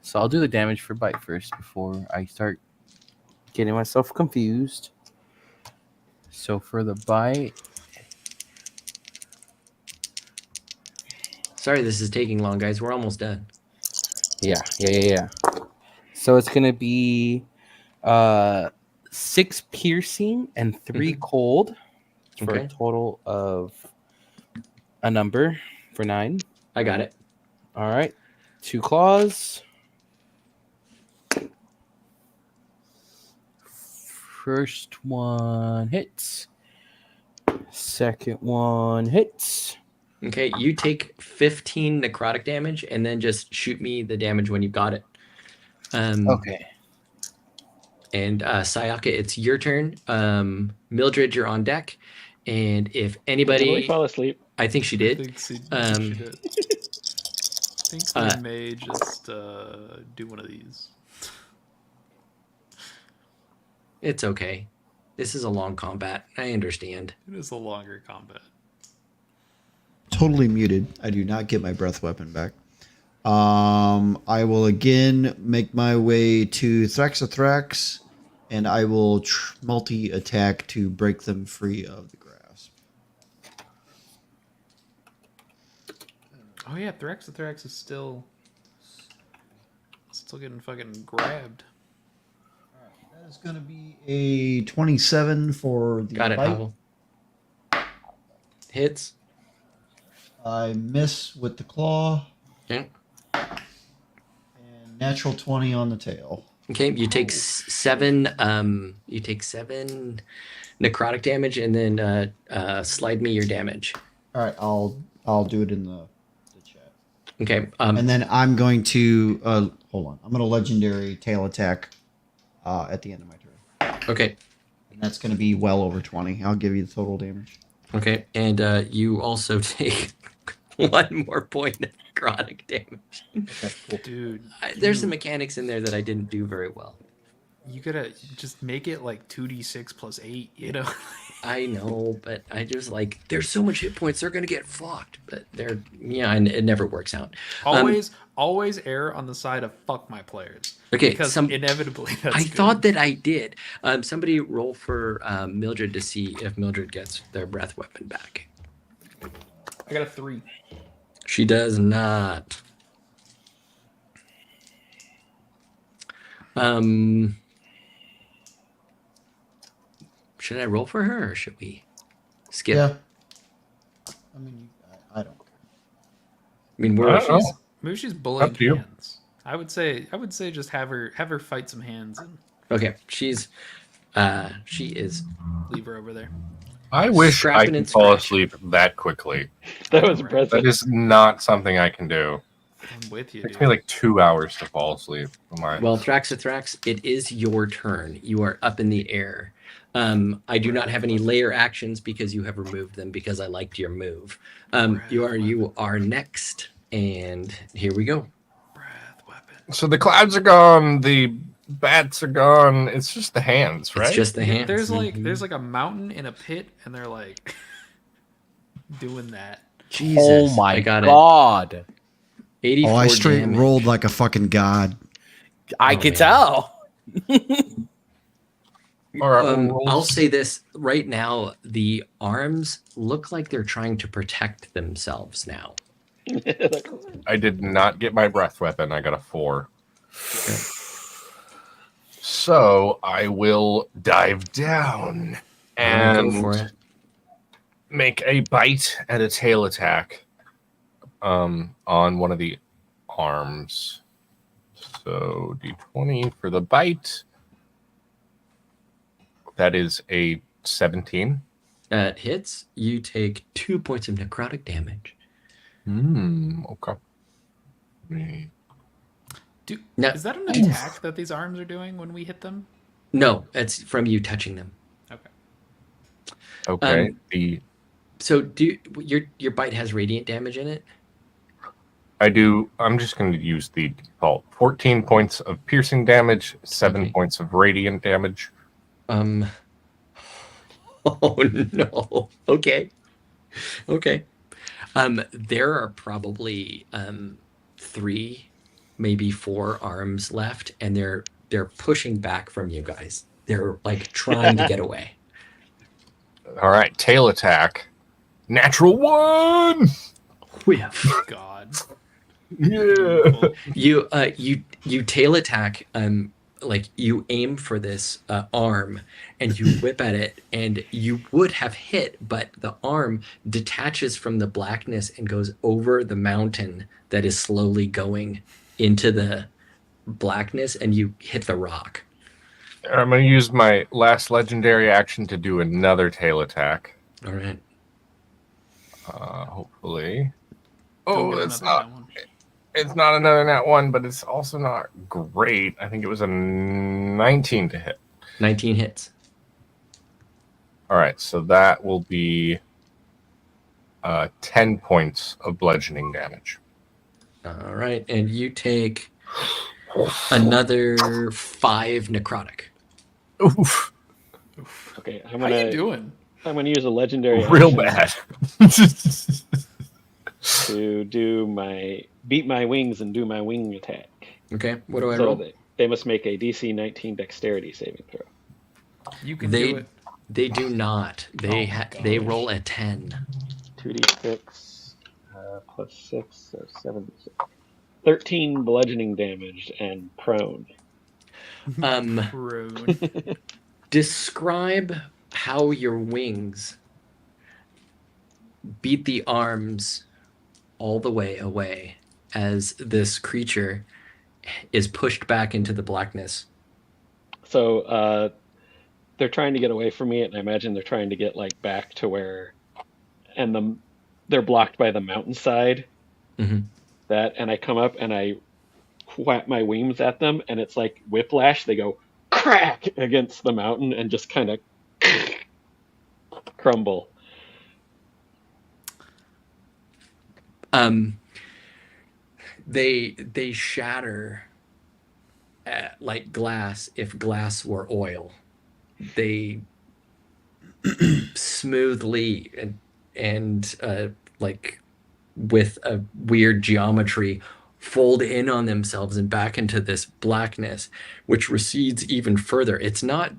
So I'll do the damage for bite first before I start getting myself confused. So for the bite. Sorry this is taking long, guys. We're almost done. Yeah. So it's gonna be 6 piercing and 3 cold for Okay. a total of a number for 9. I got it. All right. 2 claws. First one hits. Second one hits. Okay, you take 15 necrotic damage, and then just shoot me the damage when you got it. Okay. And Sayaka, it's your turn. Mildred, you're on deck. And if Did Lily anybody, fall asleep? I think she I did. think she did. I think we may just do one of these. It's okay. This is a long combat. I understand. It is a longer combat. Totally muted. I do not get my breath weapon back. I will again make my way to Thrax, and I will multi-attack to break them free of the grasp. Oh yeah, Thrax is still getting fucking grabbed. That is going to be a 27 for the Got it, bite. Hubble. Hits. I miss with the claw. Okay. And natural 20 on the tail. Okay, you take 7. You take 7 necrotic damage, and then slide me your damage. All right, I'll do it in the chat. Okay. And then I'm going to hold on. I'm going to legendary tail attack at the end of my turn. Okay. And that's going to be well over 20. I'll give you the total damage. Okay, and you also take 1 more point of necrotic damage. Okay, cool. Dude, There's some mechanics in there that I didn't do very well. you gotta just make it like 2d6 plus 8, you know? I know, but I just like, there's so much hit points, they're gonna get fucked. But and it never works out. Always err on the side of fuck my players. Okay, Because inevitably that's I good. thought that I did. Somebody roll for Mildred to see if Mildred gets their breath weapon back. I got a 3. She does not. Should I roll for her, or should we skip? Yeah. I mean, I don't care. I mean, I don't know. Maybe she's bullying Up to you. hands. I would say just have her fight some hands and Okay, she is. leave her over there. I wish I Scrapping could and fall scratch. asleep that quickly. That was Right. That impressive. is not something I can do. I'm with you, It takes dude. me like 2 hours to fall asleep. Well, Thrax, it is your turn. You are up in the air. I do not have any layer actions because you have removed them because I liked your move. You are next, and here we go. Breath weapon. So the clouds are gone, the bats are gone. It's just the hands, right? It's just the hands. There's Mhm. like a mountain in a pit, and they're like doing that. Jesus. Oh my I got god. 84 Oh, I straight damage. rolled like a fucking god. I Oh, could man. tell. All right, we'll roll. I'll say this right now: the arms look like they're trying to protect themselves now. I did not get my breath weapon. I got a 4. So I will dive down Go for and it. make a bite and a tail attack on one of the arms. So D20 for the bite. That is a 17. That hits. You take 2 points of necrotic damage. Okay. No. Is that an attack that these arms are doing when we hit them? No, it's from you touching them. Okay. Okay. So your bite has radiant damage in it? I do. I'm just going to use the default 14 points of piercing damage, 7 Okay. points of radiant damage. Oh no. Okay. There are probably 3, maybe 4 arms left, and they're pushing back from you guys. They're like trying to get away. All right, tail attack. Natural 1. Whiff. God. Yeah. You tail attack, like you aim for this arm and you whip at it, and you would have hit, but the arm detaches from the blackness and goes over the mountain that is slowly going into the blackness, and you hit the rock. I'm going to use my last legendary action to do another tail attack. All right. Hopefully. Don't Oh, get it's another not. nat one. It's not another nat 1, but it's also not great. I think it was a 19 to hit. 19 hits. All right, so that will be 10 points of bludgeoning damage. All right, and you take another 5 necrotic. Oof, Okay, How you doing? I'm gonna use a legendary real action bad. to beat my wings and do my wing attack. Okay, what do I So roll? they must make a DC 19 dexterity saving throw. You can do it. They do not. They they roll a 10. 2d6 plus 6, so 7. 13 bludgeoning damage and prone. Prune. Describe how your wings beat the arms all the way away as this creature is pushed back into the blackness. So they're trying to get away from me, and I imagine they're trying to get like back to where, and they're blocked by the mountainside. Mhm. And I come up and I whap my wings at them, and it's like whiplash. They go crack against the mountain and just kind of crumble. They shatter like glass if glass were oil. They smoothly and like with a weird geometry fold in on themselves and back into this blackness, which recedes even further. It's not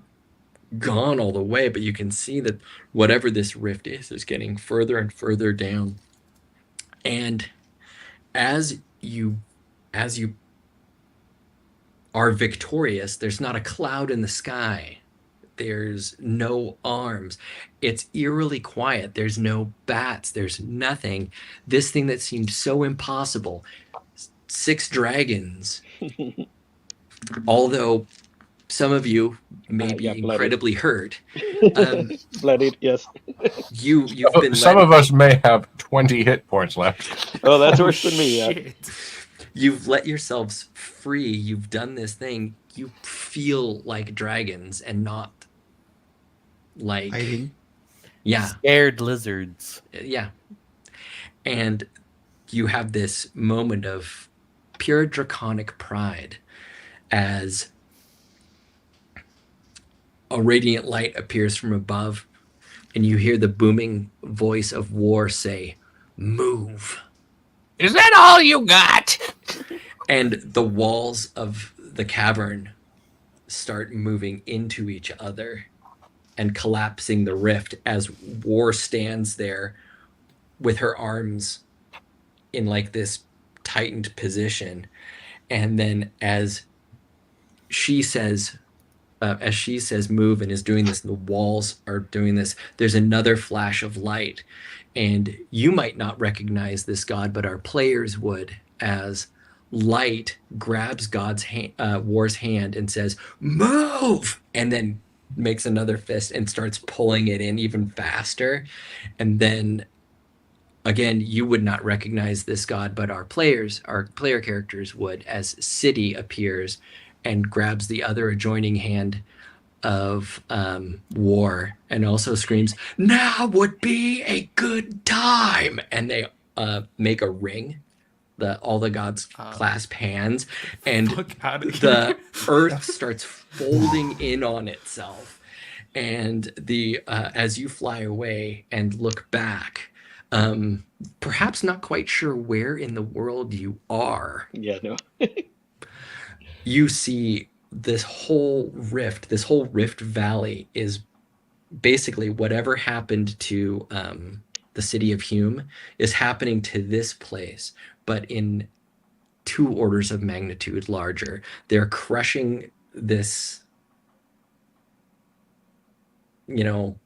gone all the way, but you can see that whatever this rift is getting further and further down. And as you are victorious, there's not a cloud in the sky. There's no arms. It's eerily quiet. There's no bats. There's nothing. This thing that seemed so impossible. 6 dragons. Although some of you may be incredibly hurt. Bloodied, yes. You've been Some of us may have 20 hit points left. Oh, that's worse than me. Yeah. Shit. You've let yourselves free. You've done this thing. You feel like dragons and not like Hiding. yeah, Scared lizards. yeah. And you have this moment of pure draconic pride as a radiant light appears from above, and you hear the booming voice of War say, "Move." Is that all you got? And the walls of the cavern start moving into each other and collapsing the rift as War stands there with her arms in like this tightened position. And then as she says move and is doing this, the walls are doing this, there's another flash of light. And you might not recognize this god, but our players would, as light grabs War's hand and says, "Move!" and then makes another fist and starts pulling it in even faster. And then again, you would not recognize this god, but our player characters would, as City appears and grabs the other adjoining hand of War and also screams, "Now would be a good time!" And they make a ring. All the gods clasp hands, and the earth starts folding in on itself. And as you fly away and look back, perhaps not quite sure where in the world you are. Yeah, no. You see this whole rift valley is basically whatever happened to the city of Hume is happening to this place, but in 2 orders of magnitude larger. They're crushing this,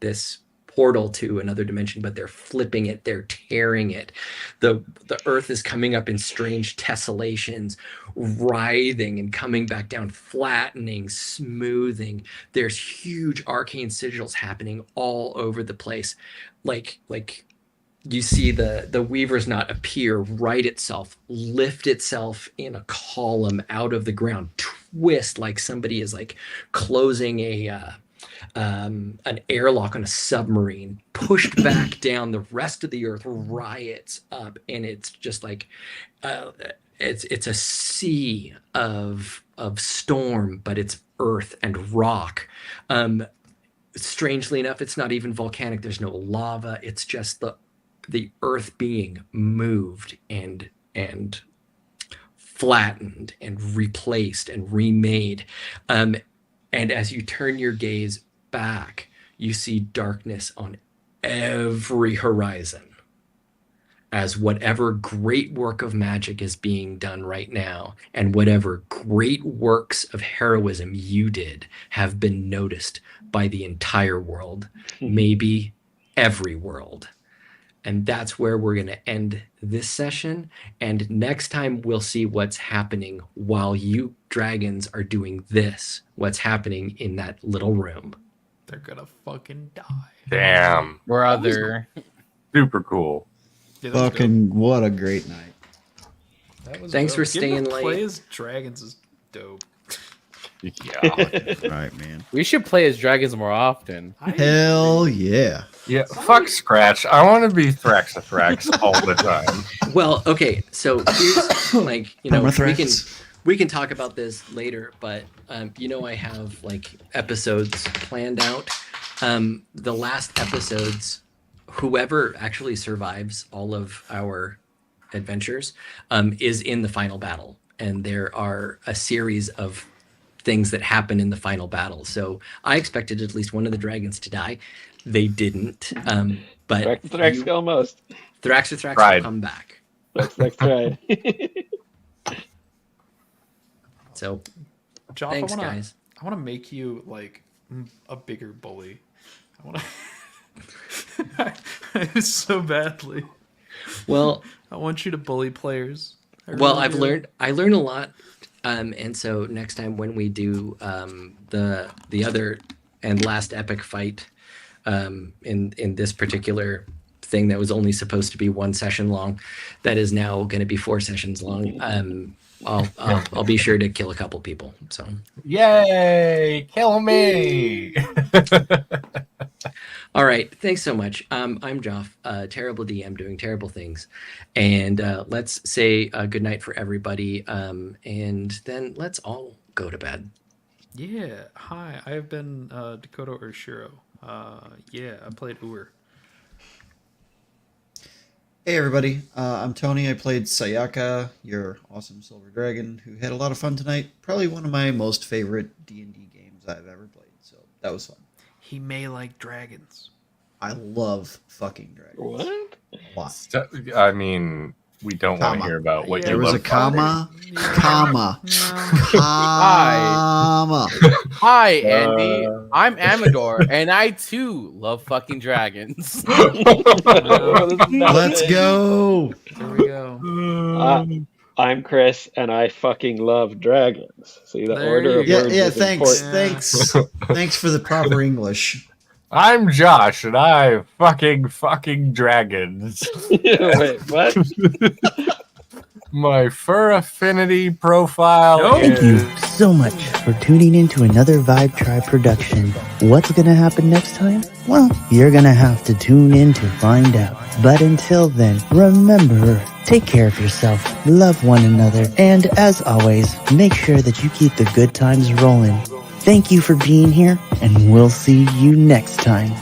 this portal to another dimension, but they're flipping it, they're tearing it. The earth is coming up in strange tessellations, writhing and coming back down, flattening, smoothing. There's huge arcane sigils happening all over the place. Like you see the Weaver's Knot appear, right itself, lift itself in a column out of the ground, twist like somebody is like closing an airlock on a submarine, pushed back down. The rest of the earth riots up, and it's just like it's a sea of storm, but it's earth and rock. Strangely enough, it's not even volcanic. There's no lava. It's just the earth being moved and flattened and replaced and remade. And as you turn your gaze back, you see darkness on every horizon, as whatever great work of magic is being done right now, and whatever great works of heroism you did, have been noticed by the entire world, maybe every world. And that's where we're going to end this session. And next time we'll see what's happening while you dragons are doing this, what's happening in that little room. They're gonna fucking die. Damn. Brother. Super cool. Yeah, that was Fucking what a great night. dope. That was Thanks dope. for Getting staying to late. Play as dragons is dope. Yeah. Right, man. We should play as dragons more often. Hell yeah. Yeah. Fuck Scratch. I want to be Thraxathrax all the time. Well, okay, so here's like, Permathrax. we can talk about this later, but I have like episodes planned out. The last episodes, whoever actually survives all of our adventures is in the final battle, and there are a series of things that happen in the final battle. So I expected at least one of the dragons to die. They didn't, but Thrax almost. Thraxathrax Tried. will come back. Thrax tried. So Joff, thanks, I wanna, guys. I want to make you like a bigger bully. I want to so badly. Well, I want you to bully players. I well, really do. I learned a lot, and so next time when we do the other and last epic fight in this particular thing that was only supposed to be 1 session long, that is now going to be 4 sessions long. I'll be sure to kill a couple people. So Yay! Kill me! all right, thanks so much. I'm Joff, terrible DM doing terrible things, and let's say good night for everybody, and then let's all go to bed. Yeah. Hi, I have been Dakota or Shiro. Yeah, I played Ur. Hey everybody, I'm Tony. I played Sayaka, your awesome silver dragon, who had a lot of fun tonight. Probably one of my most favorite D&D games I've ever played, so that was fun. He may like dragons. I love fucking dragons. What? A lot. So, I mean, we don't want to Comma. hear about what Yeah, There you was love. a comma, comma, No. comma. Hi, Andy. I'm Amador, and I too love fucking dragons. Let's go. There we go. I'm Chris, and I fucking love dragons. See, the There order you of go. Yeah, words yeah. is Thanks, important. thanks for the proper English. I'm Josh, and I fucking dragons. Wait, what? My fur affinity profile Nope. is... Thank you so much for tuning in to another Vibe Tribe production. What's gonna happen next time? Well, you're gonna have to tune in to find out. But until then, remember, take care of yourself, love one another, and as always, make sure that you keep the good times rolling. Thank you for being here, and we'll see you next time.